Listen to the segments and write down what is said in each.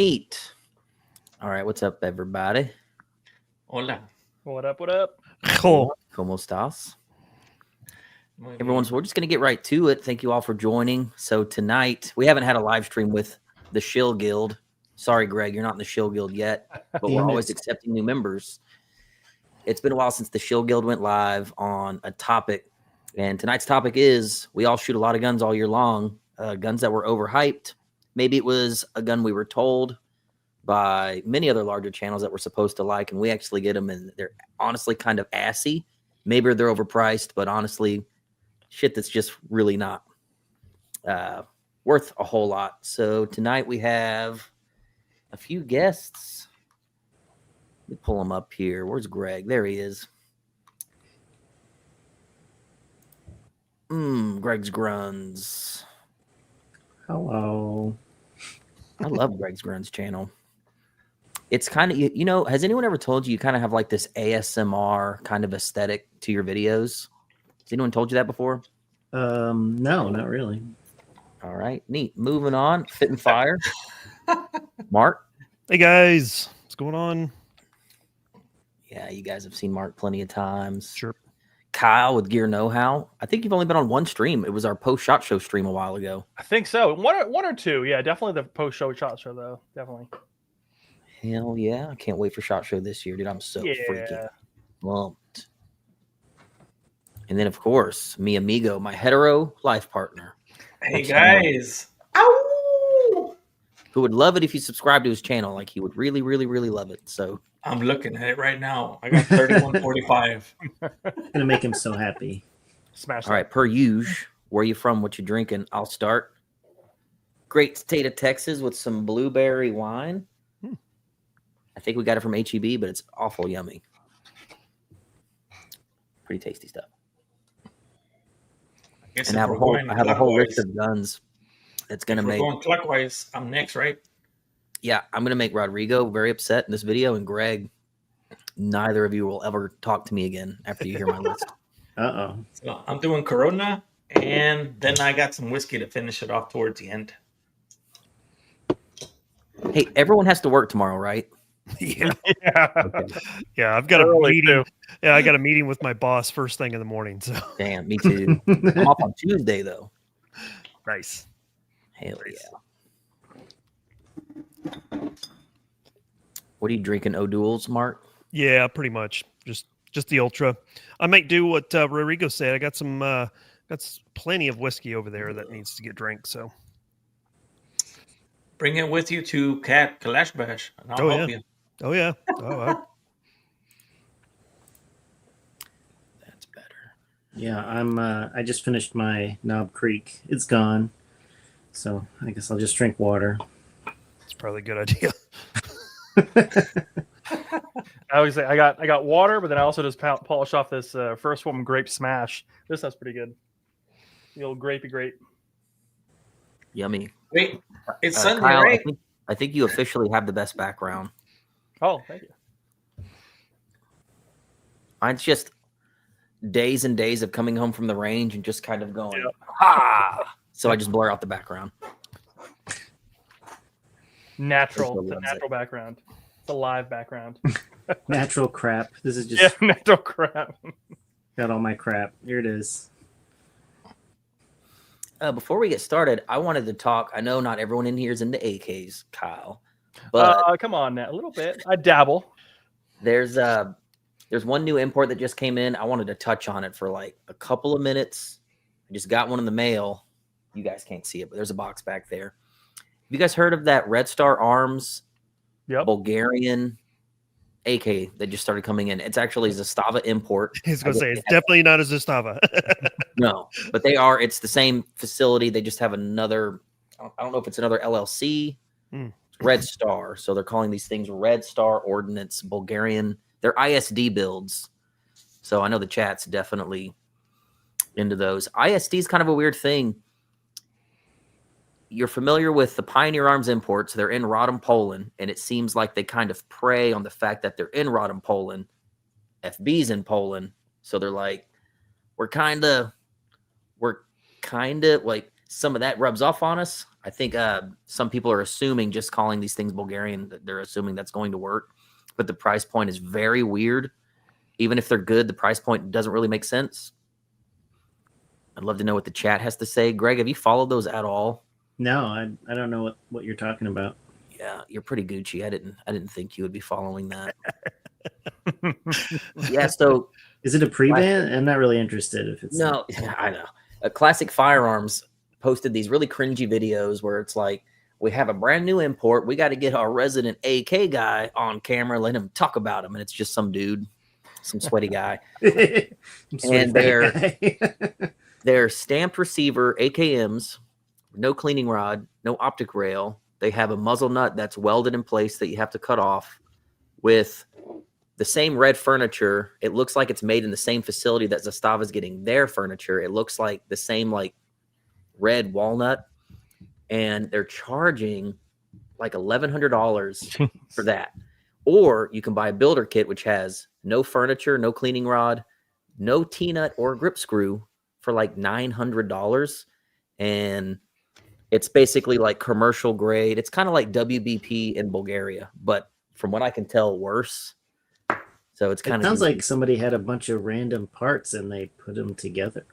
Neat. All right, what's up, everybody? Hola. What up? What up? ¿Cómo estás? Muy Everyone, bien. so we're just going to get right to it. Thank you all for joining. So tonight, we haven't had a live stream with the Shill Guild. Sorry, Greg, you're not in the Shill Guild yet, but we're always accepting new members. It's been a while since the Shill Guild went live on a topic, and tonight's topic is we all shoot a lot of guns all year long, guns that were overhyped. Maybe it was a gun we were told by many other larger channels that we're supposed to like, and we actually get them, and they're honestly kind of assy. Maybe they're overpriced, but honestly, shit that's just really not worth a whole lot. So tonight we have a few guests. Let me pull them up here. Where's Greg? There he is. Greg's Gruns. Hello. I love Greg's Gruns channel. It's kind of, you know, has anyone ever told you kind of have like this ASMR kind of aesthetic to your videos? Has anyone told you that before? No, not really. All right, neat. Moving on. Fit and Fire. Mark. Hey guys, what's going on? Yeah, you guys have seen Mark plenty of times. Sure. Kyle with Gear Know How. I think you've only been on one stream. It was our post-shot show stream a while ago. I think so. One or two. Yeah, definitely the post-show shot show though. Definitely. Hell yeah. I can't wait for SHOT Show this year, dude. I'm so freaking pumped. And then, of course, mi amigo, my hetero life partner. Hey guys. Ow! Who would love it if you subscribe to his channel. Like, he would really, really, really love it. So I'm looking at it right now. I got 3145. Gonna make him so happy. Smash. all right, per usual, where you from? What you drinking? I'll start. Great state of Texas with some blueberry wine. I think we got it from HEB, but it's awful yummy. Pretty tasty stuff. I guess And if I have we're a whole, going I have a whole list clockwise- of guns that's gonna if we're make. going clockwise, I'm next, right? Yeah, I'm gonna make Rodrigo very upset in this video, and Greg. Neither of you will ever talk to me again after you hear my list. Uh-oh. So I'm doing Corona, and then I got some whiskey to finish it off towards the end. Hey, everyone has to work tomorrow, right? Yeah. Okay. Yeah, I've got a Early, meeting. Yeah, I got a meeting with my boss first thing in the morning. So Damn, me too. I'm off on Tuesday though. nice. Hell yeah. What are you drinking? O'Doul's, Mark? Yeah, pretty much. Just the ultra. I might do what Rodrigo said. I got plenty of whiskey over there that needs to get drank. So Bring it with you to Kalash Bash, and I'll help you. oh yeah. Oh wow. That's better. Yeah, I just finished my Knob Creek. It's gone. So I guess I'll just drink water. It's probably a good idea. I always say I got water, but then I also just polish off this first one grape smash. This stuff's pretty good. The old grapey grape. Yummy. Wait, it's Sunday, Kyle, right? I think you officially have the best background. Oh, thank you. Mine's just days and days of coming home from the range and just kind of going, Yep. ha! So I just blur out the background. Natural. Still It's a loves it. natural background. It's a live background. Natural crap. This is just Yeah, natural crap. got all my crap. Here it is. Before we get started, I wanted to talk. I know not everyone in here is into AKs, Kyle, but Come on now, a little bit. I dabble. there's one new import that just came in. I wanted to touch on it for like a couple of minutes. I just got one in the mail. You guys can't see it, but there's a box back there. Have you guys heard of that Red Star Arms Yep. Bulgarian AK that just started coming in? It's actually a Zastava import. He's gonna I say guess it's they have- definitely not a Zastava. No, but they are. It's the same facility. They just have another. I don't know if it's another LLC. Red Star. So they're calling these things Red Star Ordnance Bulgarian. They're ISD builds. So I know the chat's definitely into those. ISD is kind of a weird thing. You're familiar with the Pioneer Arms imports. They're in Rodham, Poland, and it seems like they kind of prey on the fact that they're in Rodham, Poland. FB's in Poland. So they're like, we're kind of like some of that rubs off on us. I think some people are assuming, just calling these things Bulgarian, that they're assuming that's going to work. But the price point is very weird. Even if they're good, the price point doesn't really make sense. I'd love to know what the chat has to say. Greg, have you followed those at all? No, I don't know what you're talking about. Yeah, you're pretty Gucci. I didn't think you would be following that. Yeah, so Is it a pre-ban? I'm not really interested if it's no, I know. Classic Firearms posted these really cringy videos where it's like, we have a brand new import. We got to get our resident AK guy on camera, let him talk about him. And it's just some dude, some sweaty guy. And they're stamped receiver AKMs, no cleaning rod, no optic rail. They have a muzzle nut that's welded in place that you have to cut off with the same red furniture. It looks like it's made in the same facility that Zastava's getting their furniture. It looks like the same like red walnut. And they're charging like $1,100 for that. Or you can buy a builder kit, which has no furniture, no cleaning rod, no T-nut or grip screw for like $900. And it's basically like commercial grade. It's kind of like WBP in Bulgaria, but from what I can tell, worse. So it's kind It of sounds like somebody had a bunch of random parts and they put them together.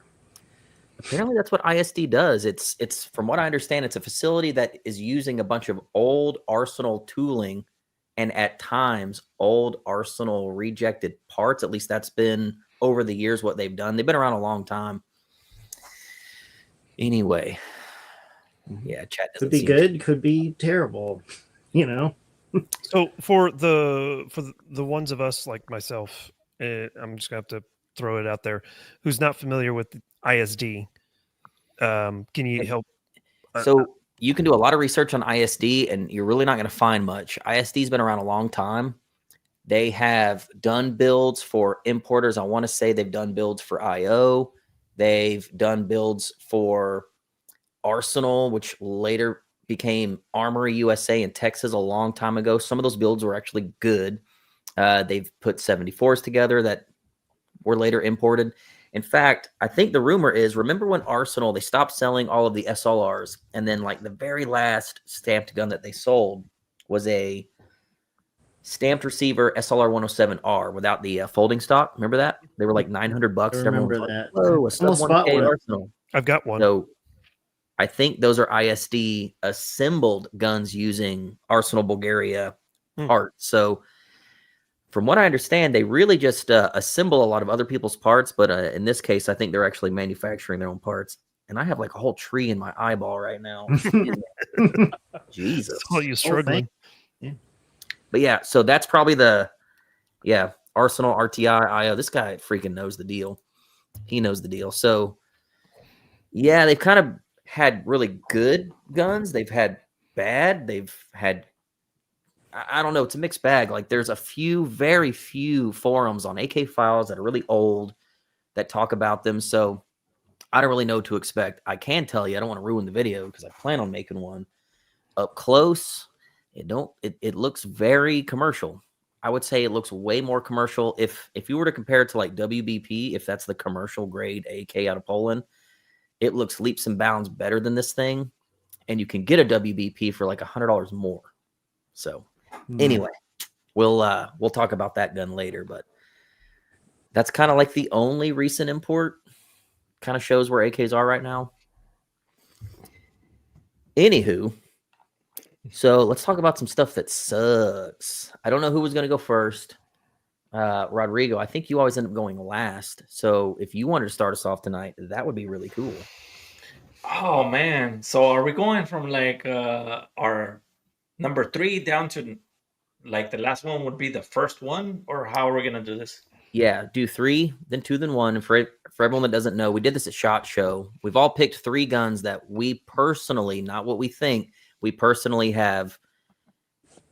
Apparently that's what ISD does. It's from what I understand, it's a facility that is using a bunch of old Arsenal tooling and at times old Arsenal rejected parts. At least that's been over the years what they've done. They've been around a long time. Anyway, yeah, chat Could be good, could be terrible, you know. So for the ones of us like myself, I'm just gonna have to throw it out there, who's not familiar with ISD. Can you help? So you can do a lot of research on ISD, and you're really not going to find much. ISD's been around a long time. They have done builds for importers. I want to say they've done builds for IO. They've done builds for Arsenal, which later became Armory USA in Texas a long time ago. Some of those builds were actually good. They've put 74s together that were later imported. In fact, I think the rumor is, remember when Arsenal, they stopped selling all of the SLRs, and then like the very last stamped gun that they sold was a stamped receiver SLR 107R without the folding stock. Remember that? They were like $900. I remember that. Whoa, a sub Almost bought 1K one. Arsenal. I've got one. So I think those are ISD assembled guns using Arsenal Bulgaria parts. So from what I understand, they really just assemble a lot of other people's parts. But in this case, I think they're actually manufacturing their own parts. And I have like a whole tree in my eyeball right now. Jesus. Oh, you're struggling. But yeah, so that's probably Arsenal, RTI, IO. This guy freaking knows the deal. He knows the deal. So yeah, they've kind of had really good guns. They've had bad. They've had, I don't know, it's a mixed bag. Like there's very few forums on AK files that are really old that talk about them. So I don't really know what to expect. I can tell you, I don't want to ruin the video because I plan on making one. Up close, it looks very commercial. I would say it looks way more commercial. If you were to compare it to like WBP, if that's the commercial grade AK out of Poland, it looks leaps and bounds better than this thing. And you can get a WBP for like $100 more. So anyway, we'll talk about that gun later, but that's kind of like the only recent import. Kind of shows where AKs are right now. Anywho, so let's talk about some stuff that sucks. I don't know who was going to go first. Rodrigo, I think you always end up going last. So if you wanted to start us off tonight, that would be really cool. Oh man. So are we going from like our number 3 down to like the last one would be the first one, or how are we gonna do this? Yeah, do 3, then 2, then 1. And for everyone that doesn't know, we did this at SHOT Show. We've all picked 3 guns that we personally, not what we think, we personally have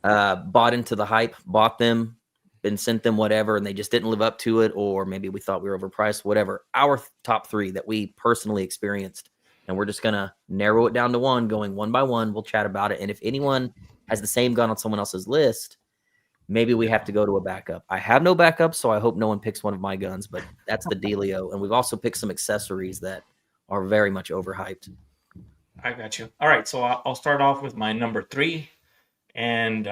bought into the hype, bought them, been sent them whatever, and they just didn't live up to it, or maybe we thought we were overpriced, whatever. Our top 3 that we personally experienced. And we're just going to narrow it down to 1, going one by one. We'll chat about it. And if anyone has the same gun on someone else's list, maybe we have to go to a backup. I have no backup, so I hope no one picks one of my guns, but that's the dealio. And we've also picked some accessories that are very much overhyped. I got you. All right, so I'll start off with my number 3, and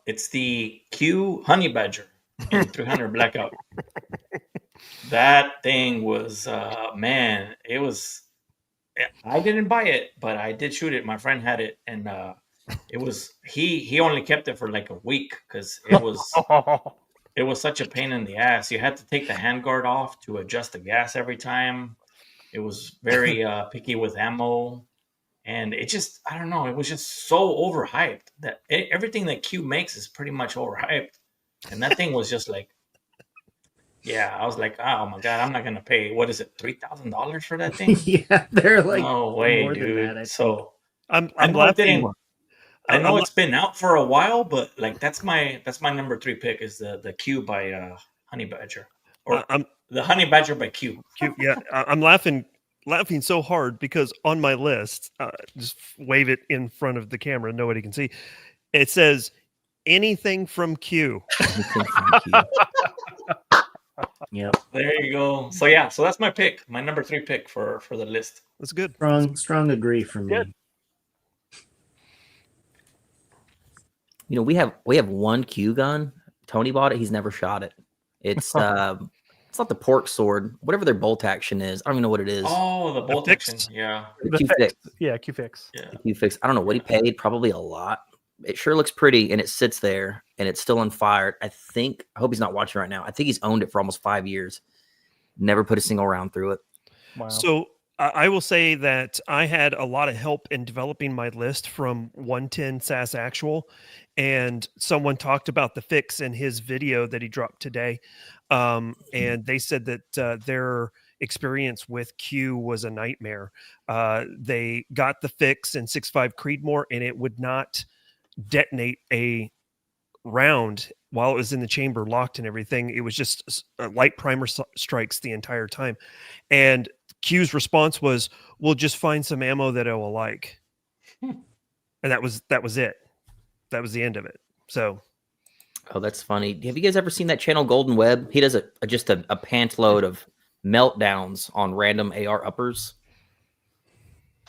it's the Q Honey Badger in 300 Blackout. That thing was, man, it was. I didn't buy it, but I did shoot it. My friend had it, and it was he only kept it for like a week because it was such a pain in the ass. You had to take the handguard off to adjust the gas every time. It was very picky with ammo. And it just, I don't know, it was just so overhyped that everything that Q makes is pretty much overhyped. And that thing was just like, yeah, I was like, oh my God, I'm not going to pay, what is it, $3,000 for that thing? Yeah, they're like No way, more than dude. that, I So I'm I know laughing. I know I'm it's been out for a while, but like that's my number 3 pick is the Q by Honey Badger. Or I'm the Honey Badger by Q. cute. Yeah, I'm laughing so hard because on my list, just wave it in front of the camera, nobody can see. It says anything from Q. Anything from Q. Yep. There you go. So yeah, so that's my pick, my number 3 pick for the list. That's good. Strong agree from me. Good. You know, we have one Q gun. Tony bought it. He's never shot it. It's it's not the pork sword, whatever their bolt action is. I don't even know what it is. Oh, the bolt fixed? action. Yeah. The Q fix. Yeah, Q fix. Yeah. The Q fix. I don't know what he paid. Probably a lot. It sure looks pretty, and it sits there, and it's still unfired. I hope he's not watching right now. I think he's owned it for almost 5 years. Never put a single round through it. Wow. So I will say that I had a lot of help in developing my list from 110 SAS Actual, and someone talked about the fix in his video that he dropped today. And they said that their experience with Q was a nightmare. They got the fix in 6.5 Creedmoor, and it would not detonate a round while it was in the chamber locked and everything. It was just light primer strikes the entire time. And Q's response was, we'll just find some ammo that I will like. And that was it. That was the end of it. So Oh, that's funny. Have you guys ever seen that channel Golden Web? He does just a pant load of meltdowns on random AR uppers.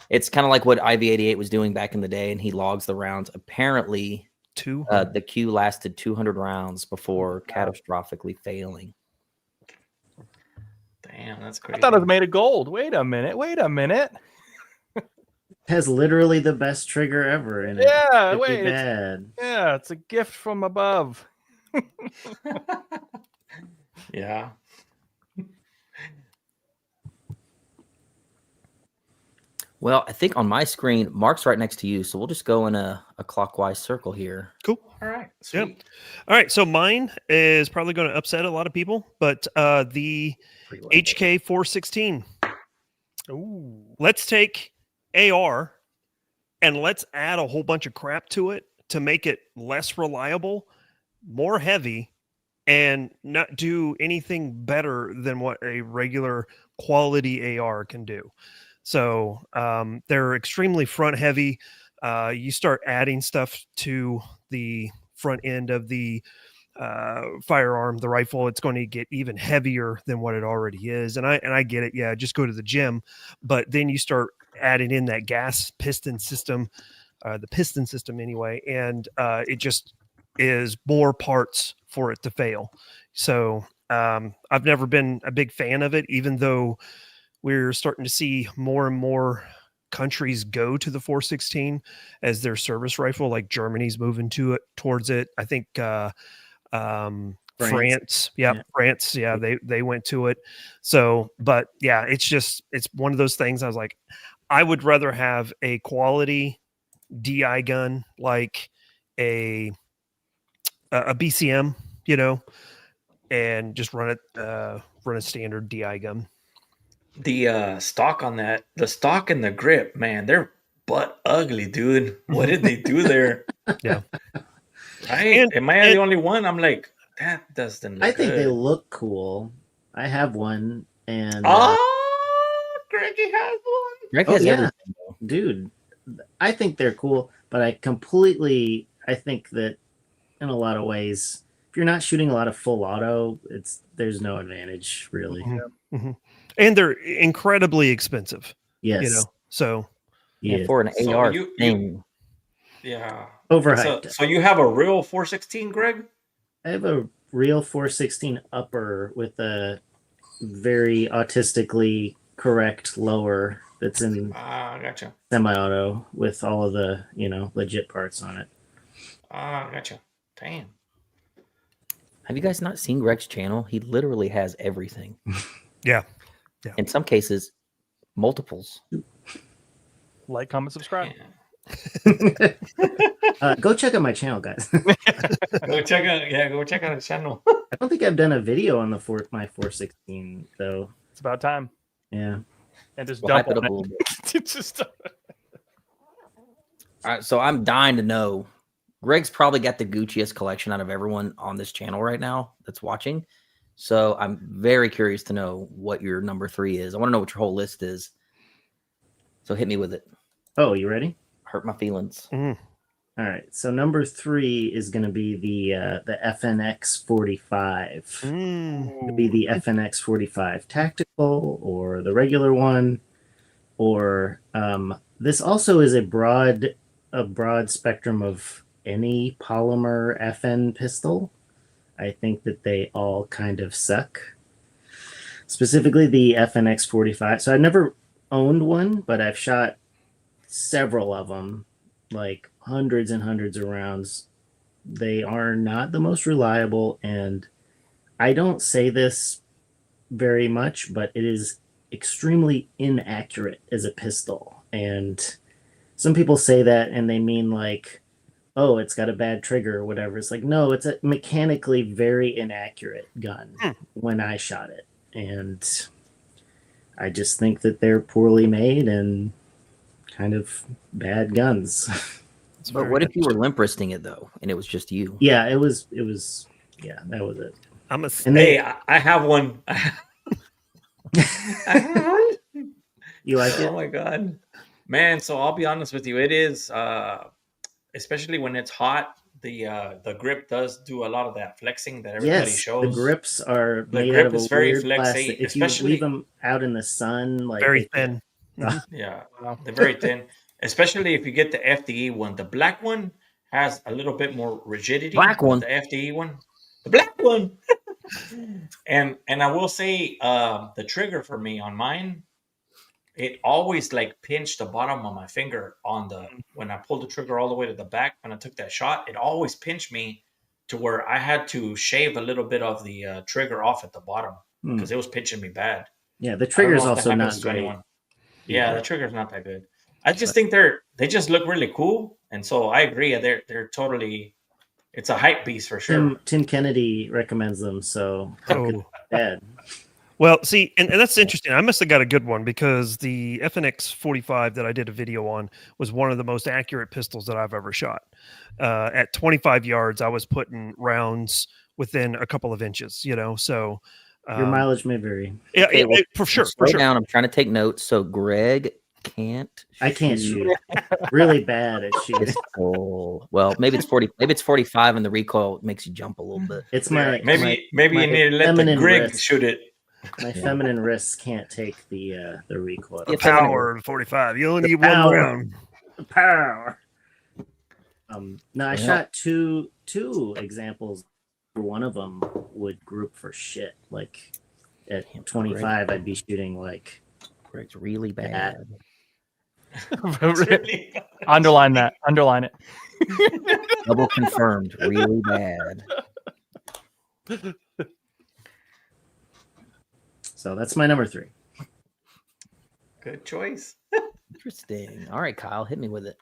It's kind of like what IV88 was doing back in the day, and he logs the rounds. Apparently, the Q lasted 200 rounds before catastrophically failing. Damn, that's I crazy. thought it was made of gold. Wait a minute. Has literally the best trigger ever in it. Yeah, Could be wait. bad. Yeah, it's a gift from above. Yeah. Well, I think on my screen, Mark's right next to you, so we'll just go in a clockwise circle here. cool. All right. Sweet. Yep. All right. So mine is probably going to upset a lot of people, but the HK 416. Ooh. Let's take AR and let's add a whole bunch of crap to it to make it less reliable, more heavy, and not do anything better than what a regular quality AR can do. So they're extremely front heavy. You start adding stuff to the front end of the firearm, the rifle, it's going to get even heavier than what it already is. And I get it. Yeah, just go to the gym. But then you start adding in that gas piston system, the piston system anyway, and it just is more parts for it to fail. So I've never been a big fan of it, even though we're starting to see more and more countries go to the 416 as their service rifle. Like Germany's moving towards it. I think France. Yeah, France. Yeah, they went to it. So, but yeah, it's one of those things. I was like, I would rather have a quality DI gun like a BCM, and just run a standard DI gun. The stock on that, the stock and the grip, man, they're butt ugly, dude. What did they do there? Yeah. Am I the only one? I'm like, that doesn't look I think good. they look cool. I have one, and Greggy has one. Greg has everything, though. Dude, I think they're cool, but I think that in a lot of ways, if you're not shooting a lot of full auto, there's no advantage really. Mm-hmm. And they're incredibly expensive. Yes. So Yeah, for an So AR you thing. yeah. Overhyped. So you have a real 416, Greg? I have a real 416 upper with a very autistically correct lower that's in Gotcha. semi-auto with all of the legit parts on it. Gotcha. Damn. Have you guys not seen Greg's channel? He literally has everything. Yeah. In some cases, multiples. Like, comment, subscribe. Go check out my channel, guys. Go check out the channel. I don't think I've done a video on my 416 though. It's about time. Yeah. And just We'll dump hype it on up a little bit. It's just All right, so I'm dying to know. Greg's probably got the Gucciest collection out of everyone on this channel right now that's watching. So I'm very curious to know what your number 3 is. I want to know what your whole list is. So hit me with it. Oh, you ready? Hurt my feelings. All right. So number 3 is going to be the FNX 45. It'll be the FNX 45 tactical or the regular one, or this also is a broad spectrum of any polymer FN pistol. I think that they all kind of suck. Specifically the FNX 45. So I never owned one, but I've shot several of them, like hundreds and hundreds of rounds. They are not the most reliable, and I don't say this very much, but it is extrememely inaccurate as a pistol. And some people say that and they mean like, oh, it's got a bad trigger or whatever. It's like, no, it's a mechanically very inaccurate gun when I shot it. And I just think that they're poorly made and kind of bad guns. But what if you were limp wristing it though, and it was just you? Yeah, it was. Yeah, that was it. I have one. I have one. You like it? Oh my god, man! So I'll be honest with you. It is, especially when it's hot. The grip does do a lot of that flexing that everybody shows. The grips are The made grip out of is a very weird flexy, plastic. If you especially- leave them out in the sun, like Very thin. Yeah, they're very thin. Especially if you get the FDE one. The black one has a little bit more rigidity. Black one. The FDE one. The black one. and I will say, the trigger for me on mine, it always like pinched the bottom of my finger when I pulled the trigger all the way to the back. When I took that shot, it always pinched me to where I had to shave a little bit of the trigger off at the bottom because it was pinching me bad. Yeah, the trigger is I don't know if also that not happens to great. anyone. Yeah, the trigger's not that good. I just think they just look really cool, and so I agree. They're totally, it's a hype beast for sure. Tim Kennedy recommends them, so bad. Well, see, and that's interesting. I must have got a good one because the FNX 45 that I did a video on was one of the most accurate pistols that I've ever shot. At 25 yards, I was putting rounds within a couple of inches, so... Your mileage may vary. Yeah, Okay, well, for sure. Slow down. I'm trying to take notes. So Greg can't. I can't shoot. Really bad at shooting. Oh, well, maybe it's 40. Maybe it's 45, and the recoil makes you jump a little bit. It's my Maybe my you need to let the feminine Greg wrist. shoot it. My feminine wrists can't take the recoil. The power of 45. You only need one power. round. The power. No, I shot two examples. One of them would group for shit. Like at 25, I'd be shooting like Greg's really bad. Really bad. Underline that. Underline it. Double confirmed. Really bad. So that's my number 3. Good choice. Interesting. All right, Kyle, hit me with it.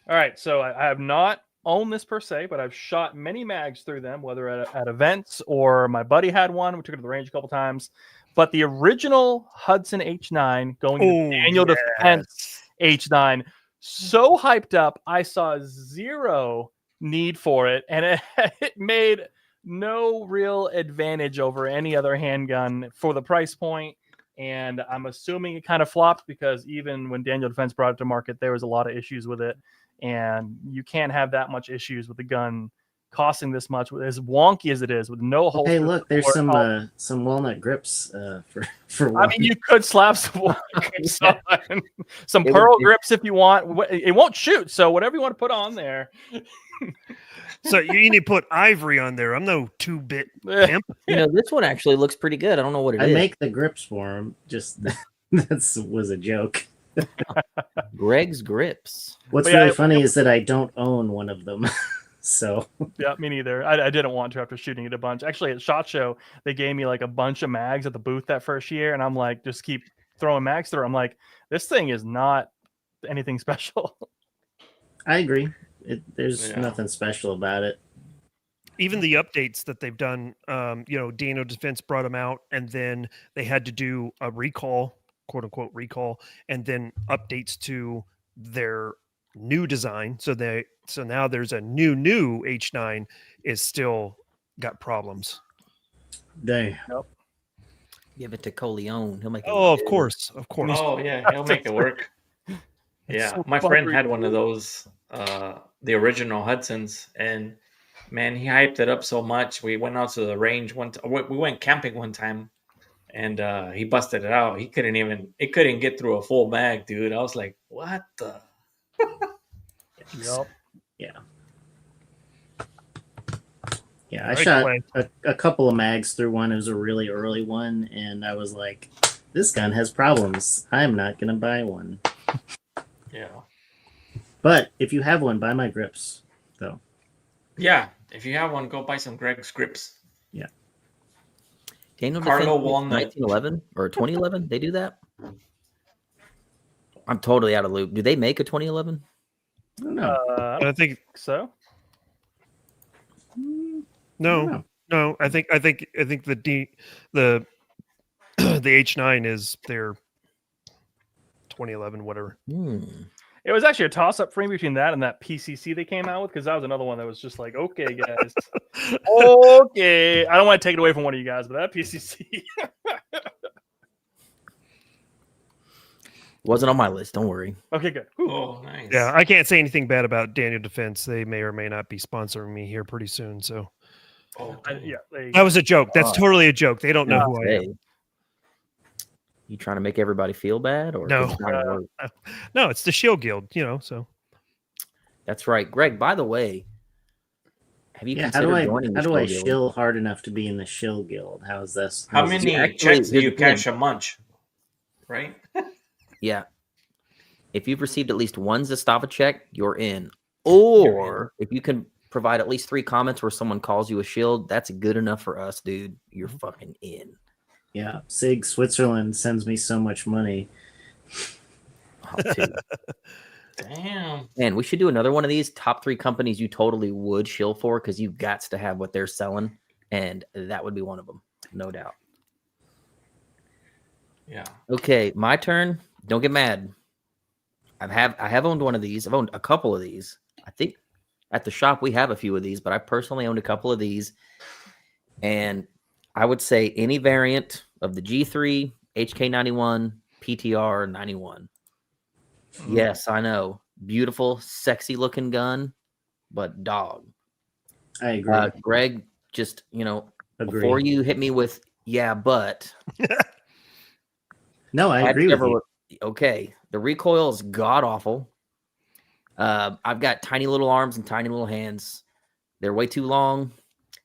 All right, so I have not owned this per se, but I've shot many mags through them, whether at events or my buddy had one. We took it to the range a couple times. But the original Hudson H9 going to Daniel Defense H9, so hyped up, I saw zero need for it, and it made no real advantage over any other handgun for the price point. And I'm assuming it kind of flopped because even when Daniel Defense brought it to market, there was a lot of issues with it. And you can't have that much issues with the gun costing this much, as wonky as it is, with no holster. Hey, look, there's support. some walnut grips for I one. mean, you could slap some walnut grips Yeah. on, some It pearl would- grips if you want. It won't shoot, so whatever you want to put on there. So you need to put ivory on there. I'm no 2-bit pimp. You know, this one actually looks pretty good. I don't know what it I is. make the grips for them. Just that was a joke. Greg's Grips. What's But yeah, really funny is that I don't own one of them. So Yeah, me neither. I didn't want to after shooting it a bunch. Actually, at SHOT Show, they gave me like a bunch of mags at the booth that first year, and I'm like, just keep throwing mags through. I'm like, this thing is not anything special. I agree. There's Yeah. nothing special about it. Even the updates that they've done, Daniel Defense brought them out, and then they had to do a recall, quote unquote recall, and then updates to their new design. So now there's a new H9 is still got problems. Dang. Give it to Coleon. He'll make it. Oh, look of good. course, of course. Oh yeah, he'll make it work. Yeah, so my friend fucking had one of those, the original Hudsons, and man, he hyped it up so much. We went out to the range we went camping one time, and he busted it out. It couldn't get through a full mag, dude. I was like, what the? Yep. Yeah, I Right, shot Clay. a couple of mags through one. It was a really early one, and I was like, this gun has problems. I'm not going to buy one. Yeah, But if you have one, buy my grips, though. yeah. If you have one, go buy some Greg's grips. Daniel Carlo Defense Walnut. 1911 or 2011. They do that. I'm totally out of loop. Do they make a 2011? I don't know. I I don't think think so. I don't no, know. no. I think the the H9 is their 2011, whatever. It was actually a toss-up for me between that and that PCC they came out with, because that was another one that was just like, okay, guys, okay. I don't want to take it away from one of you guys, but that PCC. Wasn't on my list. Don't worry. Okay, good. Whew. Oh, nice. Yeah, I can't say anything bad about Daniel Defense. They may or may not be sponsoring me here pretty soon. So Oh, Yeah, there you that go. was a joke. That's Oh. totally a joke. They don't know who I am. Hey. You trying to make everybody feel bad, or No. it's not gonna work? No, it's the Shield Guild, So That's right, Greg. By the way, have you Yeah, considered joining the how do I Shield Guild? shill hard enough to be in the shill guild? How's this? How how's this- many actually- checks do here's you the thing. cash a munch? Right? Yeah. If you've received at least one Zastava check, you're in. Or if you can provide at least 3 comments where someone calls you a shield, that's good enough for us, dude. You're fucking in. Yeah, Sig Switzerland sends me so much money. Oh, dude. Damn. Man, we should do another one of these top 3 companies you totally would shill for, because you got to have what they're selling, and that would be one of them, no doubt. Yeah. Okay, my turn. Don't get mad. I have owned one of these. I've owned a couple of these. I think at the shop we have a few of these, but I personally owned a couple of these. And I would say any variant of the G3, HK91, PTR 91. Yes, I know. Beautiful, sexy looking gun, but dog. I agree. Greg, just, Agree. before you hit me with, yeah, but. No, I agree with you. Okay, the recoil is god awful. I've got tiny little arms and tiny little hands. They're way too long.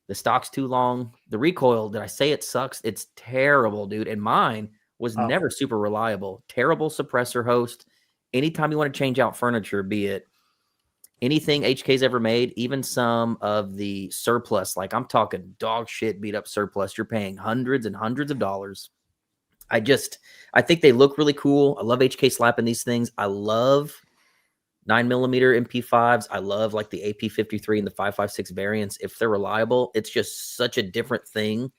The stock's too long. The recoil, did I say it sucks? It's terrible, dude. And mine was Oh. never super reliable. Terrible suppressor host. Anytime you want to change out furniture, be it anything HK's ever made, even some of the surplus, like I'm talking dog shit beat up surplus, you're paying hundreds and hundreds of dollars. I think they look really cool. I love HK slapping these things. I love 9mm MP5s. I love like the AP53 and the 5.56 variants. If they're reliable, it's just such a different thing.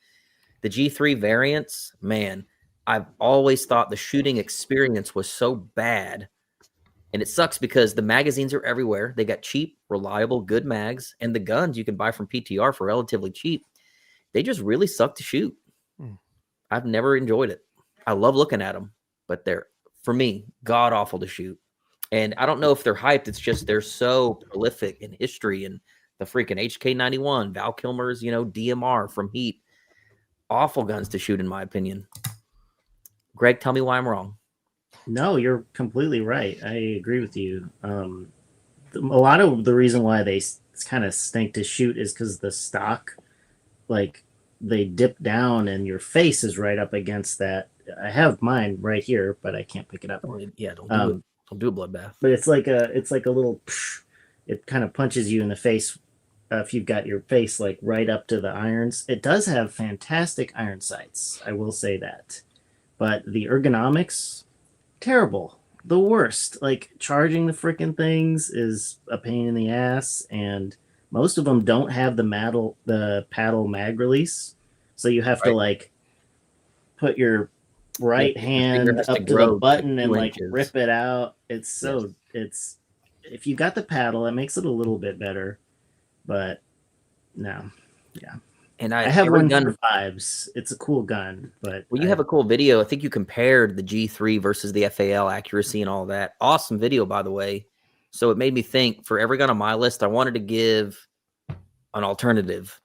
The G3 variants, man, I've always thought the shooting experience was so bad. And it sucks because the magazines are everywhere. They got cheap, reliable, good mags. And the guns you can buy from PTR for relatively cheap, they just really suck to shoot. I've never enjoyed it. I love looking at them, but they're, for me, god awful to shoot. And I don't know if they're hyped. It's just they're so prolific in history and The freaking HK91, Val Kilmer's, DMR from Heat. Awful guns to shoot, in my opinion. Greg, tell me why I'm wrong. No, you're completely right. I agree with you. A lot of the reason why they kind of stink to shoot is because the stock, like, they dip down and your face is right up against that. I have mine right here, but I can't pick it up. Yeah, don't do it. Don't do a bloodbath. But it's like a little. It kind of punches you in the face if you've got your face like right up to the irons. It does have fantastic iron sights. I will say that, but the ergonomics, terrible. The worst. Like charging the freaking things is a pain in the ass, and most of them don't have the paddle mag release, so you have to like put your right hand up to the button and like rip it out. It's if you got the paddle, it makes it a little bit better, but no, yeah. And I have one for vibes. It's a cool gun, but you have a cool video. I think you compared the G3 versus the FAL accuracy and all that. Awesome video, by the way. So it made me think, for every gun on my list, I wanted to give an alternative.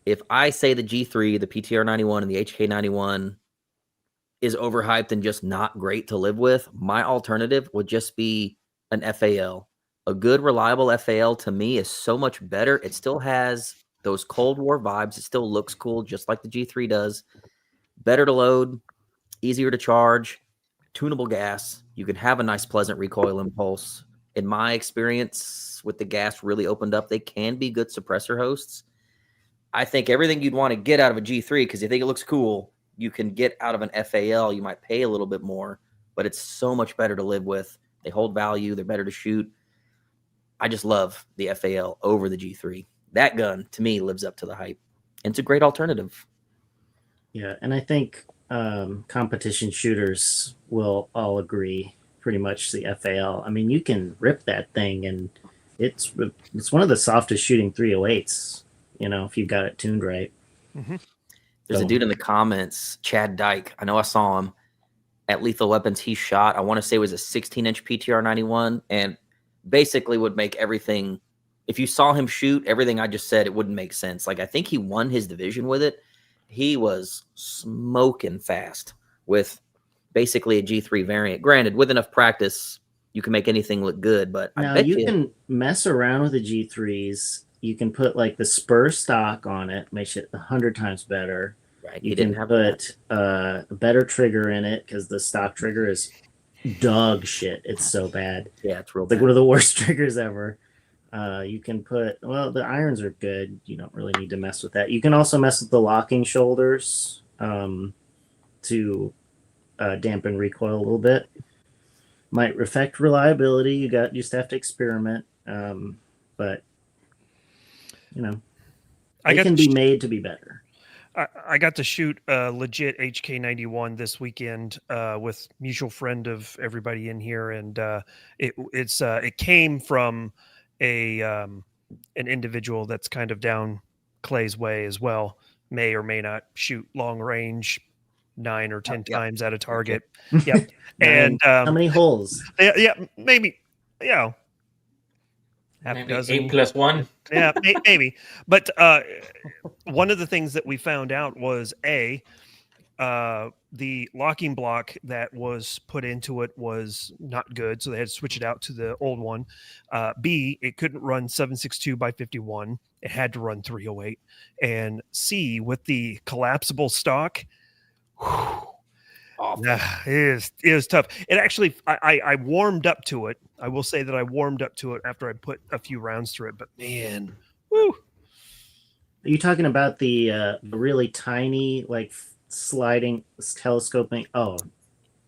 If I say the G3, the PTR 91, and the HK 91 is overhyped and just not great to live with, my alternative would just be an FAL. A good, reliable FAL to me is so much better. It still has those Cold War vibes. It still looks cool, just like the G3 does. Better to load, easier to charge, tunable gas. You can have a nice, pleasant recoil impulse. In my experience, with the gas really opened up, they can be good suppressor hosts. I think everything you'd want to get out of a G3, because you think it looks cool, you can get out of an FAL. You might pay a little bit more, but it's so much better to live with. They hold value. They're better to shoot. I just love the FAL over the G3. That gun, to me, lives up to the hype. And it's a great alternative. Yeah, and I think competition shooters will all agree pretty much the FAL. I mean, you can rip that thing, and it's one of the softest shooting 308s, if you've got it tuned right. Mm-hmm. There's a dude in the comments, Chad Dyke. I know I saw him at Lethal Weapons. He shot, I want to say it was a 16-inch PTR 91, and basically would make everything, if you saw him shoot everything I just said, it wouldn't make sense. Like, I think he won his division with it. He was smoking fast with basically a G3 variant. Granted, with enough practice, you can make anything look good, but now I bet you can mess around with the G3s. You can put like the spur stock on it, makes it 100 times better. Right. You can put a better trigger in it because the stock trigger is dog shit. It's so bad. Yeah, it's real bad. Like one of the worst triggers ever. You can put, the irons are good. You don't really need to mess with that. You can also mess with the locking shoulders to dampen recoil a little bit. Might affect reliability. You just have to experiment. But it can be made to be better. I got to shoot a legit HK91 this weekend with mutual friend of everybody in here, and it came from an individual that's kind of down Clay's way as well. May or may not shoot long range 9 or 10 times at a target. Yep. And how many holes? Yeah, maybe. Half maybe a dozen. 8+1. Yeah, maybe. But one of the things that we found out was the locking block that was put into it was not good, so they had to switch it out to the old one. B, it couldn't run 762 by 51; it had to run 308. And C, with the collapsible stock, it was tough. It actually, I warmed up to it. I will say that I warmed up to it after I put a few rounds through it. But man, woo! Are you talking about the really tiny, like sliding telescoping? Oh,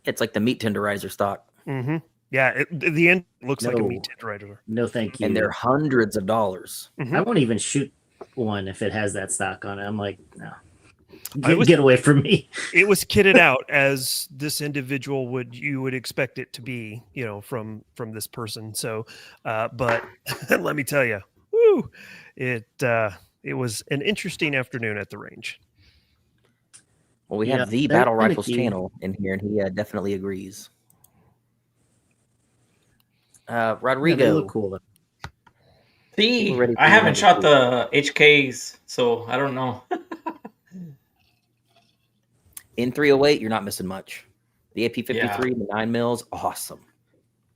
it's like the meat tenderizer stock. Mm-hmm. Yeah, the end looks like a meat tenderizer. No, thank you. And they're hundreds of dollars. Mm-hmm. I won't even shoot one if it has that stock on it. I'm like, no. Get away from me. It was kitted out as this individual you would expect it to be, from this person. So, but let me tell you, woo, it was an interesting afternoon at the range. Well, we have the Battle Rifles channel in here, and he definitely agrees. Yeah, Rodrigo, they look cool. See, We're ready for I your haven't number shot two. the HKs, so I don't know. In 308, you're not missing much. The AP53, Yeah. the 9 mils, awesome.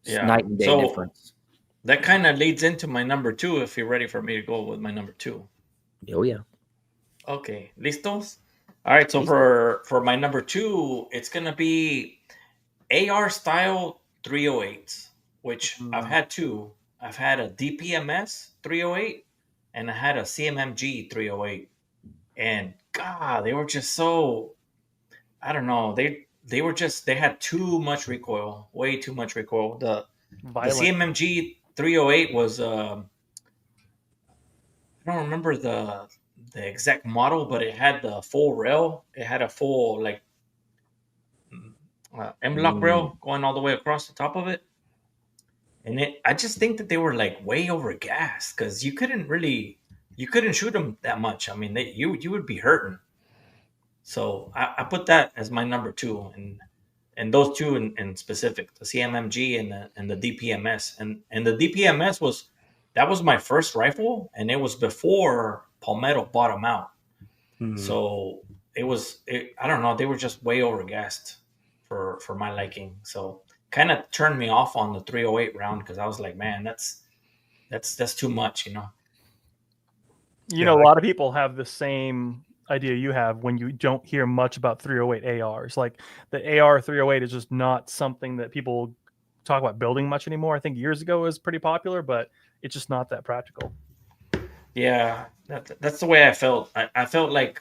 It's Yeah. night and day So difference. that kind of leads into my number 2. If you're ready for me to go with my number 2. Oh yeah. Okay, listos. All right. So Listo. for my number 2, it's gonna be AR style 308s, which I've had 2. I've had a DPMS 308 and I had a CMMG 308. And God, they were just so, I don't know. They were just, they had too much recoil, way too much recoil. The Violent. CMMG 308 was I don't remember the exact model, but it had the full rail. It had a full like M-lock rail going all the way across the top of it. And I just think that they were like way over gassed because you couldn't shoot them that much. I mean, you would be hurting. So I put that as my number 2, and those two in specific, the CMMG and the DPMS, and the DPMS was my first rifle, and it was before Palmetto bought them out. So I don't know, they were just way overgassed for my liking. So kind of turned me off on the 308 round because I was like, man, that's too much, you know. You know, a lot of people have the same idea you have when you don't hear much about 308 ARs. Like the AR 308 is just not something that people talk about building much anymore. I think years ago it was pretty popular, but it's just not that practical. Yeah, that's the way I felt. I felt like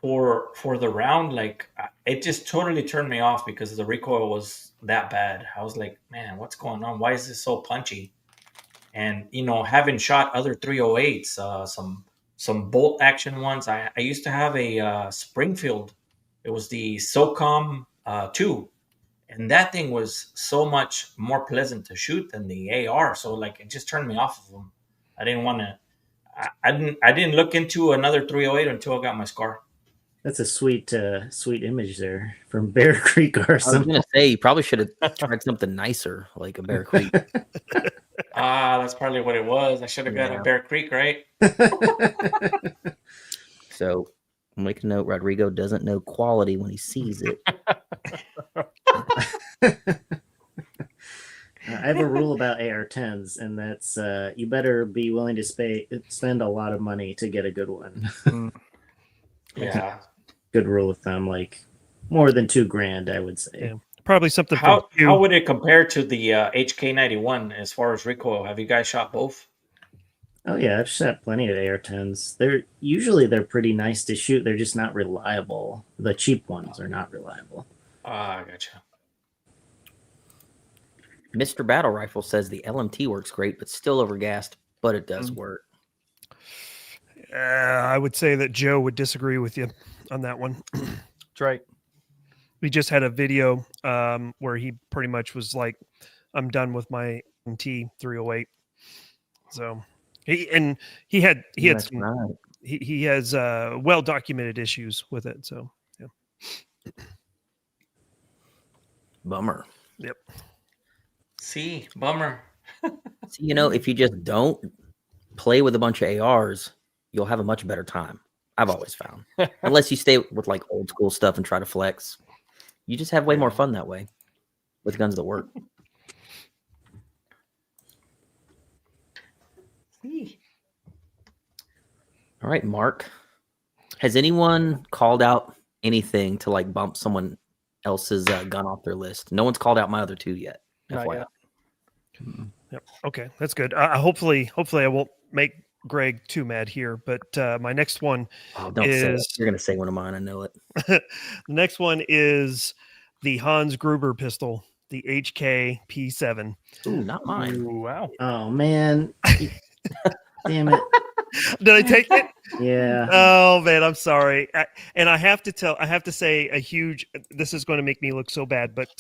for the round, like it just totally turned me off because the recoil was that bad. I was like, man, what's going on? Why is this so punchy? And you know, having shot other 308s, some bolt action ones. I used to have a Springfield. It was the SOCOM 2, and that thing was so much more pleasant to shoot than the AR. So like, it just turned me off of them. I didn't want to. I didn't look into another 308 until I got my scar. That's a sweet image there from Bear Creek I was Arsenal. gonna say you probably should have tried something nicer like a Bear Creek. That's probably what it was. I should have got a Yeah. Bear Creek, right? So make a note, Rodrigo doesn't know quality when he sees it. I have a rule about AR-10s, and that's you better be willing to spend a lot of money to get a good one. Yeah. Good rule of thumb, like more than $2,000, I would say. Yeah. Probably something. How would it compare to the HK91 as far as recoil? Have you guys shot both? Oh yeah, I've shot plenty of AR-10s. They're pretty nice to shoot. They're just not reliable. The cheap ones are not reliable. I gotcha. Mr. Battle Rifle says the LMT works great, but still overgassed, but it does work. I would say that Joe would disagree with you on that one. That's right. We just had a video where he pretty much was like, I'm done with my MT 308. So he had That's some, right. he has well documented issues with it. So yeah. Bummer. Yep. See, bummer. See, if you just don't play with a bunch of ARs, you'll have a much better time. I've always found, unless you stay with like old school stuff and try to flex, you just have way more fun that way with guns that work. See. All right, Mark. Has anyone called out anything to like bump someone else's gun off their list? No one's called out my other 2 yet. Not FYI. yet. Yep. Okay, that's good. Hopefully I won't make Greg too mad here, but my next one Don't say it. You're gonna say one of mine. I know it. The next one is the Hans Gruber pistol, the HK P7. Ooh, not mine. Ooh, wow. Oh man, damn it! Did I take it? Yeah. Oh man, I'm sorry. I have to say a huge. This is going to make me look so bad, but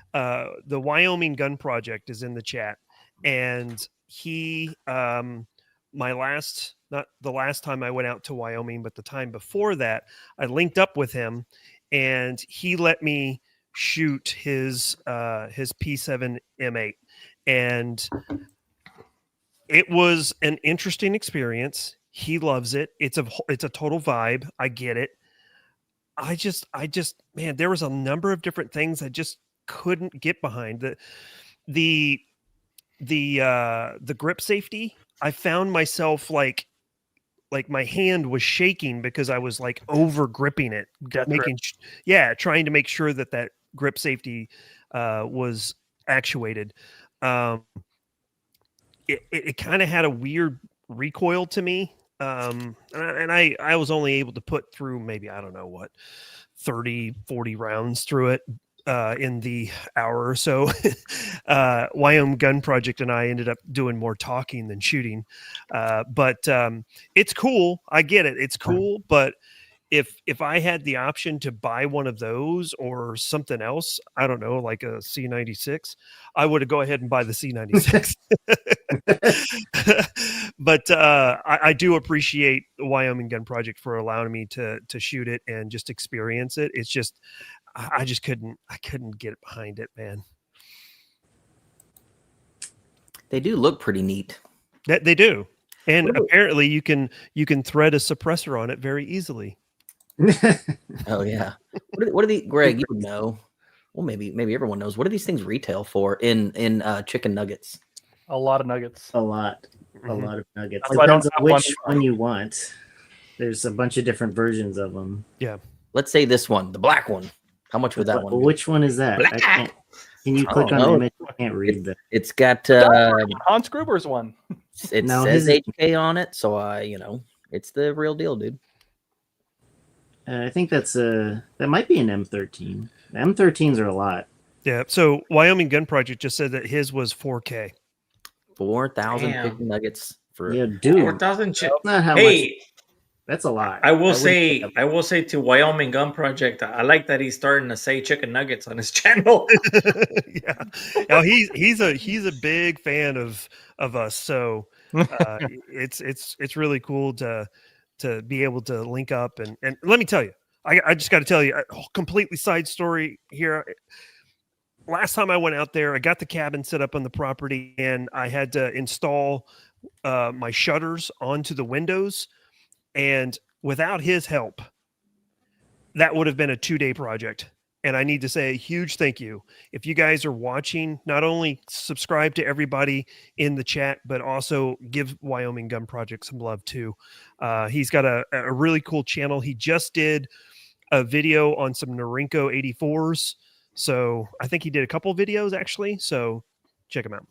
the Wyoming Gun Project is in the chat, and he, not the last time I went out to Wyoming, but the time before that, I linked up with him, and he let me shoot his P7 M8, and It was an interesting experience. He loves it. It's a total vibe. I get it. I just, man, there was a number of different things I just couldn't get behind. The the grip safety. I found myself like my hand was shaking because I was like over gripping it, Death grip. trying to make sure that grip safety was actuated. It kind of had a weird recoil to me. And I was only able to put through maybe, I don't know what, 30, 40 rounds through it in the hour or so. Wyoming Gun Project and I ended up doing more talking than shooting. But it's cool. I get it. It's cool. But if I had the option to buy one of those or something else, I don't know, like a C96, I would go ahead and buy the C96. But I do appreciate the Wyoming Gun Project for allowing me to shoot it and just experience it. It's just I couldn't get behind it, man. They do look pretty neat. They do, and apparently you can thread a suppressor on it very easily. Oh yeah. What are the Greg? You would know. Well, maybe everyone knows. What do these things retail for in chicken nuggets? A lot of nuggets. A lot of nuggets. That's why I don't Depends on have which one. one you want. There's a bunch of different versions of them. Yeah. Let's say this one, the black one. How much would that one be? Which one is that? Black. I can't. Can you click on the image? I can't read the. It's got Hans Gruber's one. it No, says his- HK on it, so it's the real deal, dude. I think that might be an M13. The M13s are a lot. Yeah. So Wyoming Gun Project just said that his was 4K. 4,000 Damn. chicken nuggets for Yeah, dude. 4,000 That's not how much. Hey, That's a lot. I will wouldn't say to Wyoming Gun Project, I like that he's starting to say chicken nuggets on his channel. Yeah. Now he's a big fan of us. So it's really cool to be able to link up and let me tell you, I just got to tell you a completely side story here. Last time I went out there, I got the cabin set up on the property and I had to install my shutters onto the windows. And without his help, that would have been a 2-day project. And I need to say a huge thank you. If you guys are watching, not only subscribe to everybody in the chat, but also give Wyoming Gun Project some love too. He's got a really cool channel. He just did a video on some Norinco 84s. So I think he did a couple of videos actually. So check him out.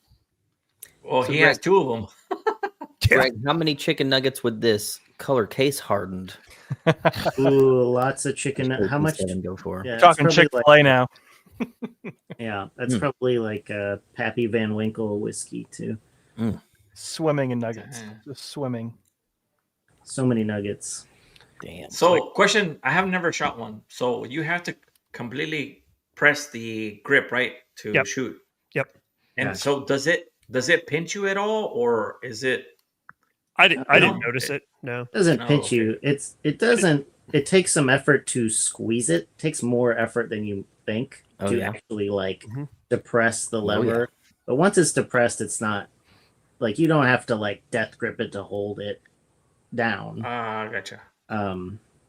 Well, So he Greg- has 2 of them. Yeah. Greg, how many chicken nuggets would this color case hardened? Ooh, lots of chicken. How much? go for? Yeah, that's Talking probably Chick-fil-A now. Yeah, that's Hmm. probably like Pappy Van Winkle whiskey too. Swimming in nuggets. Damn. Just swimming. So many nuggets. Damn. So, question, I have never shot one. So, you have to completely press the grip, right, to Yep. shoot. Yep. And Yeah. so does it pinch you at all, or is it? I didn't No. notice it. No. Doesn't Oh, pinch okay. you. It doesn't. It takes some effort to squeeze it. It takes more effort than you think Oh, to yeah. actually like Mhm. depress the Oh, lever. But once it's depressed, it's not like you don't have to like death grip it to hold it down. Gotcha.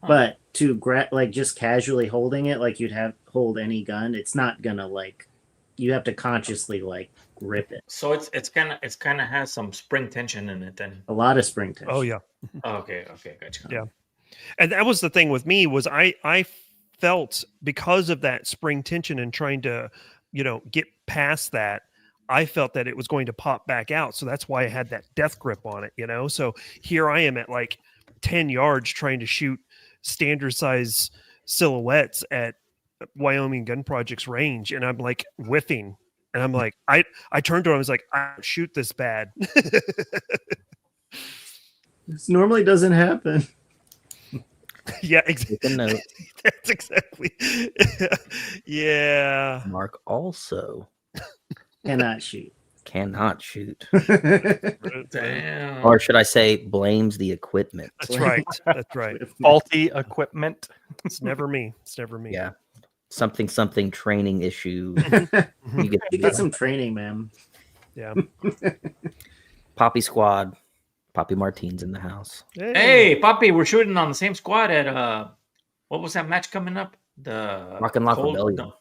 But to like just casually holding it like you'd have hold any gun, it's not gonna like you have to consciously like grip it. So it's kind of has some spring tension in it then. A lot of spring tension. Oh yeah. Okay, gotcha. Yeah. And that was the thing with me was I felt because of that spring tension and trying to, get past that, I felt that it was going to pop back out. So that's why I had that death grip on it, So here I am at like 10 yards trying to shoot standard size silhouettes at Wyoming Gun Project's range. And I'm like whiffing. And I'm like, I turned to him, I was like, I don't shoot this bad. This normally doesn't happen. Yeah, Take a exactly. note. That's exactly. Yeah. Mark also Cannot shoot. cannot shoot. Damn. Or should I say blames the equipment? That's right. That's right. Faulty equipment. It's never me. It's never me. Yeah. Something training issue. Mhm. You get You get some training, man. Yeah. Poppy Squad. Poppy Martine's in the house. Hey, Poppy, we're shooting on the same squad at what was that match coming up? The Rock and Lock Rebellion. No,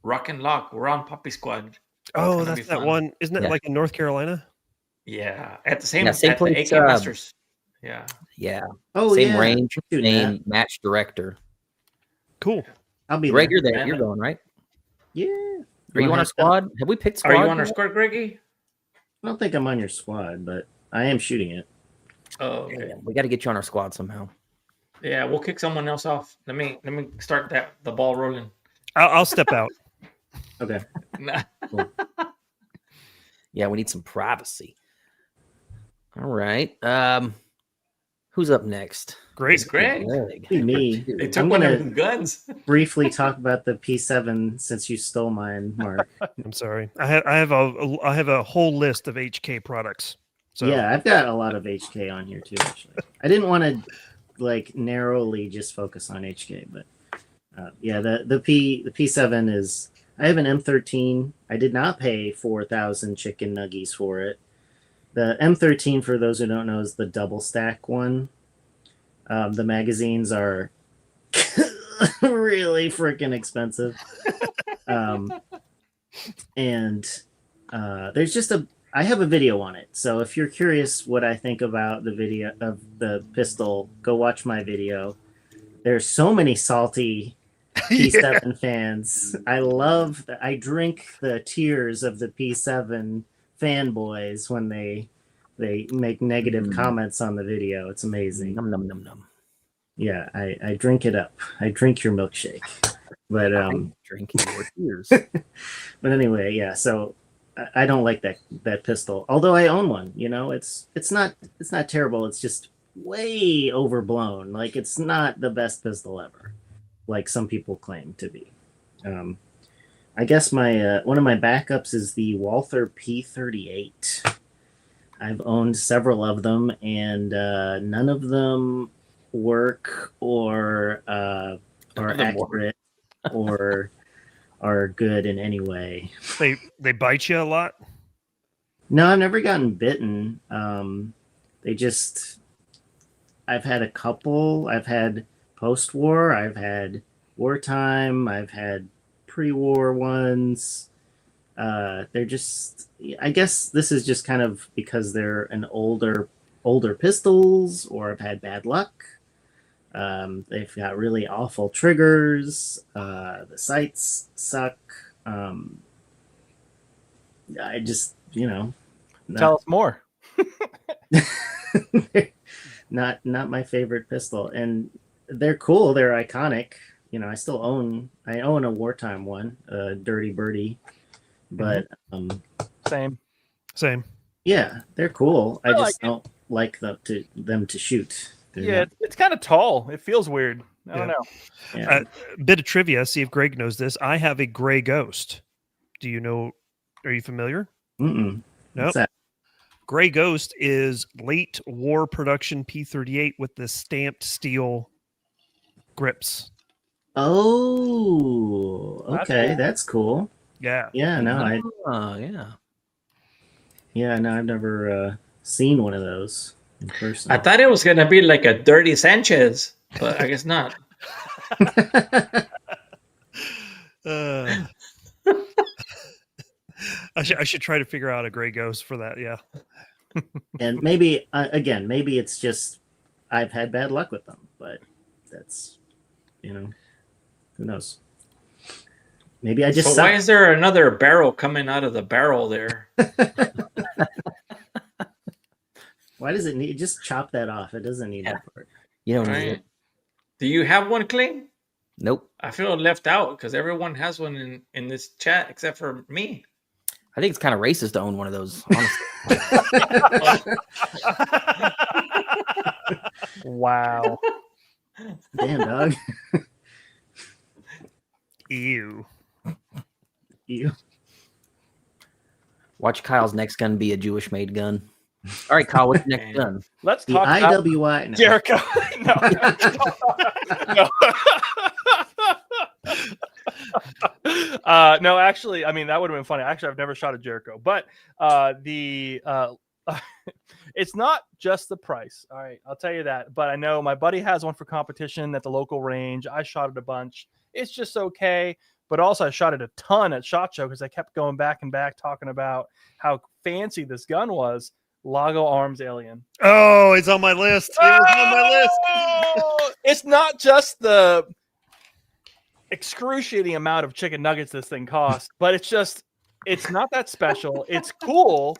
Rock and Lock. We're on Poppy Squad. Oh, that's that one. Isn't that like in North Carolina? Yeah, at the same same at place, the AK Masters. Yeah. Yeah. Oh, same yeah. range, same match director. Cool. I'll be Greg, there. you're there. You're going, right? Yeah. Are you on our squad? Have we picked squad? Are you on our squad, Greggy? I don't think I'm on your squad, but I am shooting it. Oh, okay. Yeah, we got to get you on our squad somehow. Yeah, we'll kick someone else off. Let me start the ball rolling. I'll step out. Okay. Cool. Yeah, we need some privacy. All right. Who's up next? It's Greg. Me. They took one of his guns. Briefly talk about the P7 since you stole mine, Mark. I'm sorry. I have a whole list of HK products. So yeah, I've got a lot of HK on here too. Actually, I didn't want to like narrowly just focus on HK, but yeah, the P7 is. I have an M13. I did not pay 4,000 chicken nuggies for it. The M13, for those who don't know, is the double stack one. The magazines are really freaking expensive. And there's just I have a video on it. So if you're curious what I think about the video of the pistol, go watch my video. There's so many salty P7 fans. I drink the tears of the P7 fanboys when they make negative comments on the video. It's amazing. Num num num num. Yeah, I drink it up. I drink your milkshake. But drinking your tears. But anyway, yeah, so I don't like that pistol. Although I own one, you know, it's not terrible. It's just way overblown. Like it's not the best pistol ever, like some people claim to be. I guess my one of my backups is the Walther P38. I've owned several of them, and none of them work or are accurate or are good in any way. They bite you a lot? No, I've never gotten bitten. I've had a couple. I've had post-war. I've had wartime. I've had pre-war ones. They're just, I guess this is just kind of because they're an older pistols, or I've had bad luck. They've got really awful triggers. The sights suck. I just, tell us more. not my favorite pistol, and they're cool. They're iconic. I own a wartime one, Dirty Birdie, but Same. Yeah, they're cool. I just don't like them to shoot. It's kind of tall. It feels weird. I don't know. Yeah. Bit of trivia. See if Greg knows this. I have a Gray Ghost. Do you know? Are you familiar? No. Nope. Gray Ghost is late war production P38 with the stamped steel grips. Oh, okay, that's cool. Yeah. Yeah, no, I've never seen one of those in person. I thought it was gonna be like a Dirty Sanchez, but I guess not. I should try to figure out a Gray Ghost for that. Yeah. And maybe maybe it's just I've had bad luck with them, but that's who knows. Maybe I just. So why is there another barrel coming out of the barrel there? Why does it need? Just chop that off. It doesn't need that part. You don't need it. Do you have one, Clay? Nope. I feel left out because everyone has one in this chat except for me. I think it's kind of racist to own one of those, honestly. Wow. Damn, dog. Ew. Watch Kyle's next gun be a Jewish-made gun. All right, Kyle, what's your next gun? Let's The talk IWI. about Jericho. No. No, actually, I mean, that would have been funny. Actually, I've never shot a Jericho, but the It's not just the price. All right, I'll tell you that. But I know my buddy has one for competition at the local range. I shot it a bunch. It's just okay. But also, I shot it a ton at SHOT Show because I kept going back and back talking about how fancy this gun was. Lago Arms Alien. Oh, it's on my list. It was on my list. Oh! It's not just the excruciating amount of chicken nuggets this thing costs, but it's not that special. It's cool,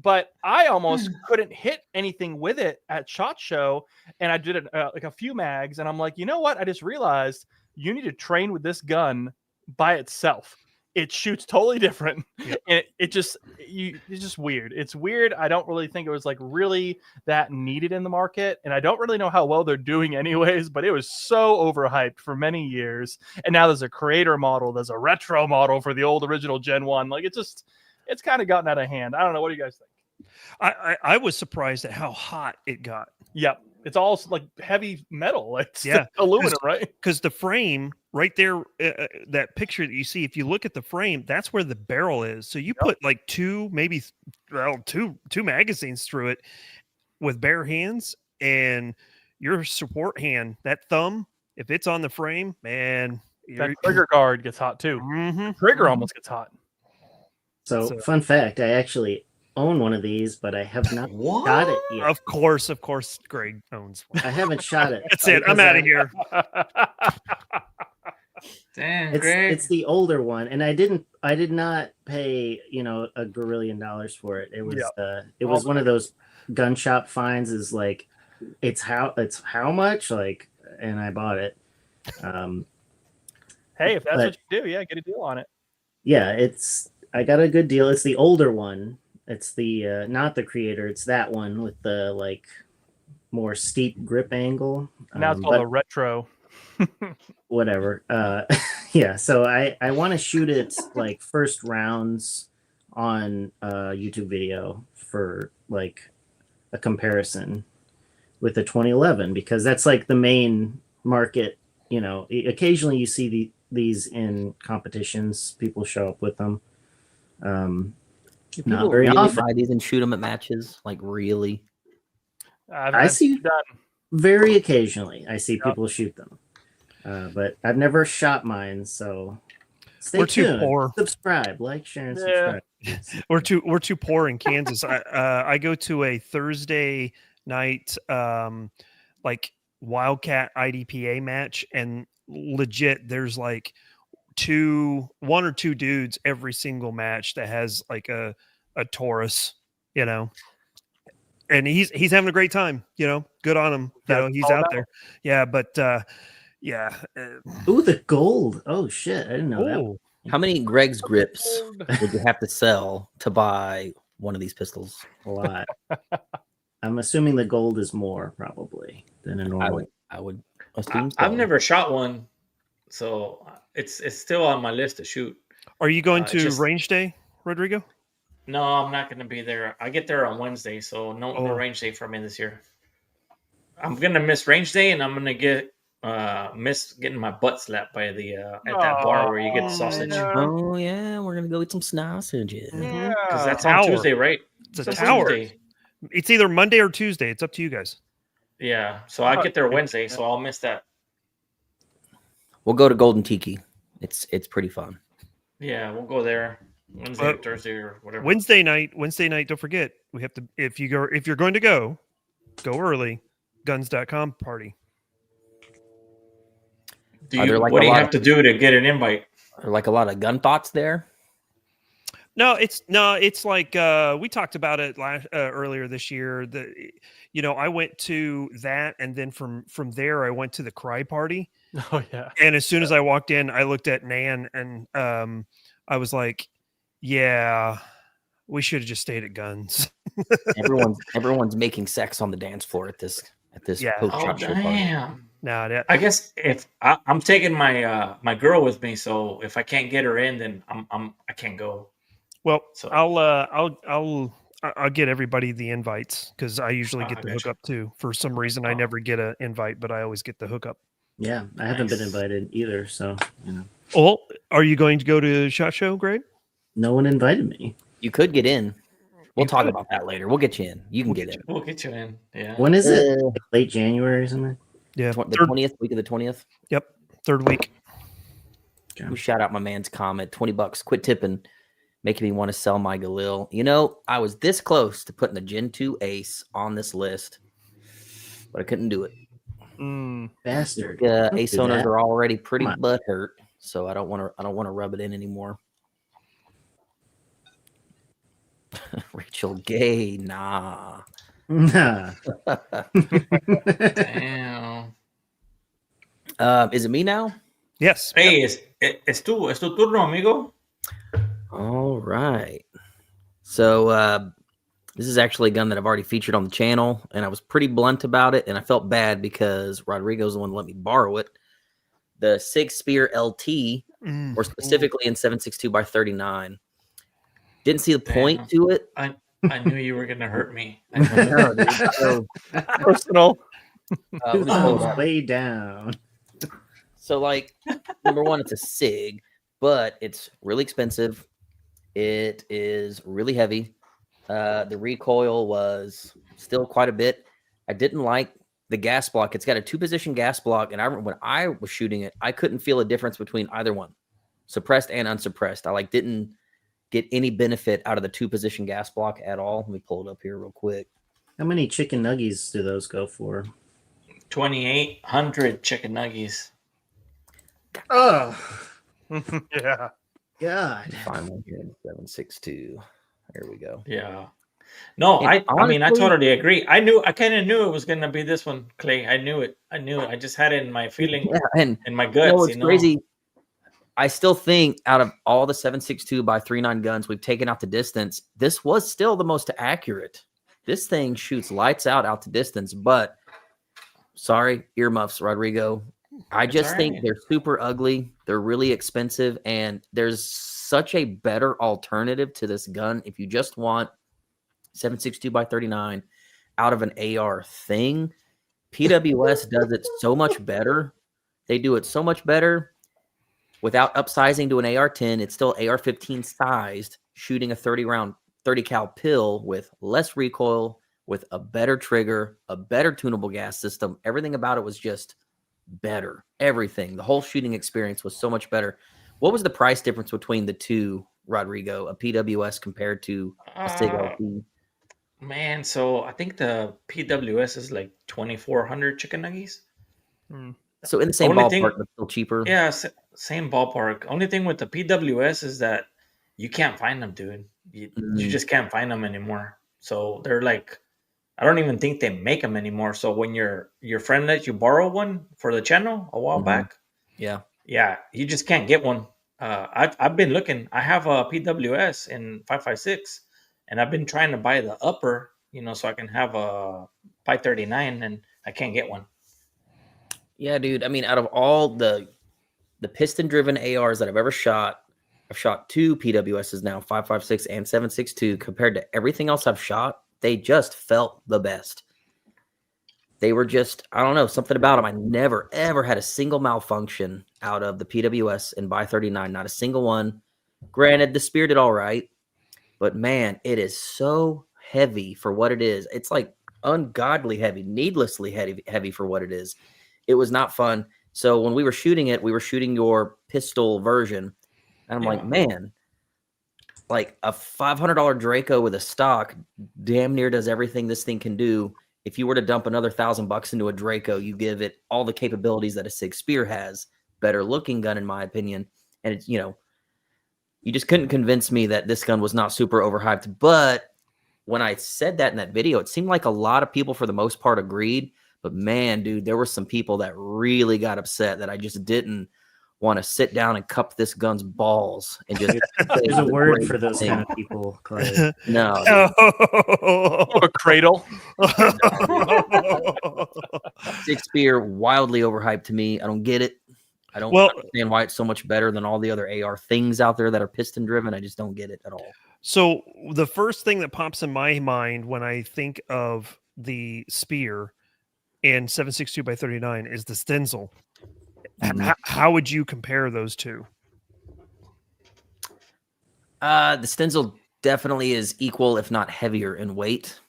but I almost couldn't hit anything with it at SHOT Show, and I did it like a few mags, and I'm like, you know what? I just realized you need to train with this gun by itself. It shoots totally different. Yep. And it's just weird. It's weird. I don't really think it was like really that needed in the market. And I don't really know how well they're doing anyways, but it was so overhyped for many years. And now there's a creator model, there's a retro model for the old original Gen 1. Like it's kind of gotten out of hand. I don't know. What do you guys think? I was surprised at how hot it got. Yep. It's all like heavy metal. It's Yeah. aluminum, right? Because the frame right there, that picture that you see, if you look at the frame, that's where the barrel is. So you put like two magazines through it with bare hands, and your support hand, that thumb, if it's on the frame, man, that trigger guard gets hot too. Mm-hmm. Trigger almost gets hot. So, fun fact, I actually own one of these, but I have not shot it yet. Of course, Greg owns one. I haven't shot it. That's it. I'm out of here. Damn, Greg. It's the older one, and I did not pay $1 gazillion for it. It was one of those gun shop finds. Is like it's how much, like, and I bought it. Hey, if that's what you do, yeah, get a deal on it. Yeah, I got a good deal. It's the older one. It's the not the creator. It's that one with the like more steep grip angle. Now it's called a retro. Whatever. Yeah. So I want to shoot it like first rounds on YouTube video for like a comparison with the 2011, because that's like the main market. Occasionally you see these in competitions. People show up with them. Not very really often. Buy these and shoot them at matches, like really. I see very occasionally. I see people shoot them, but I've never shot mine. So stay tuned. Too poor. Subscribe, like, share, and subscribe. We're too poor in Kansas. I go to a Thursday night like Wildcat IDPA match, and legit, there's like one or two dudes every single match that has like a Taurus, and he's having a great time, good on him. He's out there. Yeah. But yeah. Ooh, the gold. Oh shit. I didn't know that. How many Greg's grips would you have to sell to buy one of these pistols? A lot. I'm assuming the gold is more probably than a normal. I would assume so. I've never shot one, so it's still on my list to shoot. Are you going to range day, Rodrigo? No, I'm not going to be there. I get there on Wednesday, so no range day for me this year. I'm going to miss range day, and I'm going to miss getting my butt slapped by the at that bar where you get the sausage. Oh yeah, we're going to go eat some sausages. Yeah, because that's on Tuesday, right? It's a tower. Tuesday. It's either Monday or Tuesday. It's up to you guys. Yeah, so I get there Wednesday, so I'll miss that. We'll go to Golden Tiki. It's pretty fun. Yeah, we'll go there Wednesday or Thursday or whatever. Wednesday night. Don't forget, we have to. If you're going to go early. Guns.com party. What do you have to do to get an invite? Are like a lot of gun thoughts there? No, it's like we talked about it earlier this year. I went to that, and then from there I went to the Cry Party. Oh yeah. And as soon as I walked in, I looked at Nan, and I was like, "Yeah, we should have just stayed at Guns." everyone's making sex on the dance floor at this Oh damn. No, I guess if I'm taking my girl with me, so if I can't get her in, then I can't go. Well, so I'll get everybody the invites, because I usually get the hookup too. For some reason, I never get an invite, but I always get the hookup. Yeah, I haven't been invited either, so Oh, are you going to go to SHOT Show, Greg? No one invited me. You could get in. We'll You talk could. about that later. We'll get you in. You can get in. We'll get you in. Yeah. When is it? Late January or something? Yeah. The 20th, week of the 20th. Yep. Third week. Let me shout out my man's comment. $20. Quit tipping. Making me want to sell my Galil. You know, I was this close to putting the Gen 2 Ace on this list, but I couldn't do it. Bastard. Ace owners are already pretty Come on. butthurt, so I don't want to rub it in anymore. Rachel Gay, nah. Nah. Damn. Is it me now? Yes. Hey, es tu turno, amigo. All right. So this is actually a gun that I've already featured on the channel, and I was pretty blunt about it, and I felt bad because Rodrigo's the one that let me borrow it. The Sig Spear LT, or specifically in 7.62x39. Didn't see the point to it. I knew you were gonna hurt me. No, dude. So, Personal. let me pull it up. Way down. So, like, number one, it's a SIG, but it's really expensive. It is really heavy. The recoil was still quite a bit. I didn't like the gas block. It's got a 2-position gas block, and I remember when I was shooting it, I couldn't feel a difference between either one, suppressed and unsuppressed. I didn't get any benefit out of the 2-position gas block at all. Let me pull it up here real quick. How many chicken nuggies do those go for? 2,800 chicken nuggies. Oh, Yeah. God. Find one here in 7.62. Here we go. Yeah. No, And I mean, I honestly- totally agree. I kind of knew it was gonna be this one, Clay. I knew it. I just had it in my feeling, Yeah, and in my guts. you know, it's crazy. I still think out of all the 7.62x39 guns we've taken out to distance, this was still the most accurate. This thing shoots lights out to distance, but sorry, earmuffs, Rodrigo. I It's just all think right. they're super ugly. They're really expensive, and there's such a better alternative to this gun if you just want 7.62x39 out of an AR thing. PWS does it so much better. They do it so much better without upsizing to an AR-10. It's still AR-15 sized, shooting a 30 cal pill with less recoil, with a better trigger, a better tunable gas system. Everything about it was just better. Everything. The whole shooting experience was so much better. What was the price difference between the two, Rodrigo, a PWS compared to a SIG LT? Man, so I think the PWS is like 2,400 chicken nuggies. So in the same Only ballpark, thing- but still cheaper. Yeah, same ballpark. Only thing with the PWS is that you can't find them, dude. You just can't find them anymore. So they're like, I don't even think they make them anymore. So when your friend let you borrow one for the channel a while back, Yeah. you just can't get one. I've been looking. I have a PWS in 5.56, and I've been trying to buy the upper, so I can have a 5.39, and I can't get one. Yeah, dude. I mean, out of all the piston-driven ARs that I've ever shot, I've shot 2 PWSs now, 5.56 and 7.62. Compared to everything else I've shot, they just felt the best. They were just, I don't know, something about them. I never, ever had a single malfunction out of the PWS and by 39, not a single one. Granted, the Spear did all right, but man, it is so heavy for what it is. It's like ungodly heavy, needlessly heavy for what it is. It was not fun. So when we were shooting it, we were shooting your pistol version. And I'm like, man, like a $500 Draco with a stock damn near does everything this thing can do. If you were to dump another $1,000 into a Draco, you give it all the capabilities that a Sig Spear has. Better looking gun, in my opinion. And it's, you just couldn't convince me that this gun was not super overhyped. But when I said that in that video, it seemed like a lot of people, for the most part, agreed. But man, dude, there were some people that really got upset that I just didn't want to sit down and cup this gun's balls and just. There's a word for those kind of people, Clay. No, dude. A cradle. Sig Spear, wildly overhyped to me. I don't get it. I don't understand why it's so much better than all the other AR things out there that are piston driven. I just don't get it at all. So the first thing that pops in my mind when I think of the Spear and 7.62x39 is the Stenzel. How would you compare those two? The Stenzel definitely is equal, if not heavier in weight.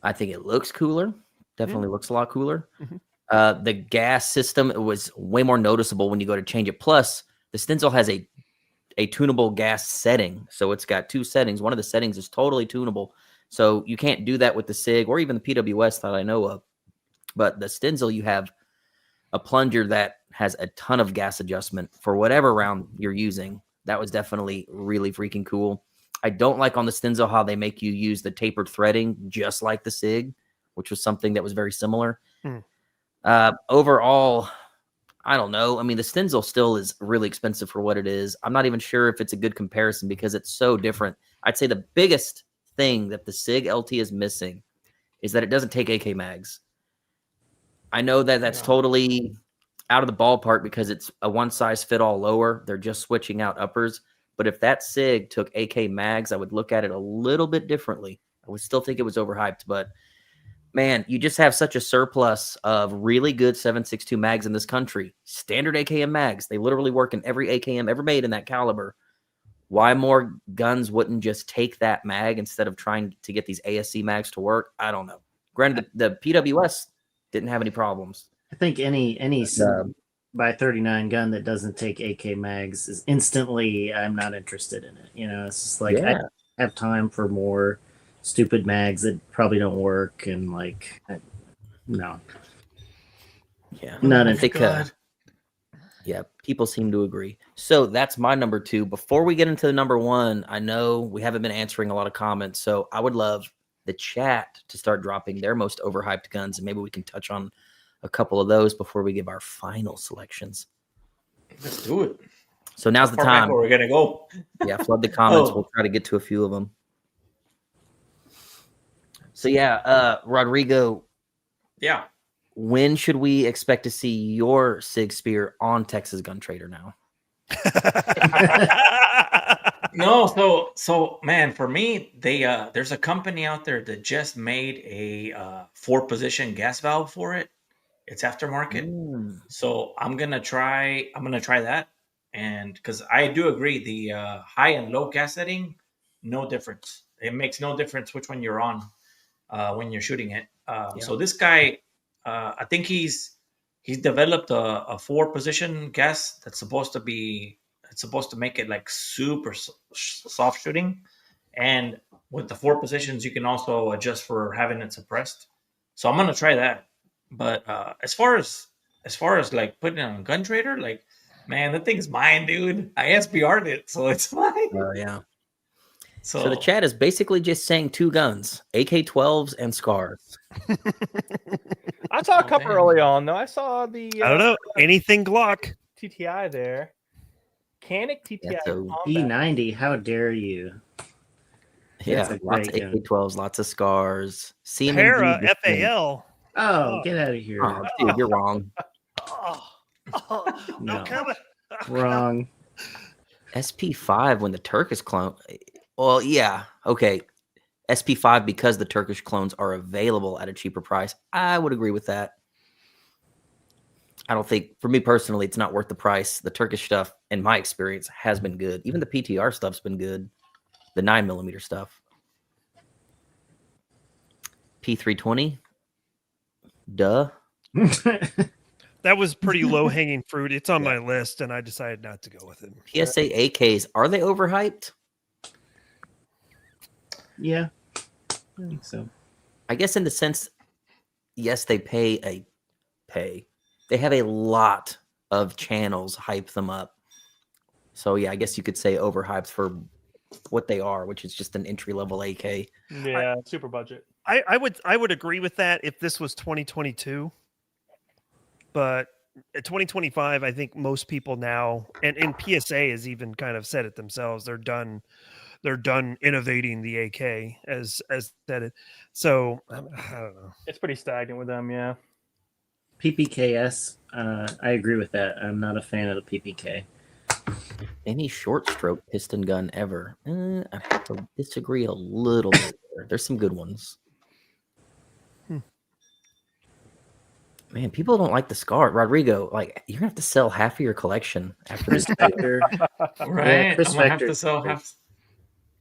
I think it looks cooler. Definitely looks a lot cooler. Mhm. The gas system, it was way more noticeable when you go to change it. Plus, the Stenzel has a tunable gas setting. So it's got 2 settings. One of the settings is totally tunable. So you can't do that with the SIG or even the PWS that I know of. But the Stenzel, you have a plunger that has a ton of gas adjustment for whatever round you're using. That was definitely really freaking cool. I don't like on the Stenzel how they make you use the tapered threading just like the SIG, which was something that was very similar. Overall, I don't know. I mean, the Stenzel still is really expensive for what it is. I'm not even sure if it's a good comparison because it's so different. I'd say the biggest thing that the SIG LT is missing is that it doesn't take AK mags. I know that that's totally out of the ballpark because it's a one-size-fit-all lower. They're just switching out uppers. But if that SIG took AK mags, I would look at it a little bit differently. I would still think it was overhyped, but man, you just have such a surplus of really good 7.62 mags in this country. Standard AKM mags. They literally work in every AKM ever made in that caliber. Why more guns wouldn't just take that mag instead of trying to get these ASC mags to work? I don't know. Granted, the PWS didn't have any problems. I think any by 39 gun that doesn't take AK mags is instantly I'm not interested in it. You know, it's just like I have time for more stupid mags that probably don't work and like no. Yeah. Not I think yeah, people seem to agree. So that's my number 2. Before we get into the number 1, I know we haven't been answering a lot of comments, so I would love the chat to start dropping their most overhyped guns, and maybe we can touch on a couple of those before we give our final selections. Let's do it. So now's the time. Where we're gonna go. Yeah, flood the comments. We'll try to get to a few of them. So yeah, Rodrigo. Yeah. When should we expect to see your SIG Spear on Texas Gun Trader now? No, so man, for me, there's a company out there that just made a 4-position gas valve for it. It's aftermarket. So I'm gonna try that. And because I do agree, the high and low gas setting, no difference. It makes no difference which one you're on when you're shooting it. So this guy, I think he's developed a 4-position gas that's supposed to make it like super soft shooting. And with the 4 positions, you can also adjust for having it suppressed. So I'm gonna try that. But as far as like putting it on Gun Trader, like, man, that thing's mine, dude. I SBR'd it, so it's mine. Oh yeah. So the chat is basically just saying 2 guns, AK-12s and Scars. I saw a couple early on though. I saw the I don't know, anything Glock. TTI there. Canic TTI. E90, how dare you? Yeah, lots of AK-12s, lots of Scars. Para FAL. Oh, get out of here. Oh, dude, you're wrong. No comment. Wrong. SP5 when the Turkish clone. Well, yeah, okay. SP5 because the Turkish clones are available at a cheaper price. I would agree with that. I don't think, for me personally, it's not worth the price. The Turkish stuff, in my experience, has been good. Even the PTR stuff's been good. The 9mm stuff. P320. Duh. That was pretty low hanging fruit. It's on my list, and I decided not to go with it. PSA AKs, are they overhyped? Yeah, I think so. I guess in the sense, yes, they pay. They have a lot of channels hype them up. So yeah, I guess you could say overhyped for what they are, which is just an entry level AK. Yeah, super budget. I would agree with that if this was 2022. But at 2025, I think most people now, and PSA has even kind of said it themselves, they're done innovating the AK as that it. So I don't know. It's pretty stagnant with them, yeah. PPKS, I agree with that. I'm not a fan of the PPK. Any short stroke piston gun ever? I have to disagree a little bit there. There's some good ones. Man, people don't like the Scar. Rodrigo, like, you're gonna have to sell half of your collection after this. Chris Vector. Right. Chris I'm gonna have Vector. to sell half.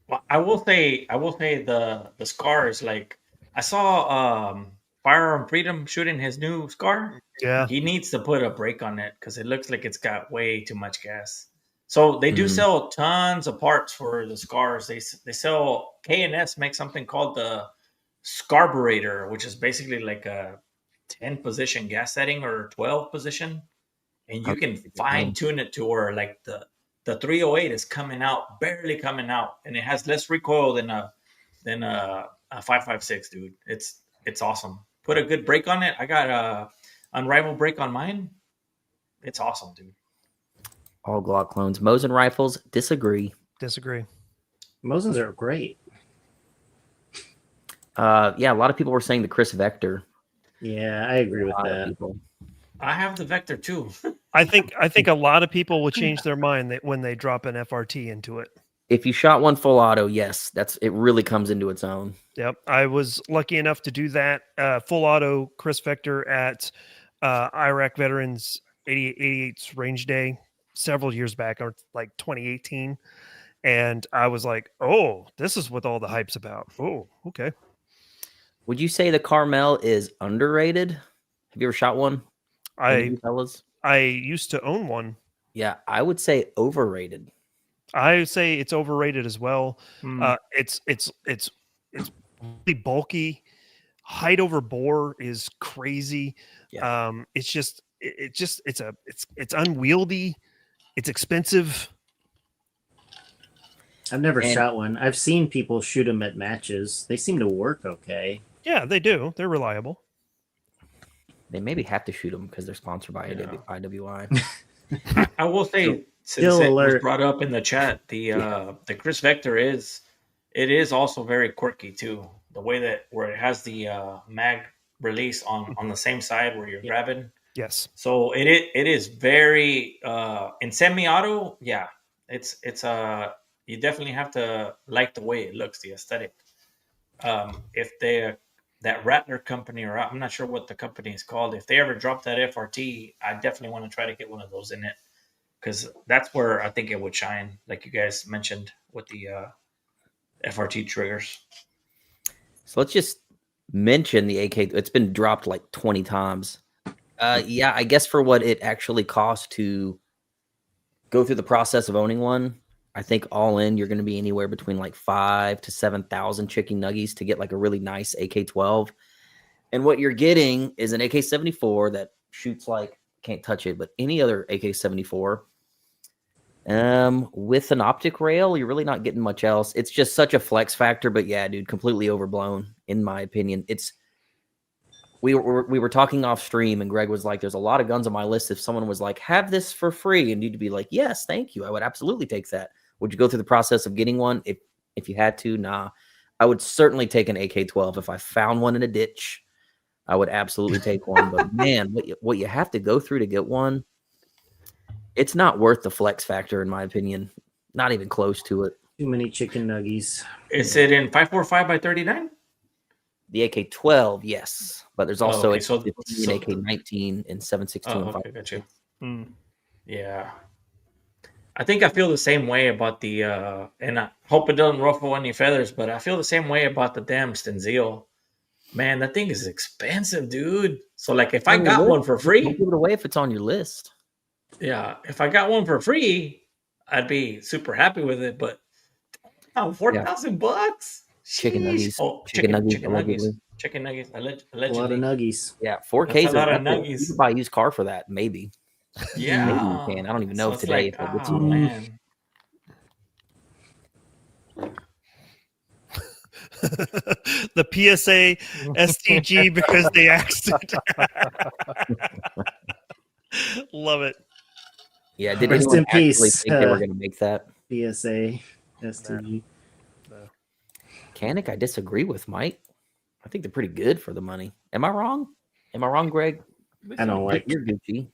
Well, I will say the Scar is like I saw Firearm Freedom shooting his new Scar. Yeah. He needs to put a brake on it because it looks like it's got way too much gas. So they do Mhm. sell tons of parts for the Scars. They sell K&S makes something called the Scarburator, which is basically like a 10 position gas setting or 12 position, and you can fine tune it to where like the 308 is coming out, barely coming out, and it has less recoil than a 556, dude. It's awesome. Put a good brake on it. I got a unrivaled brake on mine. It's awesome, dude. All Glock clones. Mosin rifles, disagree. Disagree. Mosins are great. Yeah, a lot of people were saying the Chris Vector. Yeah, I agree with A lot of that. people. I have the Vector too. I think a lot of people will change their mind when they drop an FRT into it. If you shot one full auto, yes, it really comes into its own. Yep, I was lucky enough to do that full auto Chris Vector at Iraq Veterans 88's range day several years back, or like 2018, and I was like, "Oh, this is what all the hype's about." Oh, okay. Would you say the Carmel is underrated? Have you ever shot one? Any of I you fellas? I used to own one. Yeah, I would say overrated. I say it's overrated as well. Mm. It's really bulky. Height over bore is crazy. Yeah. It's just it's unwieldy. It's expensive. I've never And- shot one. I've seen people shoot them at matches. They seem to work okay. Yeah, they do. They're reliable. They maybe have to shoot them because they're sponsored by Yeah. IWI. I will say, since Still it was alert. brought up in the chat, the Chris Vector is also very quirky too. The way that where it has the mag release on the same side where you're grabbing. Yes. So it is very in semi-auto. Yeah, it's you definitely have to like the way it looks, the aesthetic. If they that Rattler company, or I'm not sure what the company is called, if they ever drop that FRT, I definitely want to try to get one of those in it because that's where I think it would shine, like you guys mentioned with the FRT triggers. So let's just mention the AK. It's been dropped like 20 times. Yeah, I guess for what it actually costs to go through the process of owning one, I think all in you're going to be anywhere between like 5,000 to 7,000 chicken nuggies to get like a really nice AK-12. And what you're getting is an AK-74 that shoots like, can't touch it, but any other AK-74. With an optic rail, you're really not getting much else. It's just such a flex factor, but yeah, dude, completely overblown in my opinion. We were talking off stream, and Greg was like, "There's a lot of guns on my list. If someone was like, have this for free,' and you'd be like, yes, thank you, I would absolutely take that. Would you go through the process of getting one if you had to? Nah, I would certainly take an AK-12 if I found one in a ditch. I would absolutely take one. But man, what you have to go through to get one, it's not worth the flex factor in my opinion. Not even close to it. Too many chicken nuggies. Is it in 545 by 39? The AK-12, yes, but there's also okay, so- AK-15, AK-19, and 7.62. Oh, and okay, gotcha. Mm. Yeah. I think I feel the same way about the and I hope it doesn't ruffle any feathers, but I feel the same way about the damn Stenziel. Man, that thing is expensive, dude. So like if I On your got list, one for don't free, give it away if it's on your list. yeah, if I got one for free, I'd be super happy with it, but $4,000? Chicken Sheesh. nuggies. Oh, Chicken nuggies, chicken nuggies. allegedly. Chicken nuggies. A lot Allegedly. of nuggies. Yeah, 4Ks. That's a lot of You nuggies. could buy a used car for that, maybe. Yeah. Maybe you can. I don't even know So if it's today like, if it gets oh, one. man. The PSA STG because they axed it. Love it. Yeah, did Rest anyone in actually peace, think they were going to make that? PSA, STG. Mechanic, I disagree with Mike. I think they're pretty good for the money. Am I wrong? Am I wrong, Greg? I don't like. You're Gucci.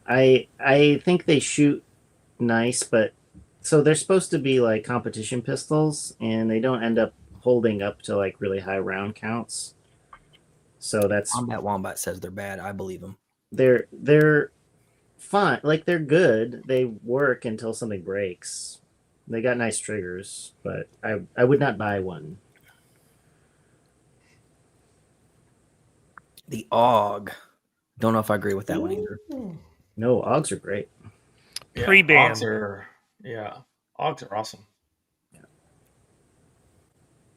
I think they shoot nice, but so they're supposed to be like competition pistols, and they don't end up holding up to like really high round counts. So that's Combat Wombat says they're bad. I believe him. they're fine. Like they're good. They work until something breaks. They got nice triggers, but I would not buy one. The AUG. Don't know if I agree with that one either. No, AUGs are great. Yeah, Pre-ban. Augs are awesome.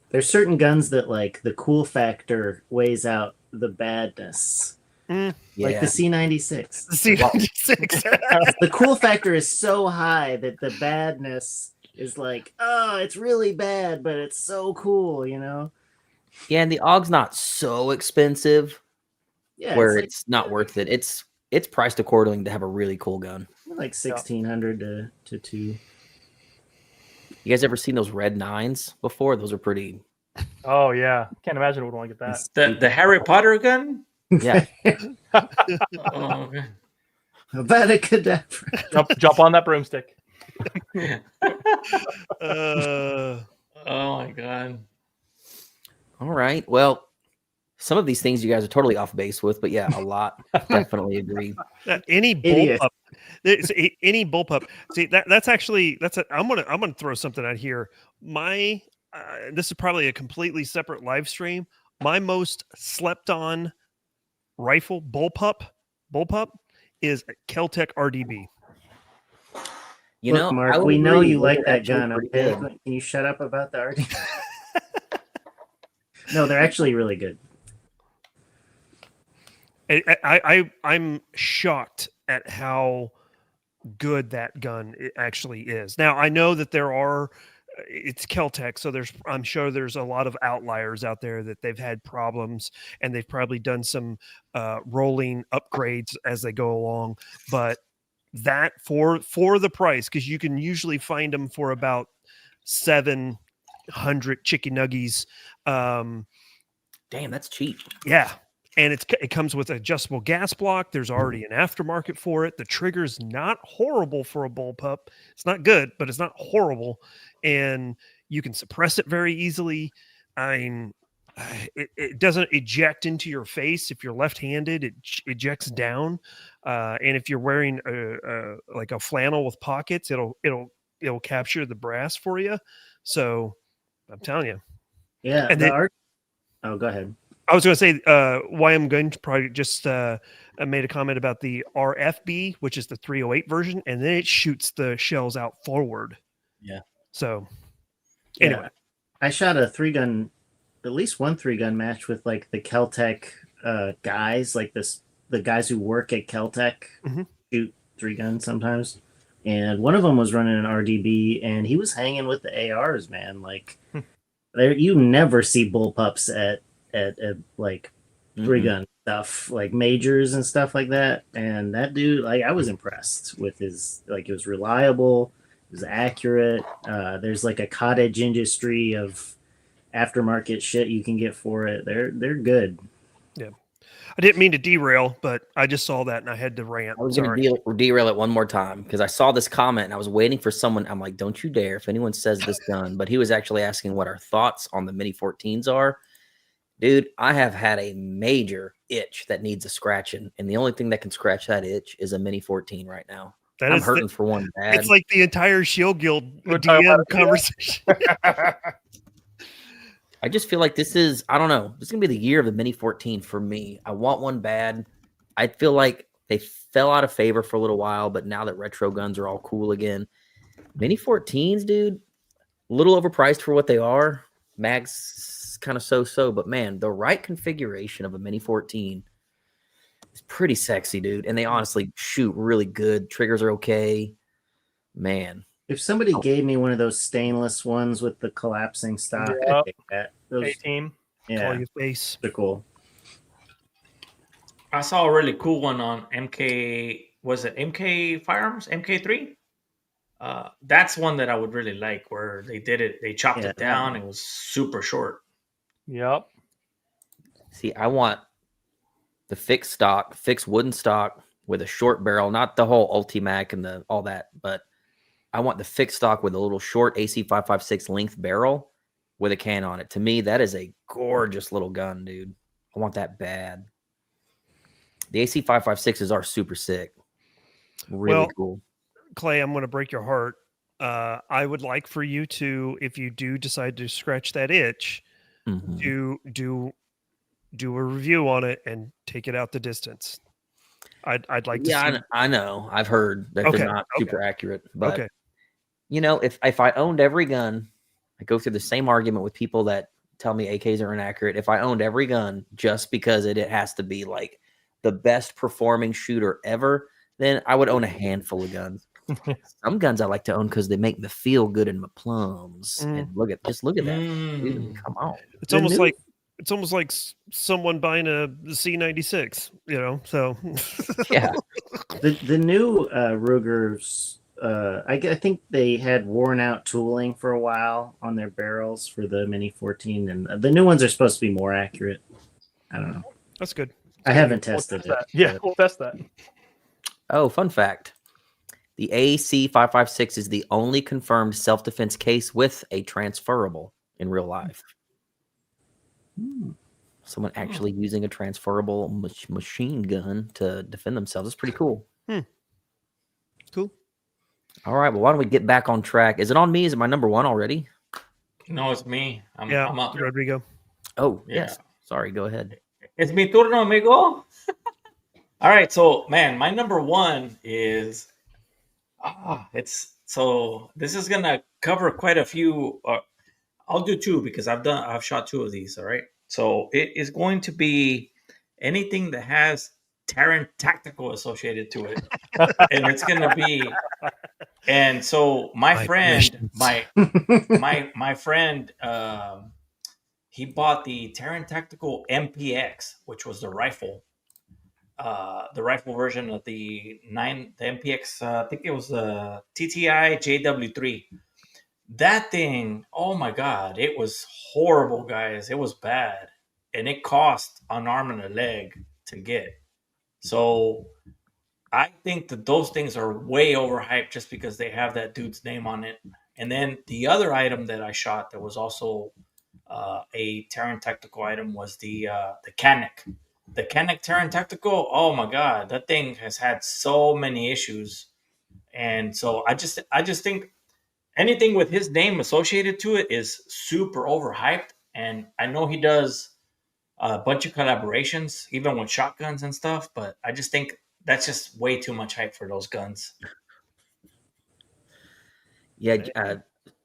There's certain guns that like the cool factor weighs out the badness. Like the C96. C96. The cool factor is so high that the badness is like, oh, it's really bad, but it's so cool, you know? Yeah, and the AUG's not so expensive Yeah, where like, it's not worth it. It's priced accordingly to have a really cool gun. like 1,600 to 2. You guys ever seen those red 9s before? Those are pretty. Oh yeah, can't imagine I would want to get that. The Harry Potter gun. Yeah. Oh, okay. Avada Jump on that broomstick. Oh my god. All right. Well, some of these things you guys are totally off base with, but yeah, a lot definitely agree. Any Idiot. bullpup, any bullpup. See I'm gonna throw something out here. This is probably a completely separate live stream. My most slept on rifle bullpup is Keltec RDB. You Look, know, Mark, I would we know agree. you like They're that actually gun. pretty Okay, good. can you shut up about the RD? No, they're actually really good. I'm shocked at how good that gun actually is. Now I know that it's Keltec, so I'm sure there's a lot of outliers out there that they've had problems, and they've probably done some rolling upgrades as they go along. But that for the price, because you can usually find them for about 700 chicken nuggies. Damn, that's cheap. Yeah. And it comes with adjustable gas block. There's already an aftermarket for it. The trigger's not horrible for a bullpup. It's not good, but it's not horrible. And you can suppress it very easily. I mean, it doesn't eject into your face. If you're left-handed, it ejects down. And if you're wearing like a flannel with pockets, it'll capture the brass for you. So I'm telling you. Yeah. And Oh, go ahead. I was going to say, YM Gun probably just made a comment about the RFB, which is the 308 version, and then it shoots the shells out forward. Yeah. So, Yeah. anyway. I shot a 3-gun, at least one 3-gun match with like the Keltec guys, like the guys who work at Keltec shoot 3 guns sometimes. And one of them was running an RDB, and he was hanging with the ARs, man. Like, you never see bullpups at like 3-gun stuff, like majors and stuff like that. And that dude, like, I was impressed with his, like, it was reliable, it was accurate. There's like a cottage industry of aftermarket shit you can get for it. They're good. Yeah. I didn't mean to derail, but I just saw that and I had to rant. I was going to derail it one more time because I saw this comment and I was waiting for someone. I'm like, don't you dare if anyone says this gun. But he was actually asking what our thoughts on the Mini 14s are. Dude, I have had a major itch that needs a scratching, and the only thing that can scratch that itch is a Mini 14 right now. I'm hurting for one bad. It's like the entire Shield Guild DM conversation. I just feel like this is, I don't know, this is going to be the year of the Mini 14 for me. I want one bad. I feel like they fell out of favor for a little while, but now that retro guns are all cool again, Mini 14s, dude, a little overpriced for what they are. Mags kind of so, but man, the right configuration of a Mini 14 is pretty sexy, dude. And they honestly shoot really good. Triggers are okay. Man. If somebody gave me one of those stainless ones with the collapsing stock, I'd take that. Those, 18. Yeah, face. they're cool. I saw a really cool one on MK. Was it MK Firearms? MK3? That's one that I would really like, where they did it. They chopped it down. It was super short. Yep. See, I want the fixed wooden stock with a short barrel, not the whole Ultimac and all that, but I want the fixed stock with a little short AC556 length barrel with a can on it. To me, that is a gorgeous little gun, dude. I want that bad. The AC556s are super sick. Really cool. Clay, I'm going to break your heart. I would like for you to, if you do decide to scratch that itch, do a review on it and take it out the distance. I'd like to see. I know. I've heard that they're not super accurate, but if I owned every gun, I go through the same argument with people that tell me AKs are inaccurate. If I owned every gun just because it has to be like the best performing shooter ever, then I would own a handful of guns. Some guns I like to own because they make me feel good in my plums. And look at that. Dude, come on. It's almost like someone buying a C96, so yeah. The new Rugers, I think they had worn out tooling for a while on their barrels for the Mini 14, and the new ones are supposed to be more accurate. I don't know. That's good. I haven't tested it. Yeah, we'll test that. Oh, fun fact. The AC556 is the only confirmed self-defense case with a transferable in real life. Someone actually using a transferable machine gun to defend themselves. It's pretty cool. Cool. All right. Well, why don't we get back on track? Is it on me? Is it my number one already? No, it's me. I'm up. Rodrigo. Oh, yes. Sorry. Go ahead. It's mi turno, amigo. All right. So, man, my number one is... this is gonna cover quite a few. I'll do two because I've shot two of these. All right, so it is going to be anything that has Terran Tactical associated to it, and it's gonna be. And so my friend, he bought the Terran Tactical MPX, which was the rifle. The rifle version of the MPX, I think it was the TTI JW3. That thing, oh my God, it was horrible, guys. It was bad. And it cost an arm and a leg to get. So I think that those things are way overhyped just because they have that dude's name on it. And then the other item that I shot that was also a Terran Tactical item was the Canik. The Canik Terran Tactical, oh my God, that thing has had so many issues. And so I just think anything with his name associated to it is super overhyped. And I know he does a bunch of collaborations, even with shotguns and stuff, but I just think that's just way too much hype for those guns. Yeah,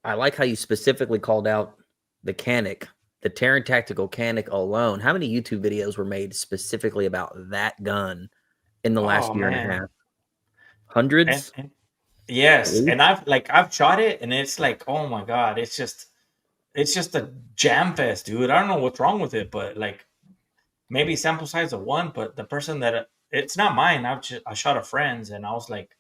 I like how you specifically called out the Canik. The Terran Tactical Canik alone. How many YouTube videos were made specifically about that gun in the last year and a half? Hundreds? Yes. And I've shot it and it's like, oh my God, it's just a jam fest, dude. I don't know what's wrong with it, but like maybe sample size of one, but the person that it's not mine. I shot a friend's and I was like,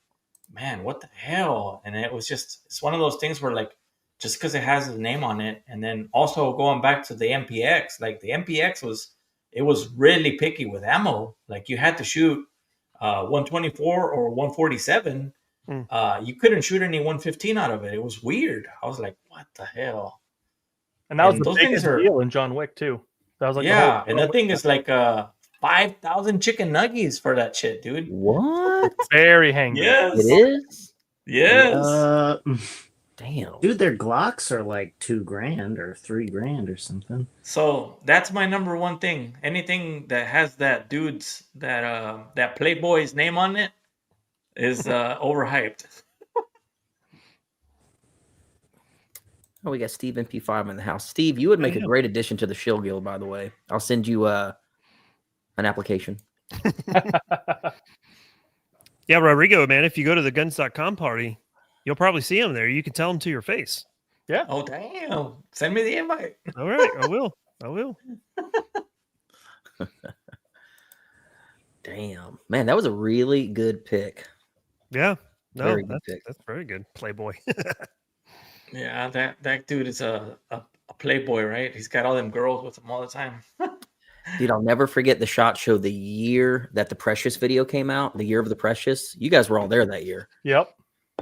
man, what the hell? And it's one of those things where like, just because it has his name on it. And then also going back to the MPX, like the MPX was really picky with ammo. Like you had to shoot 124 or 147. You couldn't shoot any 115 out of it. It was weird. I was like, what the hell? And that was the biggest deal in John Wick too. That was like and the thing is like 5,000 chicken nuggets for that shit, dude. What? Very hangry. Yes. It is? Yes. Damn. Dude, their Glocks are like $2,000 or $3,000 or something. So that's my number one thing. Anything that has that dude's that Playboy's name on it is overhyped. Oh, we got Steve MP5 in the house. Steve, you would make a great addition to the Shill Guild, by the way. I'll send you an application. Yeah, Rodrigo, man, if you go to the guns.com party, you'll probably see him there. You can tell him to your face. Yeah. Oh, damn. Send me the invite. All right. I will. Damn. Man, that was a really good pick. Yeah. No, Very good pick. That's very good. Playboy. Yeah, that dude is a playboy, right? He's got all them girls with him all the time. Dude, I'll never forget the SHOT Show the year that the Precious video came out, the year of the Precious. You guys were all there that year. Yep.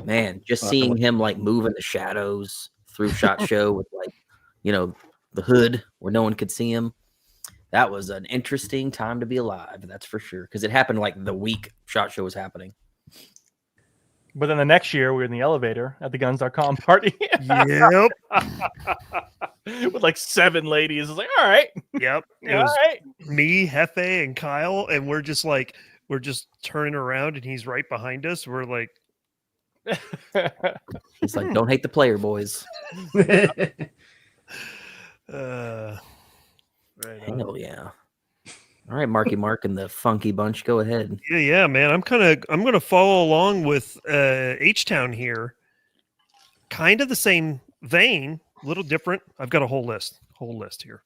Man, just seeing him like move in the shadows through SHOT Show with like, the hood where no one could see him. That was an interesting time to be alive. That's for sure. Because it happened like the week SHOT Show was happening. But then the next year, we were in the elevator at the guns.com party. Yep. With like 7 ladies. It's like, all right. Yep. It All was right. me, Hefe, and Kyle, and we're just turning around, and he's right behind us. We're like, It's like, don't hate the player, boys. right on. Hell yeah. All right, Marky Mark and the Funky Bunch, go ahead. Yeah, man. I'm gonna follow along with H-Town here. Kind of the same vein, a little different. I've got a whole list here.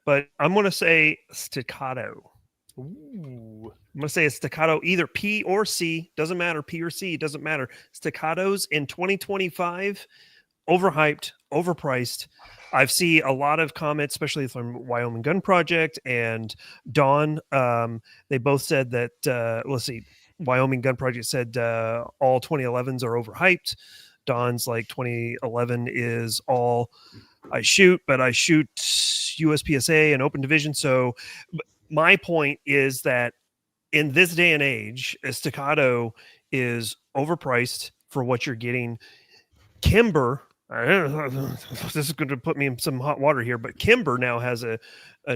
But I'm gonna say staccato. Ooh. I'm gonna say a staccato, either P or C. Doesn't matter, P or C, doesn't matter. Staccatos in 2025, overhyped, overpriced. I've seen a lot of comments, especially from Wyoming Gun Project and Dawn. They both said that, let's see, Wyoming Gun Project said all 2011s are overhyped. Dawn's like 2011 is all I shoot, but I shoot USPSA and open division. So my point is that in this day and age, a staccato is overpriced for what you're getting. Kimber, this is going to put me in some hot water here, but Kimber now has a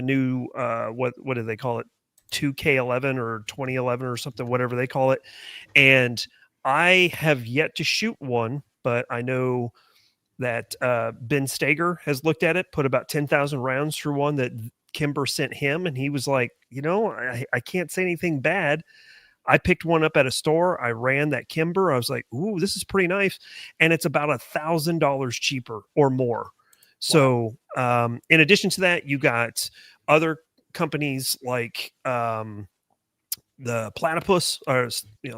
new what do they call it, 2K11 or 2011 or something, whatever they call it, and I have yet to shoot one, but I know that Ben Steger has looked at it, put about 10,000 rounds through one that Kimber sent him, and he was like, I can't say anything bad. I picked one up at a store. I ran that Kimber. I was like, ooh, this is pretty nice. And it's about $1,000 cheaper or more. So in addition to that, you got other companies like the Platypus, or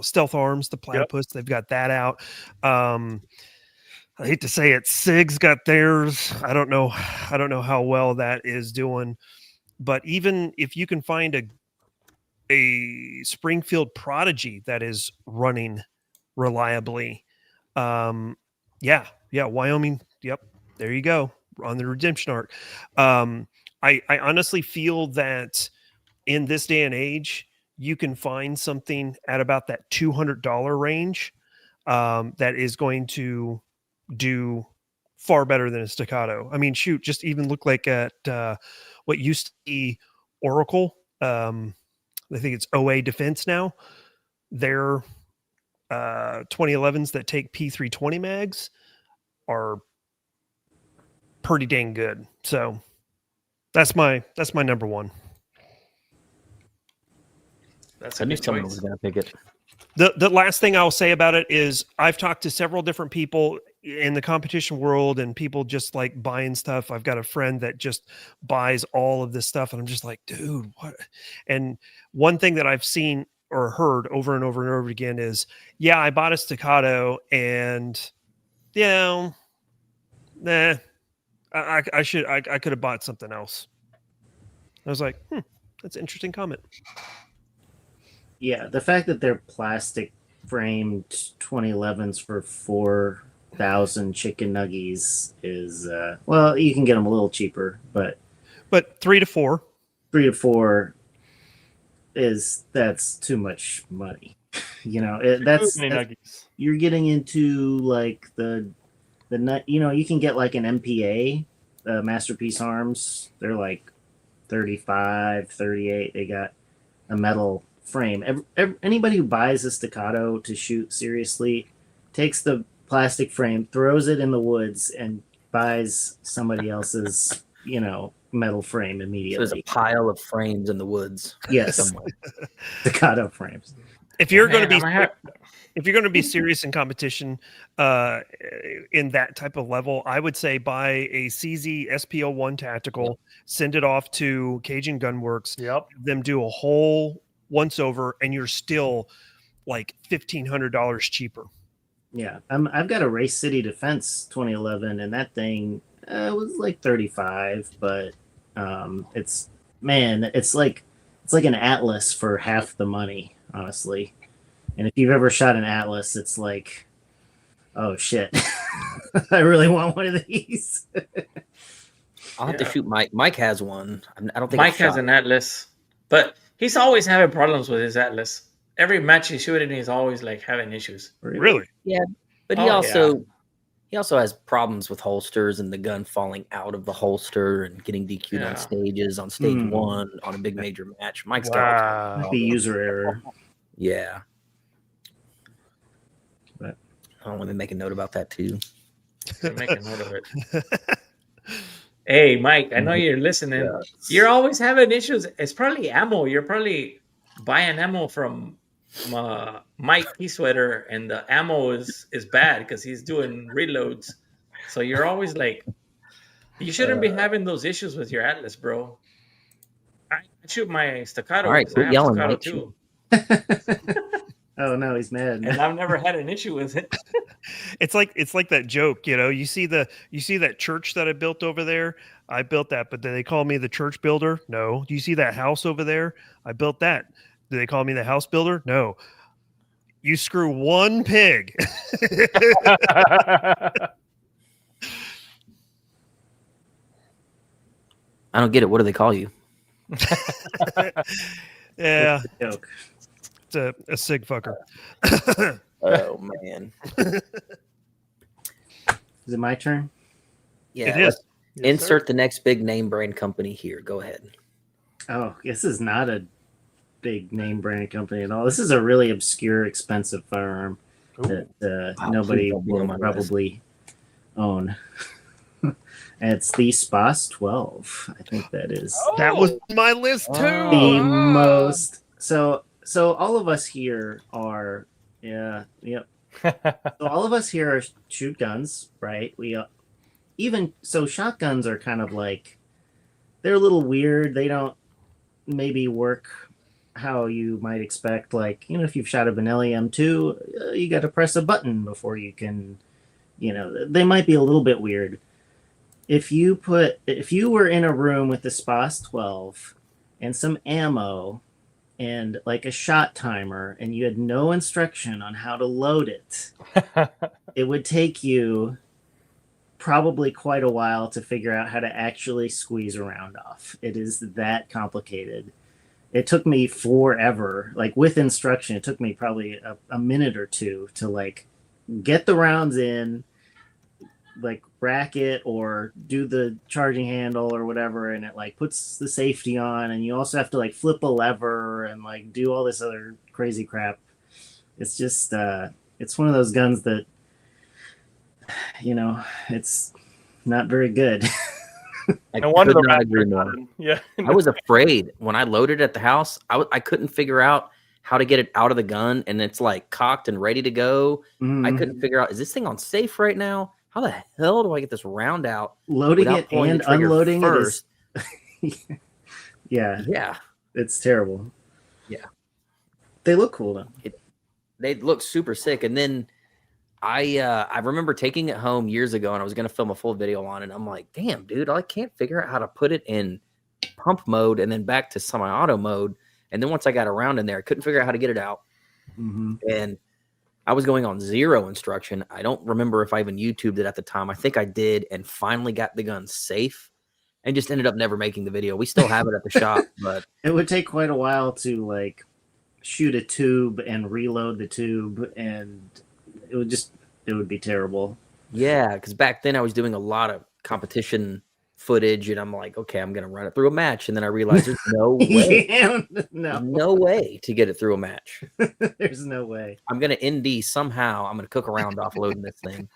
Stealth Arms, the Platypus. Yep. They've got that out. I hate to say it, SIG's got theirs. I don't know how well that is doing. But even if you can find a Springfield Prodigy that is running reliably, Wyoming, yep, there you go, on the redemption arc. I honestly feel that in this day and age, you can find something at about that $200 range that is going to do far better than a staccato. I mean, shoot, just even look like at what used to be Oracle. I think it's OA Defense now. Their 2011s that take P320 mags are pretty dang good. So that's my number one. That's I a knew good someone choice. was going to pick it. The last thing I'll say about it is I've talked to several different people in the competition world, and people just like buying stuff. I've got a friend that just buys all of this stuff, and I'm just like, dude, what? And one thing that I've seen or heard over and over and over again is, yeah, I bought a staccato, and I could have bought something else. I was like, that's an interesting comment. Yeah, the fact that they're plastic framed 2011s for 4,000 chicken nuggies is well, you can get them a little cheaper, but 3 to 4 that's too much money. That's you're getting into like the nut. You can get like an MPA, Masterpiece Arms. They're like 35, 38. They got a metal frame. Anybody who buys a staccato to shoot seriously takes the plastic frame, throws it in the woods, and buys somebody else's metal frame immediately. So there's a pile of frames in the woods. Yes. Staccato frames. If you're going to be serious in competition in that type of level, I would say buy a CZ SP01 tactical, send it off to Cajun Gunworks, them do a whole once over, and you're still like $1,500 cheaper. Yeah, I've got a Race City Defense 2011, and that thing was like 35, but it's like an Atlas for half the money, honestly. And if you've ever shot an Atlas, it's like, oh shit, I really want one of these. I'll have to shoot Mike. Mike has one. I don't think Mike has an Atlas, but he's always having problems with his Atlas. every match he's shooting, he's always like having issues. Really? Yeah, but Oh, he also has problems with holsters and the gun falling out of the holster and getting DQ'd on Yeah. stages on stage 1 on a big major match. Mike's got all kinds of Might be problems. user error. Yeah. But I'll let me make a note about that too. Make a note of it. Hey, Mike, I know you're listening. Yes. You're always having issues. It's probably ammo. You're probably buying ammo from Mike P Sweater, and the ammo is bad because he's doing reloads. So you're always like, you shouldn't be having those issues with your Atlas, bro. I shoot my staccato All right, because I quit have yelling, staccato Mike. too, oh no, he's mad. and I've never had an issue with it. It's like that joke, you know. You see that church that I built over there. I built that, but do they call me the church builder? No. Do you see that house over there? I built that. Do they call me the house builder? No. You screw one pig. I don't get it. What do they call you? Yeah, Joke. it's a sig fucker. Oh man. Is it my turn? Yeah. It is. let's insert the next big name brand company here. Go ahead. Oh, this is not a big name brand company at all. This is a really obscure, expensive firearm that Wow, nobody please don't be on will my list. probably own. And it's the Spas 12. I think that is That was my list too. the most. So all of us here are, yep. So all of us here are shoot guns, right? We even so shotguns are kind of like, they're a little weird. They don't maybe work how you might expect. Like, you know, if you've shot a Benelli M2, you got to press a button before you can, you know, they might be a little bit weird. If you were in a room with the Spas 12 and some ammo and like a shot timer, and you had no instruction on how to load it, it would take you probably quite a while to figure out how to actually squeeze a round off. It is that complicated. It took me forever, like with instruction, it took me probably a minute or two to like get the rounds in, like rack it or do the charging handle or whatever, and it like puts the safety on, and you also have to like flip a lever and like do all this other crazy crap. It's just it's one of those guns that, you know, it's not very good. I No wonder could the not agree Raptor more. got him. Yeah. I was afraid when I loaded at the house. I couldn't figure out how to get it out of the gun, and it's like cocked and ready to go. I couldn't figure out, is this thing on safe right now? How the hell do I get this round out? Loading without it pulling and the trigger unloading first? it is yeah, Yeah, it's terrible. Yeah. They look cool though. they look super sick. And then I remember taking it home years ago, and I was going to film a full video on it. And I'm like, damn, dude, I can't figure out how to put it in pump mode and then back to semi-auto mode. And then once I got around in there, I couldn't figure out how to get it out. And I was going on zero instruction. I don't remember if I even YouTubed it at the time. I think I did, and finally got the gun safe, and just ended up never making the video. We still have it at the shop, but It would take quite a while to like shoot a tube and reload the tube, and it would be terrible. yeah, because back then I was doing a lot of competition footage, and I'm like, okay, I'm gonna run it through a match, and then I realized there's no way, Yeah, there's no, no way to get it through a match. there's no way I'm gonna ND somehow. I'm gonna cook around offloading this thing.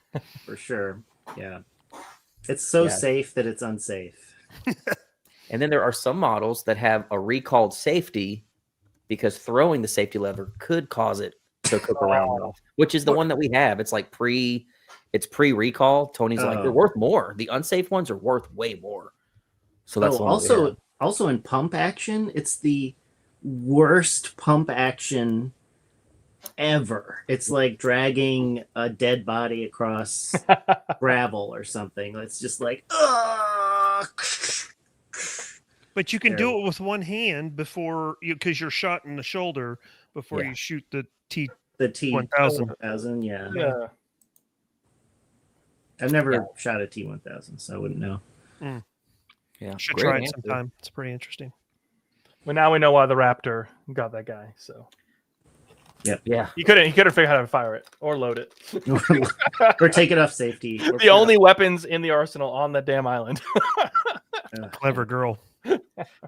for sure. Yeah, it's so Yeah. safe that it's unsafe. And then there are some models that have a recalled safety because throwing the safety lever could cause it to cook around off, which is the one that we have. It's like pre-recall. Tony's like, they're Oh. worth more. The unsafe ones are worth way more. So that's the one that we have. Also in pump action, it's the worst pump action ever. It's like dragging a dead body across gravel or something. It's just like, ugh. But you can do Terrible. it with one hand before you, because you're shot in the shoulder before Yeah. you shoot the T. The T1000, 1000. yeah. Yeah. I've never shot a T1000, so I wouldn't know. Yeah, Should great try it answer. sometime. It's pretty interesting. Well, now we know why the Raptor got that guy. So Yeah. He couldn't figure out how to fire it or load it. Or take it off safety. Or The only weapons in the arsenal on that damn island. Clever girl.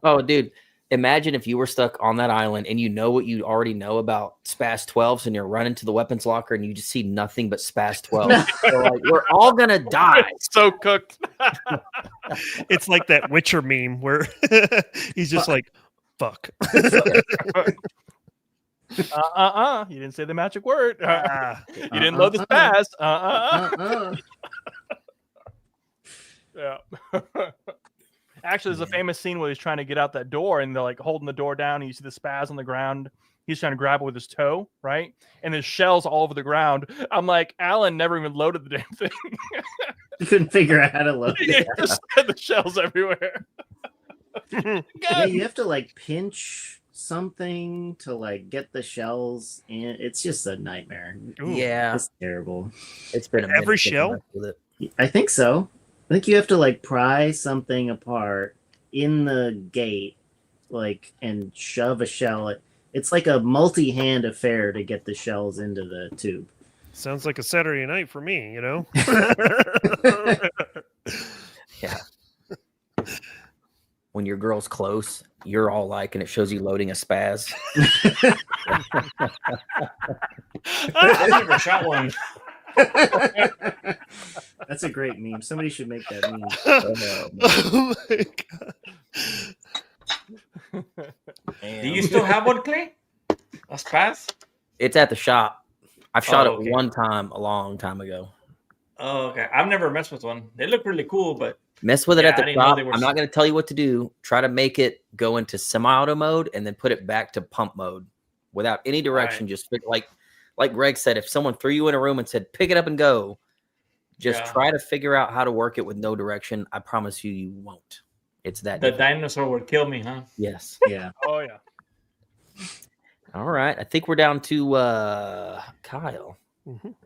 Oh, dude. Imagine if you were stuck on that island and you know what you already know about SPAS 12s and you're running to the weapons locker and you just see nothing but SPAS 12. So like, we're all going to die. So cooked. It's like that Witcher meme where he's just like, fuck. You didn't say the magic word. Ah. You didn't load the SPAS. Yeah. Actually, there's a famous scene where he's trying to get out that door and they're like holding the door down and you see the SPAS on the ground. He's trying to grab it with his toe, right? And there's shells all over the ground. I'm like, Alan never even loaded the damn thing. You couldn't figure out how to load He it. just had the shells everywhere. Yeah, you have to like pinch something to like get the shells in. It's just a nightmare. Ooh. Yeah. It's terrible. It's been a Every minute since I shell? messed with it. I think so. I think you have to like pry something apart in the gate, like, and shove a shell. It's like a multi-hand affair to get the shells into the tube. Sounds like a Saturday night for me, you know? Yeah. When your girl's close, you're all like, and it shows you loading a SPAS. I never shot one. That's a great meme. Somebody should make that meme. Oh my god. Do you still have one, Clay? A SPAS? It's at the shop. I've shot okay. it one time a long time ago. Oh, okay. I've never messed with one. They look really cool, but Mess with it Yeah, at I the didn't know shop. they were I'm not going to tell you what to do. Try to make it go into semi-auto mode and then put it back to pump mode without any direction. Right. Just like Greg said, if someone threw you in a room and said, pick it up and go, just Yeah. try to figure out how to work it with no direction. I promise you, you won't. It's that. the difficult. dinosaur would kill me, huh? Yes. Yeah. Oh, yeah. All right. I think we're down to Kyle.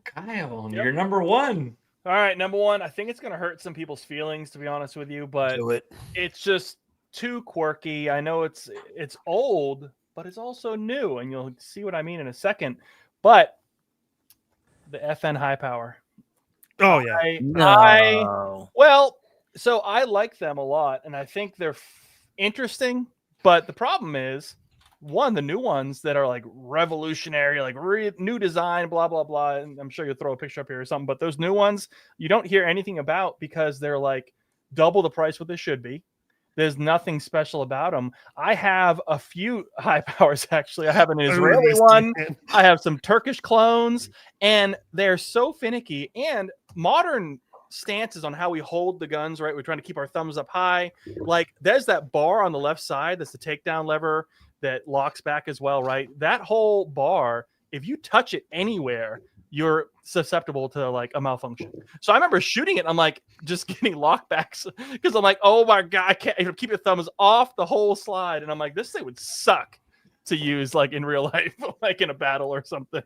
Kyle, Yep. you're number one. All right, number one. I think it's going to hurt some people's feelings, to be honest with you, but Do it. it's just too quirky. I know it's old, but it's also new, and you'll see what I mean in a second. But the FN High Power. Oh yeah. Well, so I like them a lot, and I think they're interesting. But the problem is, one, the new ones that are like revolutionary, like new design, blah blah blah. And I'm sure you'll throw a picture up here or something. But those new ones, you don't hear anything about because they're like double the price what they should be. There's nothing special about them. I have a few high powers actually. I have an Israeli one. I have some Turkish clones, and they're so finicky. And modern stances on how we hold the guns, right? We're trying to keep our thumbs up high. Like there's that bar on the left side. That's the takedown lever that locks back as well, right? That whole bar, if you touch it anywhere, you're susceptible to like a malfunction. So I remember shooting it. I'm like just getting lockbacks because I'm like, oh my God, I can't keep your thumbs off the whole slide. And I'm like, this thing would suck to use like in real life, like in a battle or something.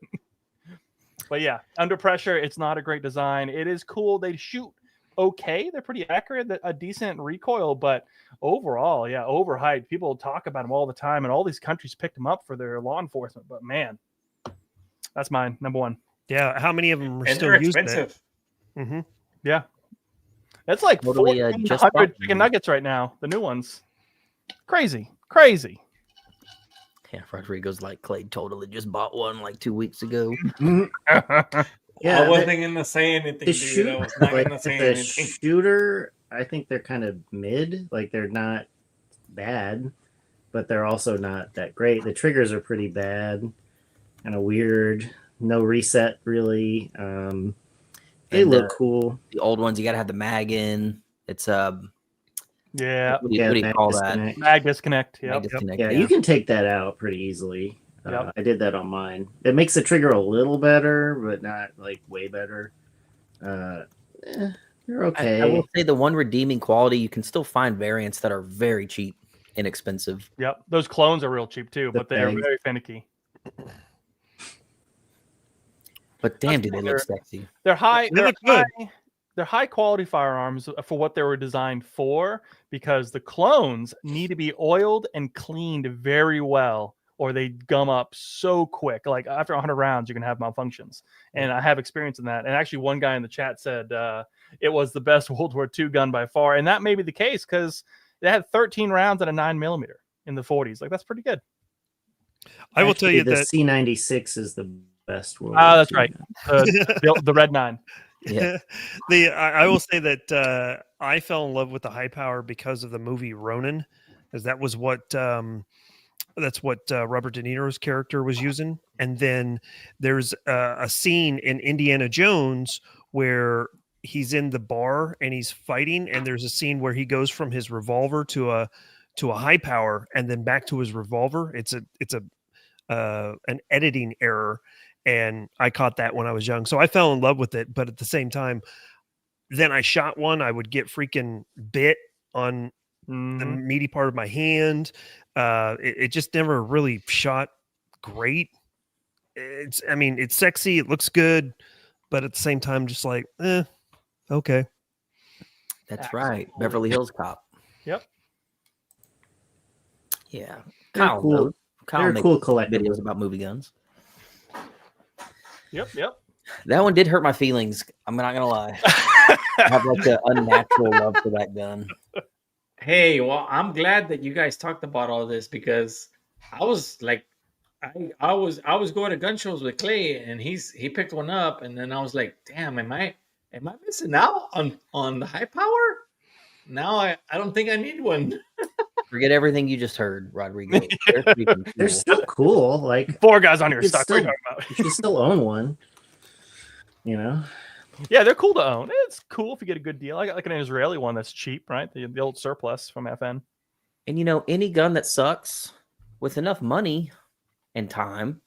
But yeah, under pressure, it's not a great design. It is cool. They shoot okay. They're pretty accurate, a decent recoil, but overall, yeah, overhyped. People talk about them all the time, and all these countries picked them up for their law enforcement. But man, that's mine, number one. Yeah. How many of them are And still they're using it? expensive. Mm-hmm. Yeah, that's like Totally, just bought 1,400 them. chicken nuggets right now. The new ones, crazy. Yeah, Rodrigo's like, Clay totally just bought one like 2 weeks ago. Yeah, I wasn't going to say anything, the dude. shoot, I was not like, going to say the anything. shooter, I think they're kind of mid. Like they're not bad, but they're also not that great. The triggers are pretty bad, kind of weird. No reset really. They And, look cool. The old ones, you got to have the mag in. It's Yeah, what do you call that? disconnect. mag disconnect. Mag Yep. disconnect, Yeah, you can take that out pretty easily. Yep. I did that on mine. It makes the trigger a little better, but not like way better. They're okay. I will say the one redeeming quality, you can still find variants that are very cheap, inexpensive. Yep. Those clones are real cheap too, The but they're pegs. very finicky. But damn, do they They're- look sexy. They're high. They look good. They're high quality firearms for what they were designed for, because the clones need to be oiled and cleaned very well or they gum up so quick. Like after 100 rounds, you can have malfunctions. And I have experience in that. And actually, one guy in the chat said it was the best World War II gun by far. And that may be the case because it had 13 rounds at a 9mm in the 40s. Like, that's pretty good. I will tell you the that C96 is the best World Ah, War that's II right. gun. The Red 9. Yeah. I will say that I fell in love with the high power because of the movie Ronin, because that was what that's what Robert De Niro's character was using. And then there's a scene in Indiana Jones where he's in the bar and he's fighting, and there's a scene where he goes from his revolver to a high power and then back to his revolver. It's an editing error, and I caught that when I was young, so I fell in love with it. But at the same time, then I shot one, I would get freaking bit on the meaty part of my hand. It just never really shot great. It's sexy, it looks good, but at the same time, just like, okay. That's right. Beverly Hills Cop. Yep. Yeah. They're Kyle cool. knows. Kyle They're makes cool collectible. videos about movie guns. Yep. That one did hurt my feelings. I'm not gonna lie. I have like an unnatural love for that gun. Hey, well, I'm glad that you guys talked about all this because I was like, I was going to gun shows with Clay, and he picked one up, and then I was like, damn, am I missing out on the high power? Now I don't think I need one. Forget everything you just heard, Rodrigo. They're freaking cool. They're still cool. Like, 4 guys on your you stock. What are you talking about? you should still own one. You know, Yeah, they're cool to own. It's cool if you get a good deal. I got like an Israeli one that's cheap, right? The old surplus from FN. And you know, any gun that sucks with enough money and time,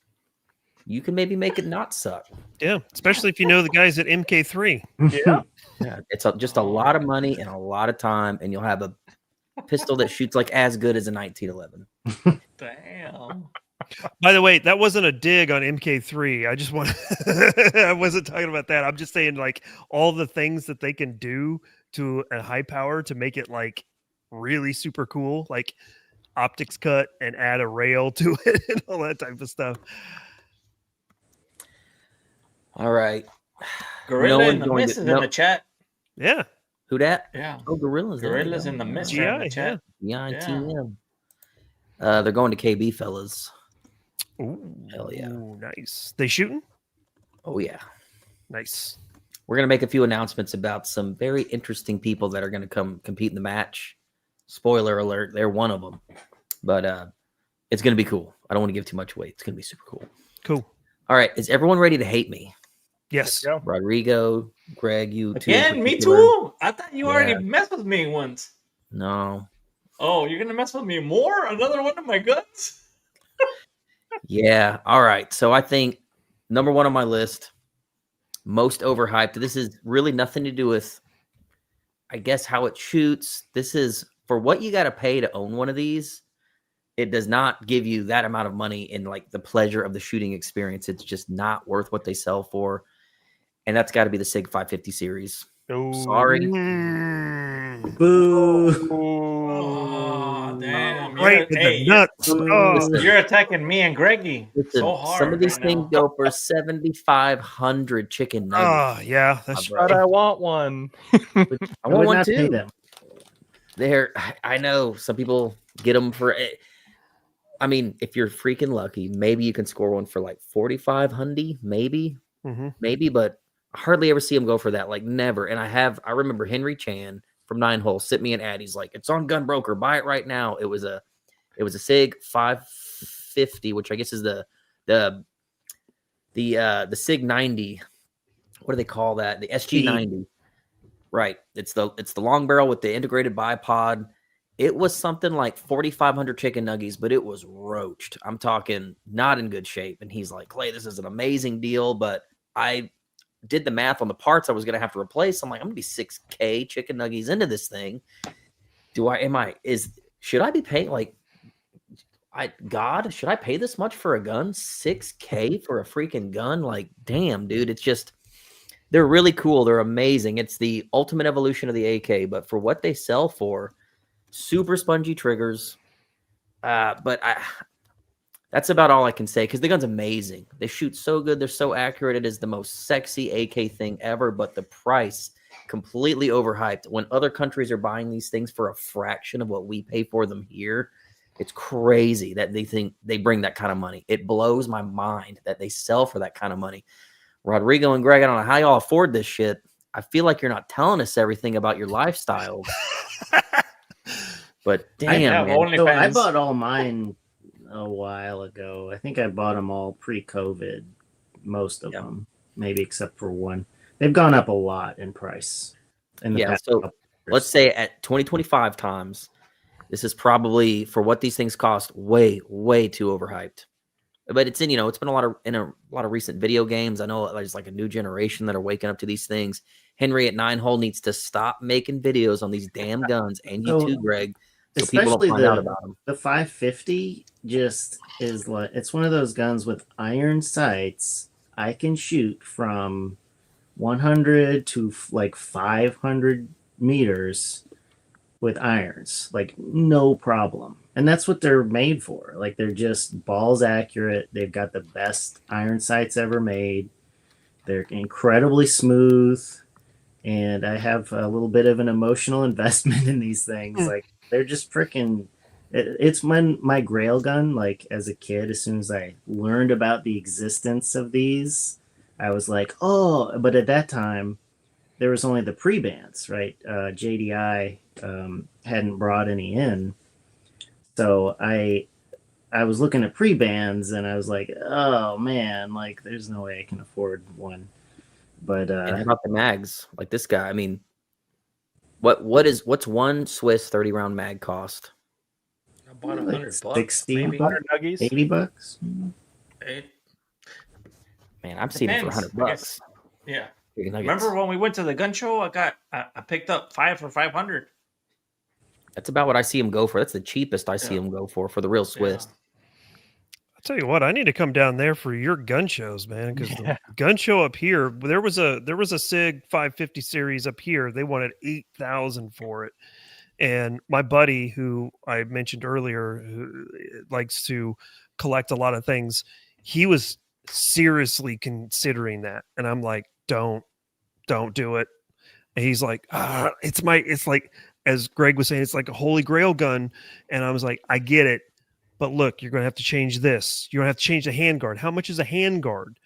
you can maybe make it not suck. Yeah, especially if you know the guys at MK3. Yeah. Yeah, it's just a lot of money and a lot of time, and you'll have a pistol that shoots like as good as a 1911. Damn. By the way, that wasn't a dig on MK3. I just want I wasn't talking about that. I'm just saying, like, all the things that they can do to a high power to make it like really super cool, like optics cut and add a rail to it and all that type of stuff. All right. Gorilla No in the one's Mist going is to- in the chat. Yeah. Who dat? Yeah. Oh, Gorilla's Gorilla's in the Mist are in the GI, chat. Yeah, TM. They're going to KB, fellas. Ooh, Hell yeah. Ooh, nice. They shooting? Oh yeah. Nice. We're gonna make a few announcements about some very interesting people that are gonna come compete in the match. Spoiler alert, they're one of them. But it's gonna be cool. I don't want to give too much away. It's gonna be super cool. Cool. All right, is everyone ready to hate me? Yes. Go. Rodrigo, Greg, you too. Again, me too. I thought you already Yeah. messed with me once. No. Oh, you're gonna mess with me more? Another one of my guns? Yeah. All right. So I think number one on my list, most overhyped. This is really nothing to do with, I guess, how it shoots. This is for what you got to pay to own one of these. It does not give you that amount of money in like the pleasure of the shooting experience. It's just not worth what they sell for. And that's got to be the SIG 550 series. Ooh. Sorry. boo. Oh, damn. Right in the nuts. Oh. You're attacking me and Greggy Listen, so hard. some of these right things now. go for 7,500 chicken nuggets. Oh, yeah. That's bro. But I want one. I I want would one not pay too. them. I know some people get them for. I mean, if you're freaking lucky, maybe you can score one for like 4,500, maybe, but I hardly ever see them go for that. Like never. And I remember Henry Chan from 9 Hole sent me an ad. He's like, it's on Gun Broker. Buy it right now. It was a SIG 550, which I guess is the SIG 90. What do they call that? The SG 90. Right. It's the long barrel with the integrated bipod. It was something like 4,500 chicken nuggies, but it was roached. I'm talking not in good shape. And he's like, Clay, this is an amazing deal, but I did the math on the parts I was going to have to replace. I'm like, I'm going to be 6K chicken nuggies into this thing. Should I be paying should I pay this much for a gun? 6K for a freaking gun? Like, damn, dude, it's just, they're really cool. They're amazing. It's the ultimate evolution of the AK, but for what they sell for, super spongy triggers. But That's about all I can say because the gun's amazing. They shoot so good. They're so accurate. It is the most sexy AK thing ever, but the price completely overhyped. When other countries are buying these things for a fraction of what we pay for them here, it's crazy that they think they bring that kind of money. It blows my mind that they sell for that kind of money. Rodrigo and Greg, I don't know how y'all afford this shit. I feel like you're not telling us everything about your lifestyles. But damn, man. So I bought all mine a while ago. I think I bought them all pre-COVID, most of them, maybe except for one. They've gone up a lot in price. So let's say at 2025 times, this is probably, for what these things cost, way, way too overhyped. But it's in, it's been in a lot of recent video games. I know there's like a new generation that are waking up to these things. Henry at 9-Hole needs to stop making videos on these damn guns, and you too, Greg. So people don't find out about them. The 550 just is like, it's one of those guns with iron sights. I can shoot from 100 to like 500 meters with irons, like no problem. And that's what they're made for. Like, they're just balls accurate. They've got the best iron sights ever made. They're incredibly smooth. And I have a little bit of an emotional investment in these things. Like, they're just freaking, it's my grail gun. Like, as a kid, as soon as I learned about the existence of these, I was like, oh, but at that time, there was only the pre-bands, right? JDI hadn't brought any in. So I was looking at pre-bands and I was like, oh man, like there's no way I can afford one. But and how about the mags? Like this guy, I mean, what's one Swiss 30-round mag cost? I bought $100, 60 maybe bucks, 100 $80. Man, I'm seeing it for $100. Yeah. Remember when we went to the gun show? I picked up 5 for $500. That's about what I see them go for. That's the cheapest I see them go for the real Swiss. Yeah. I'll tell you what, I need to come down there for your gun shows, man. Because the gun show up here, there was a SIG 550 series up here. They wanted $8,000 for it, and my buddy, who I mentioned earlier, who likes to collect a lot of things, he was seriously considering that, and I'm like, don't do it. And he's like, it's like, as Greg was saying, it's like a holy grail gun, and I was like, I get it. But look, you're going to have to change this. You're going to have to change the handguard. How much is a handguard?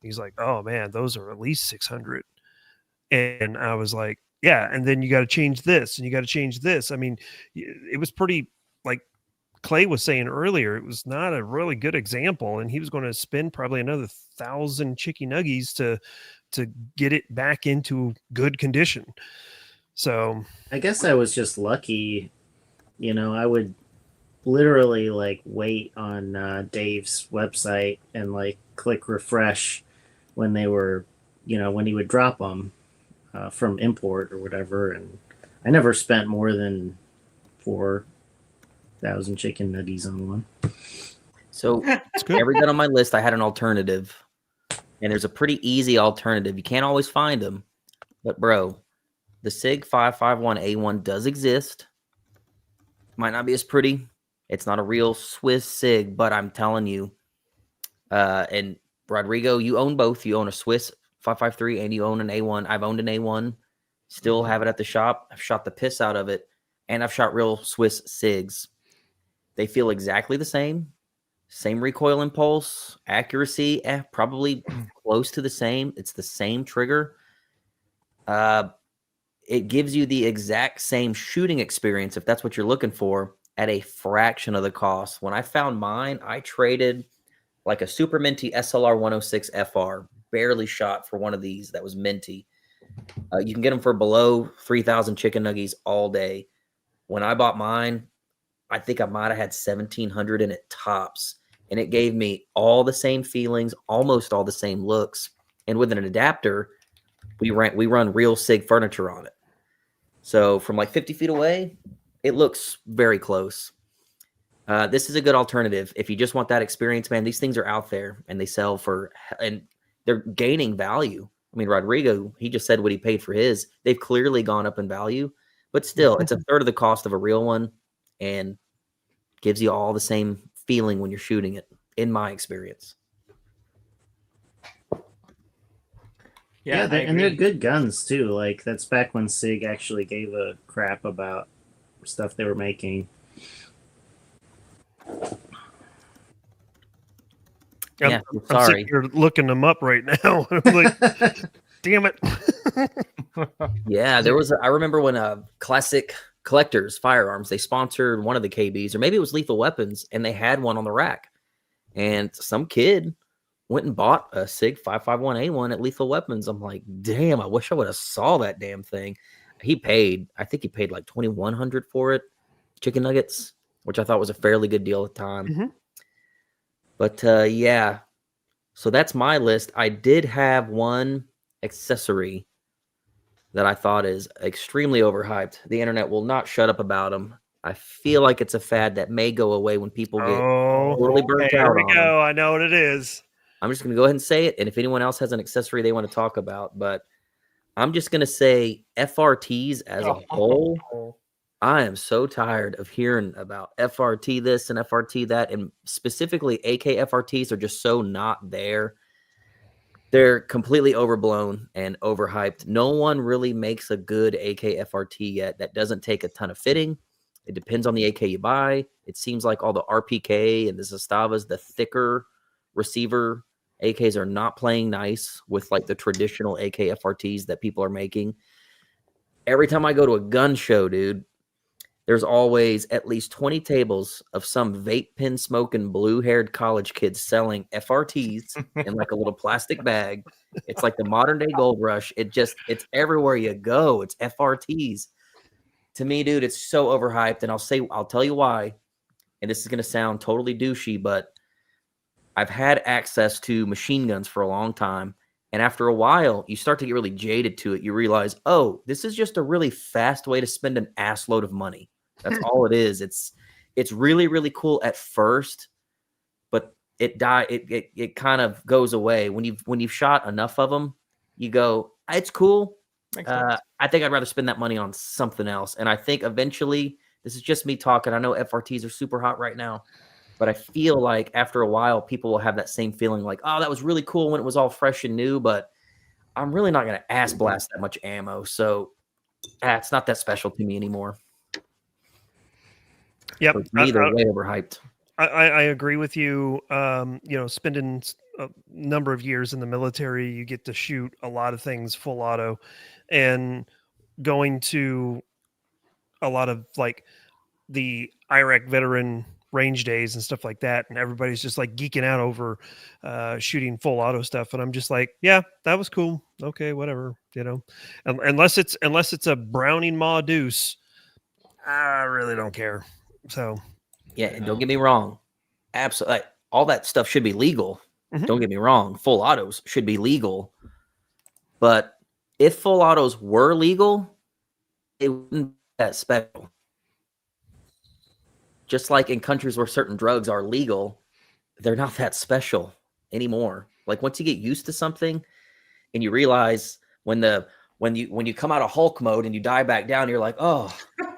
He's like, oh, man, those are at least $600. And I was like, yeah. And then you got to change this and you got to change this. I mean, it was pretty, like Clay was saying earlier, it was not a really good example. And he was going to spend probably another 1,000 chicky nuggies to get it back into good condition. So I guess I was just lucky. I would literally like wait on Dave's website and like click refresh when they were, when he would drop them from import or whatever. And I never spent more than 4,000 chicken nuggies on one. So every gun on my list, I had an alternative, and there's a pretty easy alternative. You can't always find them, but bro, the SIG 551A1 does exist. Might not be as pretty. It's not a real Swiss SIG, but I'm telling you, and Rodrigo, you own both. You own a Swiss 553 and you own an A1. I've owned an A1. Still have it at the shop. I've shot the piss out of it, and I've shot real Swiss SIGs. They feel exactly the same. Same recoil impulse, accuracy, probably close to the same. It's the same trigger. It gives you the exact same shooting experience, if that's what you're looking for, at a fraction of the cost. When I found mine, I traded like a super minty SLR 106 FR, barely shot for one of these that was minty. You can get them for below 3,000 chicken nuggies all day. When I bought mine, I think I might have had 1,700 in it tops, and it gave me all the same feelings, almost all the same looks. And with an adapter, we run real SIG furniture on it. So from like 50 feet away, it looks very close. This is a good alternative. If you just want that experience, man, these things are out there and they sell for, and they're gaining value. I mean, Rodrigo, he just said what he paid for his. They've clearly gone up in value, but still, it's a third of the cost of a real one and gives you all the same feeling when you're shooting it. in my experience. Yeah, and they're good guns too. Like that's back when SIG actually gave a crap about stuff they were making. Yeah, I'm sorry. You're looking them up right now. I'm like, damn it. Yeah, I remember when Classic Collectors Firearms, they sponsored one of the KBs, or maybe it was Lethal Weapons, and they had one on the rack. And some kid went and bought a SIG 551A1 at Lethal Weapons. I'm like, damn, I wish I would have saw that damn thing. I think he paid like $2,100 for it, chicken nuggets, which I thought was a fairly good deal at the time. Mm-hmm. But yeah, so that's my list. I did have one accessory that I thought is extremely overhyped. The internet will not shut up about them. I feel like it's a fad that may go away when people get totally burnt out. Here we go. I know what it is. I'm just going to go ahead and say it. And if anyone else has an accessory they want to talk about, but I'm just going to say FRTs as a whole. I am so tired of hearing about FRT this and FRT that, and specifically AK FRTs are just so not there. They're completely overblown and overhyped. No one really makes a good AK FRT yet that doesn't take a ton of fitting. It depends on the AK you buy. It seems like all the RPK and the Zastavas, the thicker receiver AKs, are not playing nice with like the traditional AK FRTs that people are making. Every time I go to a gun show, dude, there's always at least 20 tables of some vape pen smoking blue-haired college kids selling FRTs in like a little plastic bag. It's like the modern day gold rush. It's everywhere you go. It's FRTs. To me, dude, it's so overhyped. And I'll tell you why. And this is going to sound totally douchey, but I've had access to machine guns for a long time. And after a while, you start to get really jaded to it. You realize, oh, this is just a really fast way to spend an ass load of money. That's all it is. It's really, really cool at first, but it kind of goes away. When you've shot enough of them, you go, it's cool. I think I'd rather spend that money on something else. And I think eventually, this is just me talking. I know FRTs are super hot right now, but I feel like after a while, people will have that same feeling like, oh, that was really cool when it was all fresh and new, but I'm really not going to ass blast that much ammo. So it's not that special to me anymore. Yep. For me, they're way overhyped. I agree with you. Spending a number of years in the military, you get to shoot a lot of things full auto, and going to a lot of like the Iraq veteran range days and stuff like that, and everybody's just like geeking out over shooting full auto stuff, and I'm just like, yeah, that was cool. Okay, whatever, unless it's a Browning Ma Deuce, I really don't care. So yeah, and don't get me wrong, absolutely, all that stuff should be legal. Mm-hmm. Don't get me wrong, full autos should be legal, but if full autos were legal, it wouldn't be that special. Just like in countries where certain drugs are legal, they're not that special anymore. Like once you get used to something and you realize when you come out of Hulk mode and you die back down, you're like, oh,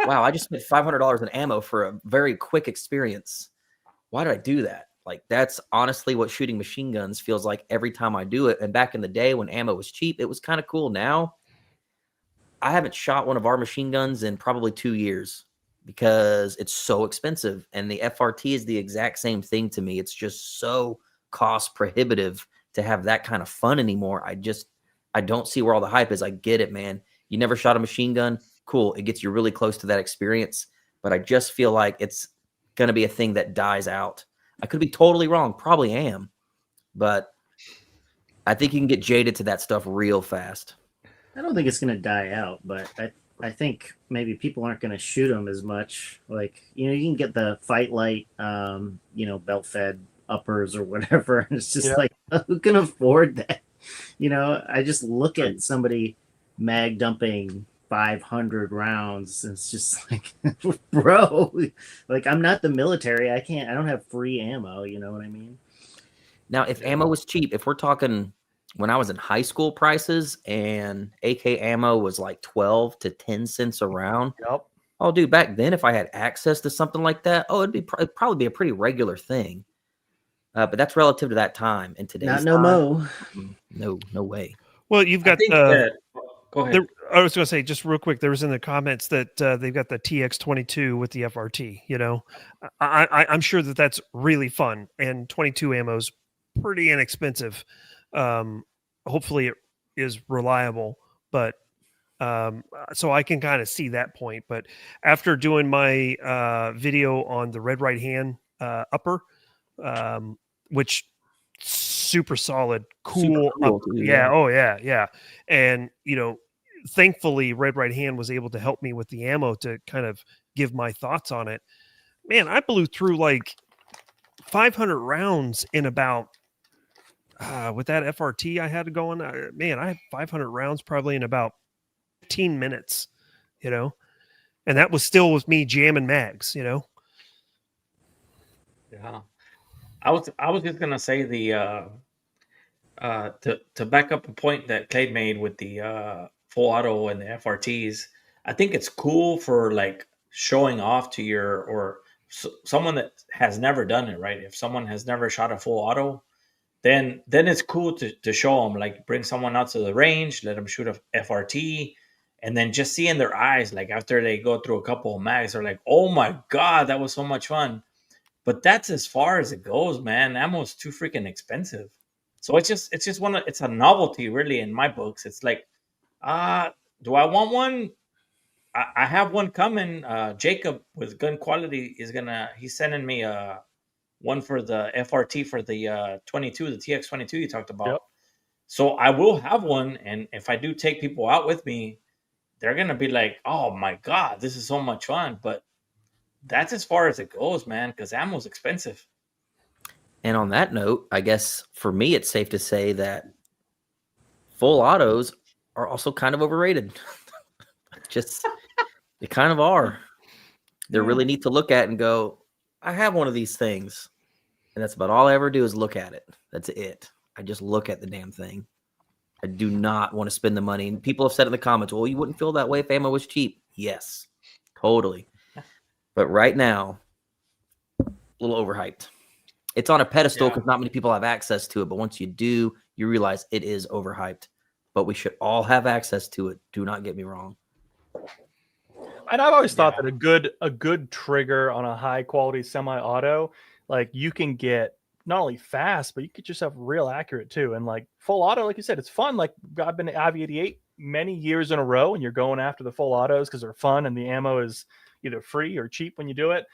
wow, I just spent $500 in ammo for a very quick experience. Why did I do that? Like that's honestly what shooting machine guns feels like every time I do it. And back in the day when ammo was cheap, it was kind of cool. Now I haven't shot one of our machine guns in probably 2 years because it's so expensive. And the FRT is the exact same thing to me. It's just so cost prohibitive to have that kind of fun anymore. I don't see where all the hype is. I get it, man. You never shot a machine gun. Cool. It gets you really close to that experience. But I just feel like it's going to be a thing that dies out. I could be totally wrong. Probably am. But I think you can get jaded to that stuff real fast. I don't think it's going to die out, but I think maybe people aren't going to shoot them as much. Like, you can get the Fight Light, belt fed uppers or whatever. And it's just like, who can afford that? I just look at somebody mag dumping 500 rounds. And it's just like, bro, like I'm not the military. I don't have free ammo. You know what I mean? Now, if ammo was cheap, if we're talking when I was in high school prices and AK ammo was like 12 to 10 cents a round. Yep. Oh, dude, back then, if I had access to something like that, it'd probably be a pretty regular thing. But that's relative to that time. In today's Not no time, mo. no way. Well, you've got Go ahead. I was going to say, just real quick, there was in the comments that they've got the TX22 with the FRT. You know, I'm sure that that's really fun, and 22 ammo is pretty inexpensive. Hopefully, it is reliable, but so I can kind of see that point. But after doing my video on the red right hand upper, which super solid, cool, Super cool too, yeah, oh yeah, and thankfully red right hand was able to help me with the ammo to kind of give my thoughts on it. Man, I blew through like 500 rounds in about with that FRT I had going. Man, I had 500 rounds probably in about 15 minutes, and that was still with me jamming mags. Yeah. I was just gonna say the to back up a point that Clade made with the full auto and the FRTs. I think it's cool for like showing off to your someone that has never done it, right? If someone has never shot a full auto, then it's cool to show them, like bring someone out to the range, let them shoot a FRT, and then just see in their eyes, like after they go through a couple of mags, they're like, oh my God, that was so much fun. But that's as far as it goes, man. Ammo's too freaking expensive. So it's just it's a novelty really in my books. It's like, do I want one? I have one coming. Jacob with Gun Quality he's sending me one for the FRT for the 22, the TX22 you talked about. Yep. So I will have one, and if I do take people out with me, they're gonna be like, oh my God, this is so much fun. But that's as far as it goes, man, because ammo's expensive. And on that note, I guess for me, it's safe to say that full autos are also kind of overrated. Just, they kind of are. They're really neat to look at and go, I have one of these things. And that's about all I ever do is look at it. That's it. I just look at the damn thing. I do not want to spend the money. And people have said in the comments, well, you wouldn't feel that way if ammo was cheap. Yes, totally. But right now, a little overhyped. It's on a pedestal because not many people have access to it. But once you do, you realize it is overhyped. But we should all have access to it. Do not get me wrong. And I've always thought that a good trigger on a high quality semi-auto, like you can get not only fast, but you could just have real accurate too. And like full auto, like you said, it's fun. Like I've been to IV88 many years in a row, and you're going after the full autos because they're fun and the ammo is either free or cheap when you do it.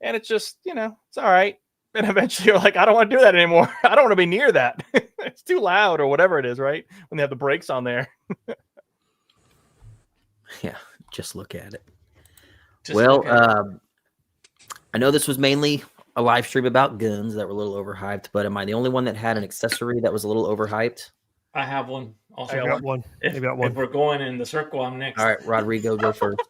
And it's just, it's all right. And eventually you're like, I don't want to do that anymore. I don't want to be near that. It's too loud or whatever it is, right? When they have the brakes on there. Yeah, just look at it. I know this was mainly a live stream about guns that were a little overhyped, but am I the only one that had an accessory that was a little overhyped? I have one. Also, I got one. If we're going in the circle, I'm next. All right, Rodrigo, go first.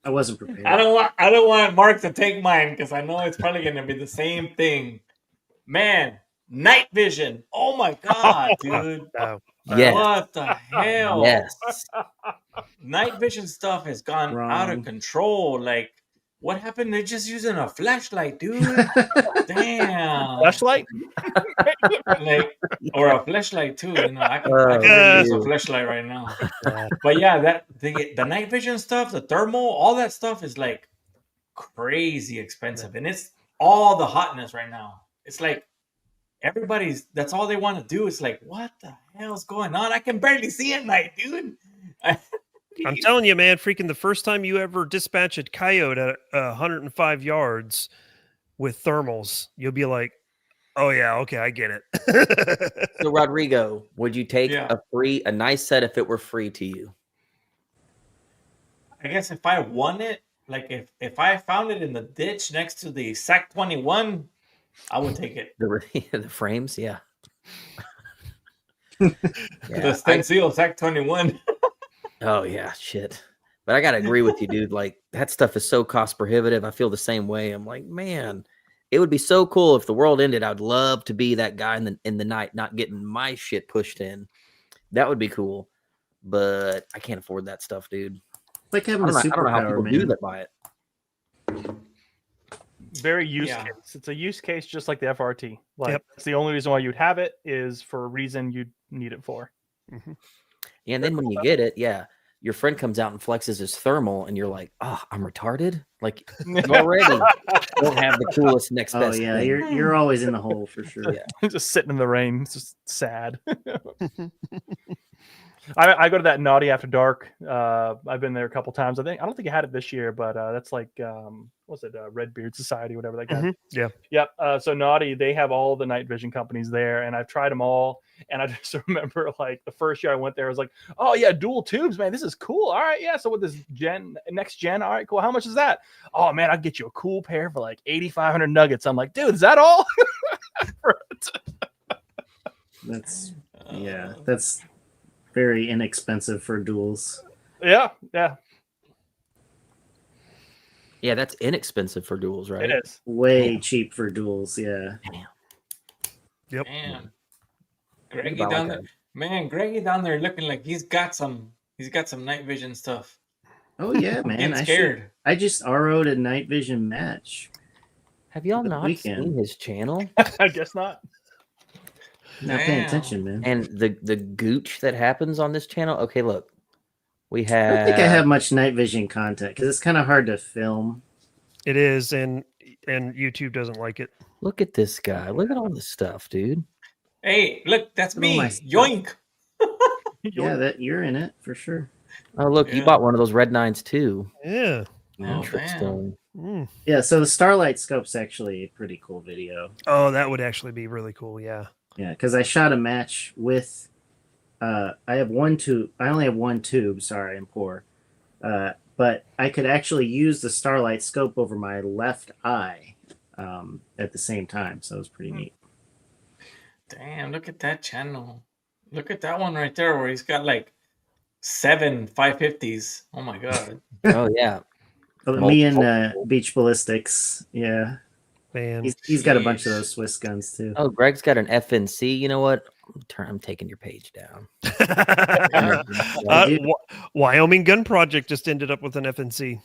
I wasn't prepared. I don't want Mark to take mine because I know it's probably going to be the same thing. Man, night vision. Oh my God, dude. Yes. What the hell? Yes. Night vision stuff has gone out of control. Like, what happened? They're just using a flashlight, dude. Damn. Flashlight? Or a flashlight too. I can really use a flashlight right now. But yeah, the night vision stuff, the thermal, all that stuff is like crazy expensive, and it's all the hotness right now. It's like that's all they want to do. It's like, what the hell's going on? I can barely see at night, dude. I'm telling you, man, freaking the first time you ever dispatch a coyote at 105 yards with thermals, you'll be like, oh yeah, okay, I get it. So Rodrigo, would you take a nice set if it were free to you? I guess if I won it, like if I found it in the ditch next to the SAC 21, I would take it. The frames, yeah. The Stencil SAC 21. Oh yeah, shit. But I gotta agree with you, dude. Like that stuff is so cost prohibitive. I feel the same way. I'm like, man, it would be so cool if the world ended. I'd love to be that guy in the night, not getting my shit pushed in. That would be cool. But I can't afford that stuff, dude. Like having a superpower, do that by it. Very use Yeah. case. It's a use case just like the FRT. Like Yep. it's the only reason why you'd have it is for a reason you need it for. Mhm. Yeah, and then when you get it, your friend comes out and flexes his thermal, and you're like, "Oh, I'm retarded." Like you already don't have the coolest next Oh best yeah, thing. you're always in the hole for sure. Yeah. Just sitting in the rain. It's just sad. I go to that Naughty After Dark. I've been there a couple times. I don't think I had it this year, but that's like what's it, Redbeard Society, whatever that guy. Yeah. Yep. So Naughty, they have all the night vision companies there, and I've tried them all. And I just remember like the first year I went there, I was like, oh yeah, dual tubes, man, this is cool. All right, yeah. So with this next gen, all right, cool. How much is that? Oh man, I'll get you a cool pair for like 8,500 nuggets. I'm like, dude, is that all? That's very inexpensive for duels. Yeah. Yeah, that's inexpensive for duels, right? It is. Way Damn. cheap for duels, yeah. Yep. Man, Think Greggy about down like there. Man, Greggy down there looking like he's got some night vision stuff. Oh yeah, man. Getting scared. I just RO'd a night vision match. Have y'all The not weekend. seen his channel? I guess not. Not paying Damn. attention, man. And the gooch that happens on this channel. Okay, look, we I have. don't think I have much night vision content because it's kind of hard to film. It is, and YouTube doesn't like it. Look at this guy. Look at all this stuff, dude. Hey, look, that's Oh, me. my stuff. Yoink. Yeah, that you're in it for sure. Oh, look, you Yeah. bought one of those red nines too. Yeah. Oh, Interesting. Mm. Yeah, so the Starlight Scope's actually a pretty cool video. Oh, that would actually be really cool. Yeah. Yeah, because I shot a match with. I have one tube. I only have one tube. Sorry, I'm poor. But I could actually use the Starlight Scope over my left eye at the same time, so it was pretty neat. Damn, look at that channel. Look at that one right there where he's got like 7 550s. Oh my god. Oh yeah. Me and Beach Ballistics. Yeah, Man. he's got a bunch of Jeez. those Swiss guns too. Oh, Greg's got an FNC. You know what? I'm taking your page down. Wyoming Gun Project just ended up with an FNC.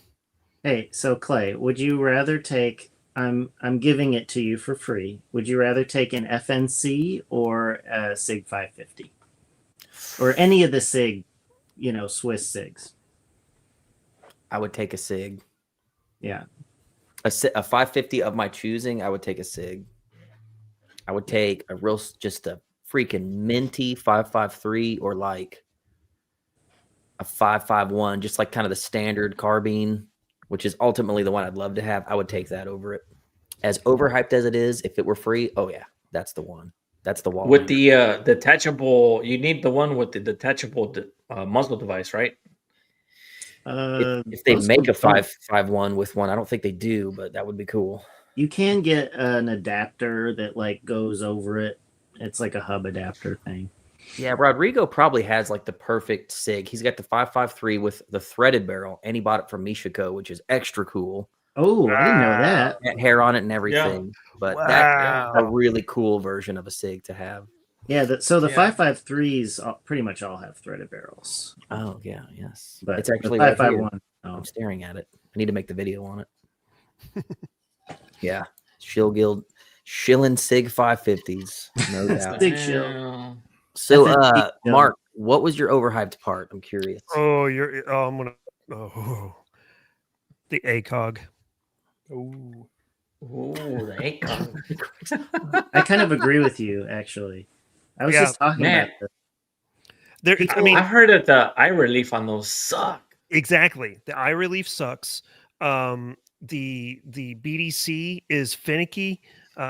Hey, so Clay, would you rather take? I'm giving it to you for free. Would you rather take an FNC or a Sig 550, or any of the Sig, Swiss Sigs? I would take a Sig. Yeah, A 550 of my choosing. I would take a Sig. I would take just a freaking minty 5.53 or like a 5.51, just like kind of the standard carbine, which is ultimately the one I'd love to have. I would take that over it. As overhyped as it is, if it were free, oh yeah, that's the one. That's the wall. With the detachable, you need the one with the detachable muzzle device, right? If they those make a ones don't. 5.51 with one, I don't think they do, but that would be cool. You can get an adapter that like goes over it. It's like a hub adapter thing. Yeah, Rodrigo probably has like the perfect Sig. He's got the 5.53 with the threaded barrel, and he bought it from Michiko, which is extra cool. Oh, I didn't know that. Got hair on it and everything. But that's a really cool version of a Sig to have. Yeah, so the Yeah. 5.53s pretty much all have threaded barrels. Oh yeah, yes. But It's actually the right here. 5.51. I'm staring at it. I need to make the video on it. Yeah, Shill Guild, Shillin' Sig 550s, no doubt. Big shill. Damn. So, FNC, Mark, what was your overhyped part? I'm curious. I'm gonna. The ACOG. Ooh. Ooh, the ACOG. I kind of agree with you, actually. I was Yeah, just talking man. about this. There. I mean, I've heard that the eye relief on those suck. exactly. The eye relief sucks. The BDC is finicky.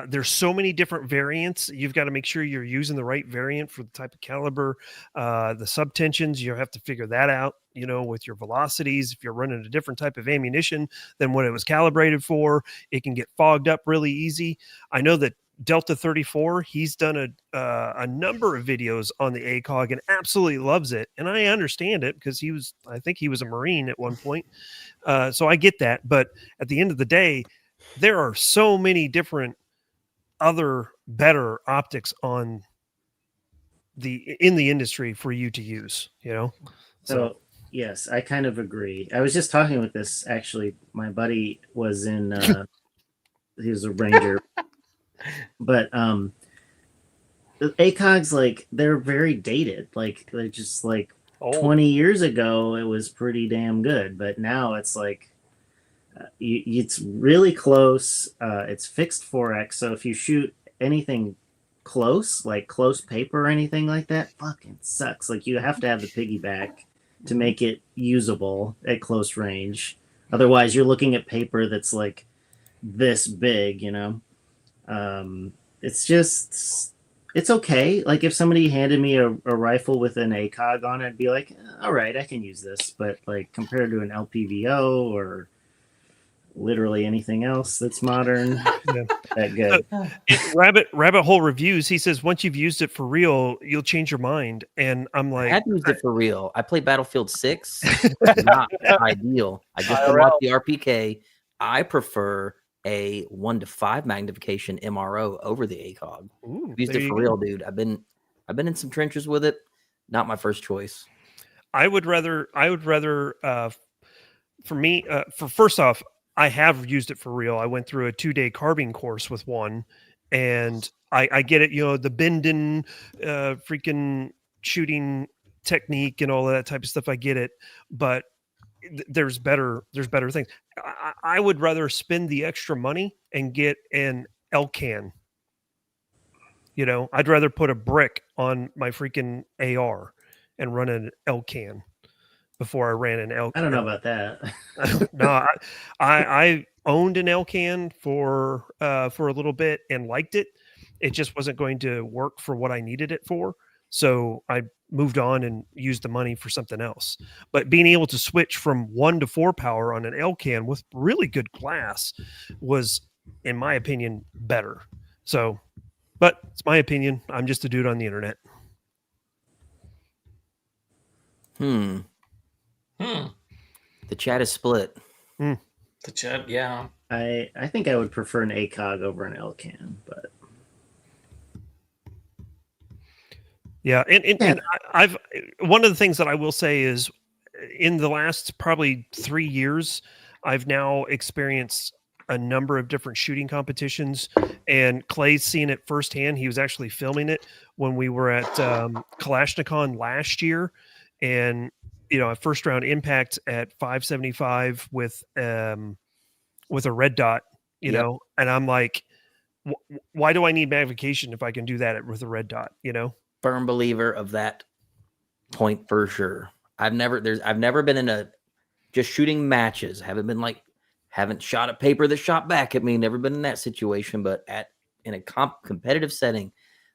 There's so many different variants. You've got to make sure you're using the right variant for the type of caliber. The subtensions, you have to figure that out, with your velocities. If you're running a different type of ammunition than what it was calibrated for, it can get fogged up really easy. I know that Delta 34, he's done a number of videos on the ACOG and absolutely loves it. And I understand it because I think he was a Marine at one point. So I get that. But at the end of the day, there are so many different other better optics in the industry for you to use, So, yes, I kind of agree. I was just talking with this, actually. My buddy was in he was a ranger. But the ACOGs, like, they're very dated. Like, they're just like Old. 20 years ago, it was pretty damn good. But now it's like, it's really close. It's fixed 4x. So if you shoot anything close, like close paper or anything like that, fucking sucks. Like, you have to have the piggyback to make it usable at close range. Otherwise, you're looking at paper that's like this big, you know? It's just, it's okay. Like, if somebody handed me a rifle with an ACOG on it, I'd be like, all right, I can use this. But like, compared to an LPVO or literally anything else that's modern, that good. Rabbit Hole Reviews, he says once you've used it for real, you'll change your mind. And I'm I like, had used it for real. I played Battlefield 6. Not ideal. I just IRL. unlocked the RPK. I prefer a 1 to 5 magnification MRO over the ACOG. ooh, Used there it you for go. real, dude. I've been in some trenches with it. Not my first choice. I would rather for me, for first off, I have used it for real. I went through a 2-day carbine course with one, and I get it, you know, the bending, freaking shooting technique and all of that type of stuff. I get it, but there's better things. I would rather spend the extra money and get an Elcan. You know, I'd rather put a brick on my freaking AR and run an Elcan before I ran an Elcan. I don't know about that. No, I owned an Elcan for a little bit and liked it. It just wasn't going to work for what I needed it for. So I moved on and used the money for something else. But being able to switch from 1 to 4 power on an Elcan with really good glass was, in my opinion, better. So, but it's my opinion. I'm just a dude on the internet. The chat is split. The chat, yeah. I think I would prefer an ACOG over an Elcan, but yeah, and I've one of the things that I will say is in the last probably 3 years, I've now experienced a number of different shooting competitions, and Clay's seen it firsthand. He was actually filming it when we were at Kalashnikon last year, and you know, a first round impact at 575 with a red dot, you Yep. know, and I'm like, why do I need magnification if I can do that with a red dot, you know? Firm believer of that point for sure. I've never been in a just shooting matches. Haven't shot a paper that shot back at me. Never been in that situation, but in a competitive setting,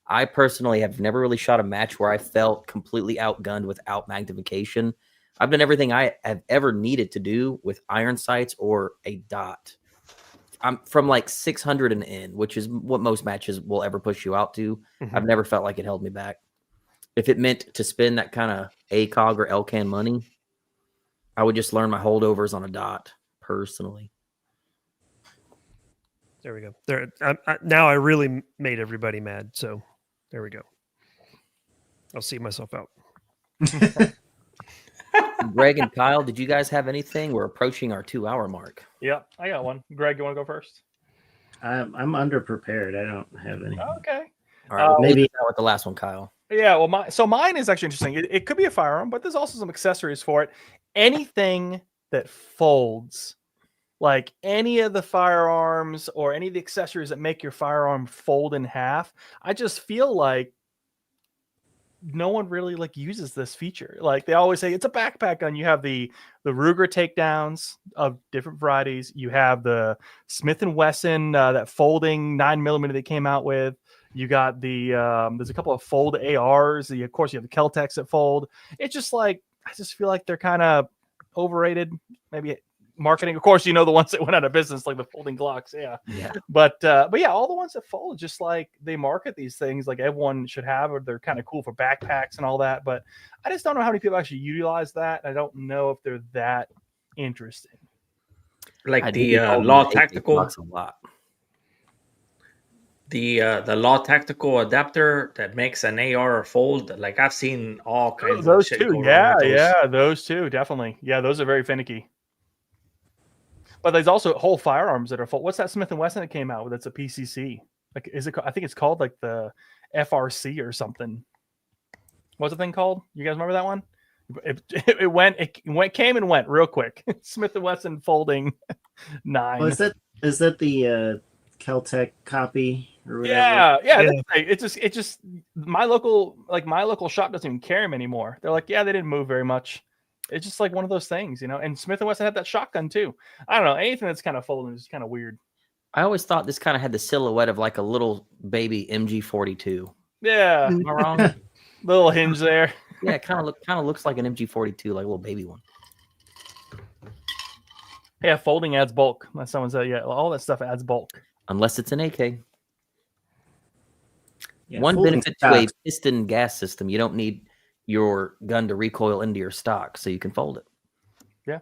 I personally have never really shot a match where I felt completely outgunned without magnification. I've done everything I have ever needed to do with iron sights or a dot. I'm from like 600 and in, which is what most matches will ever push you out to. Mhm. I've never felt like it held me back. If it meant to spend that kind of ACOG or Elcan money, I would just learn my holdovers on a dot personally. There we go. There, now I really made everybody mad. So there we go. I'll see myself out. Greg and Kyle, did you guys have anything? We're approaching our 2-hour mark. Yeah, I got one. Greg, you want to go first? I'm underprepared. I don't have any. Okay. All right, we'll maybe- maybe out with the last one, Kyle. Yeah, well, mine is actually interesting. It could be a firearm, but there's also some accessories for it. Anything that folds, like any of the firearms or any of the accessories that make your firearm fold in half, I just feel like no one really like uses this feature. Like they always say it's a backpack gun. You have the Ruger takedowns of different varieties. You have the Smith & Wesson that folding 9mm they came out with. You got the there's a couple of fold ARs. Of course, you have the Kel-Tecs that fold. It's just like I just feel like they're kind of overrated. Maybe marketing. Of course, you know the ones that went out of business, like the folding Glocks. Yeah. But yeah, all the ones that fold, just like they market these things like everyone should have, or they're kind of cool for backpacks and all that. But I just don't know how many people actually utilize that. I don't know if they're that interesting. Like the Law Tactical. A lot. The Law Tactical adapter that makes an AR fold. Like I've seen all kinds Those of shit two. go wrong Yeah, with those. yeah, those two definitely. Yeah, those are very finicky. But there's also whole firearms that are full. What's that Smith & Wesson that came out with? That's a PCC. Like, is it? I think it's called like the FRC or something. What's the thing called? You guys remember that one? It came and went real quick. Smith & Wesson folding 9. Oh, is that the Keltec copy or whatever? Yeah. It just my local shop doesn't even carry them anymore. They're like, yeah, they didn't move very much. It's just like one of those things, you know. And Smith & Wesson had that shotgun too. I don't know, anything that's kind of folding is kind of weird. I always thought this kind of had the silhouette of like a little baby MG42. Yeah, Am I wrong? little hinge there. Yeah, it kind of looks like an MG42, like a little baby one. Yeah, folding adds bulk. Someone said, yeah, all that stuff adds bulk. Unless it's an AK. Yeah, One folding benefit to a stocks. piston gas system, you don't need your gun to recoil into your stock, so you can fold it. Yeah.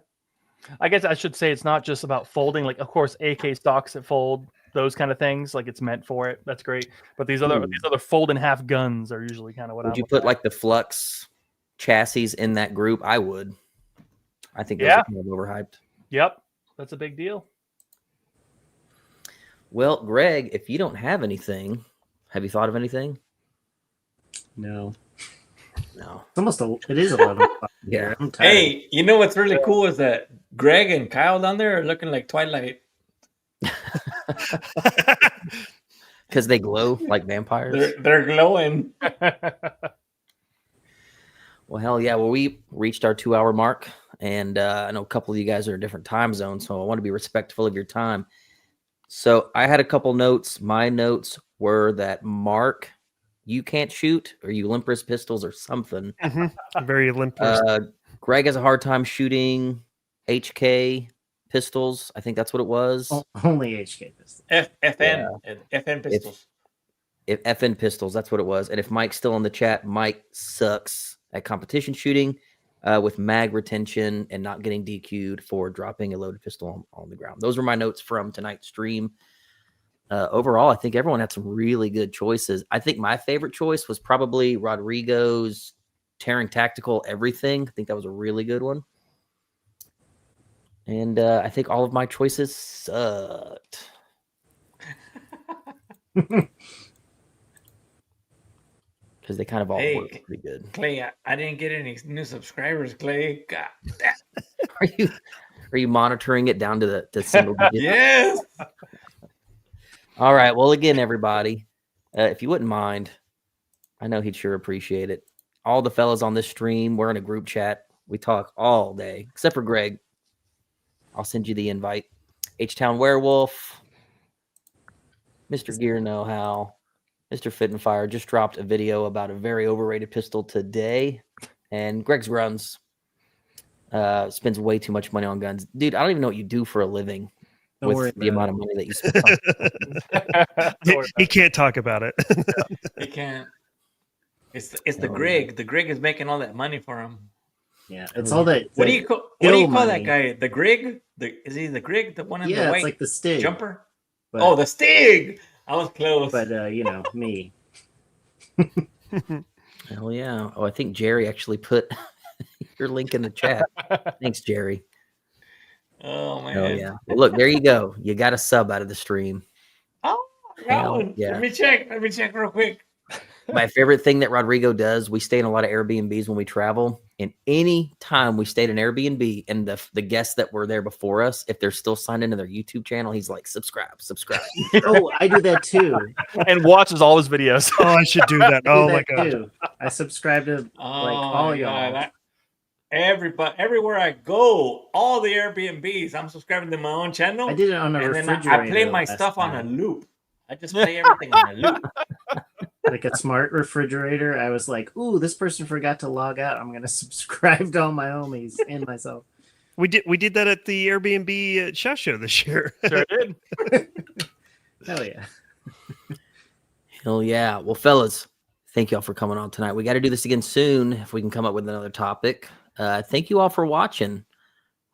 I guess I should say it's not just about folding. Like, of course, AK stocks that fold, those kind of things. Like, it's meant for it. That's great. But these other fold in half guns are usually kind of what Would you put like the Flux chassis in that group? I would. I think those are kind of overhyped. Yep. That's a big deal. Well, Greg, if you don't have anything, have you thought of anything? No. It is 11 o'clock. Yeah. I'm tired. Hey, you know what's really cool is that Greg and Kyle down there are looking like Twilight. Because they glow like vampires. They're glowing. Well, hell yeah. Well, we reached our 2-hour mark, and I know a couple of you guys are in different time zones, so I want to be respectful of your time. So I had a couple notes. My notes were that Mark, you can't shoot, or you limp wrist pistols or something. Very limp wrist. Greg has a hard time shooting HK pistols. I think that's what it was. Only HK pistols. FN pistols. If FN pistols, that's what it was. And if Mike's still in the chat, Mike sucks at competition shooting with mag retention and not getting DQ'd for dropping a loaded pistol on the ground. Those were my notes from tonight's stream. Overall, I think everyone had some really good choices. I think my favorite choice was probably Rodrigo's Tearing Tactical Everything. I think that was a really good one. And I think all of my choices sucked. Because they kind of all work pretty good. Clay, I didn't get any new subscribers, Clay. God damn. Are you monitoring it down to the single digit? Yes. All right. Well, again, everybody, if you wouldn't mind, I know he'd sure appreciate it. All the fellas on this stream, we're in a group chat. We talk all day, except for Greg. I'll send you the invite. H-Town Werewolf, Mr. Gear Know-How, Mr. Fit and Fire just dropped a video about a very overrated pistol today. And Greg's Gruns spends way too much money on guns. Dude, I don't even know what you do for a living with the amount of money that you spend. He can't talk about it. He can't. It's the Greg. The Greg is making all that money for him. Yeah, it's all that. What do you call that guy? The Greg? Is he the Greg? The one in the white it's like the Stig jumper? But, the Stig. I was close. But me. Hell yeah. Oh, I think Jerry actually put your link in the chat. Thanks, Jerry. Oh man. Oh yeah. Well, look, there you go. You got a sub out of the stream. Oh, yeah. Let me check real quick. My favorite thing that Rodrigo does, we stay in a lot of Airbnbs when we travel. And any time we stayed in Airbnb and the guests that were there before us, if they're still signed into their YouTube channel, he's like, subscribe. Oh, I do that too. And watches all his videos. Oh, I should do that. My God. Too. I subscribe to all y'all. Everywhere I go, all the Airbnbs, I'm subscribing to my own channel. I did it on a refrigerator. I play my stuff on a loop. I just play everything on a loop. Like a smart refrigerator. I was like, ooh, this person forgot to log out. I'm gonna subscribe to all my homies and myself. We did that at the Airbnb SHOT Show this year. Sure did. Hell yeah. Hell yeah. Well, fellas, thank y'all for coming on tonight. We got to do this again soon if we can come up with another topic. Thank you all for watching.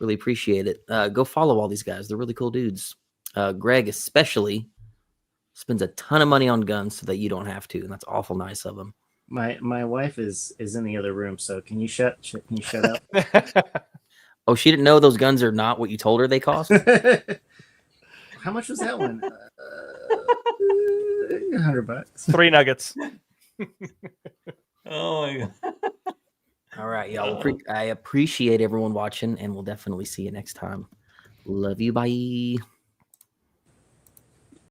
Really appreciate it. Go follow all these guys. They're really cool dudes. Greg especially spends a ton of money on guns so that you don't have to, and that's awful nice of him. My wife is in the other room, so can you shut up? Oh, she didn't know those guns are not what you told her they cost? How much was that one? $100. 3 nuggets. Oh my god. All right, y'all. I appreciate everyone watching, and we'll definitely see you next time. Love you. Bye.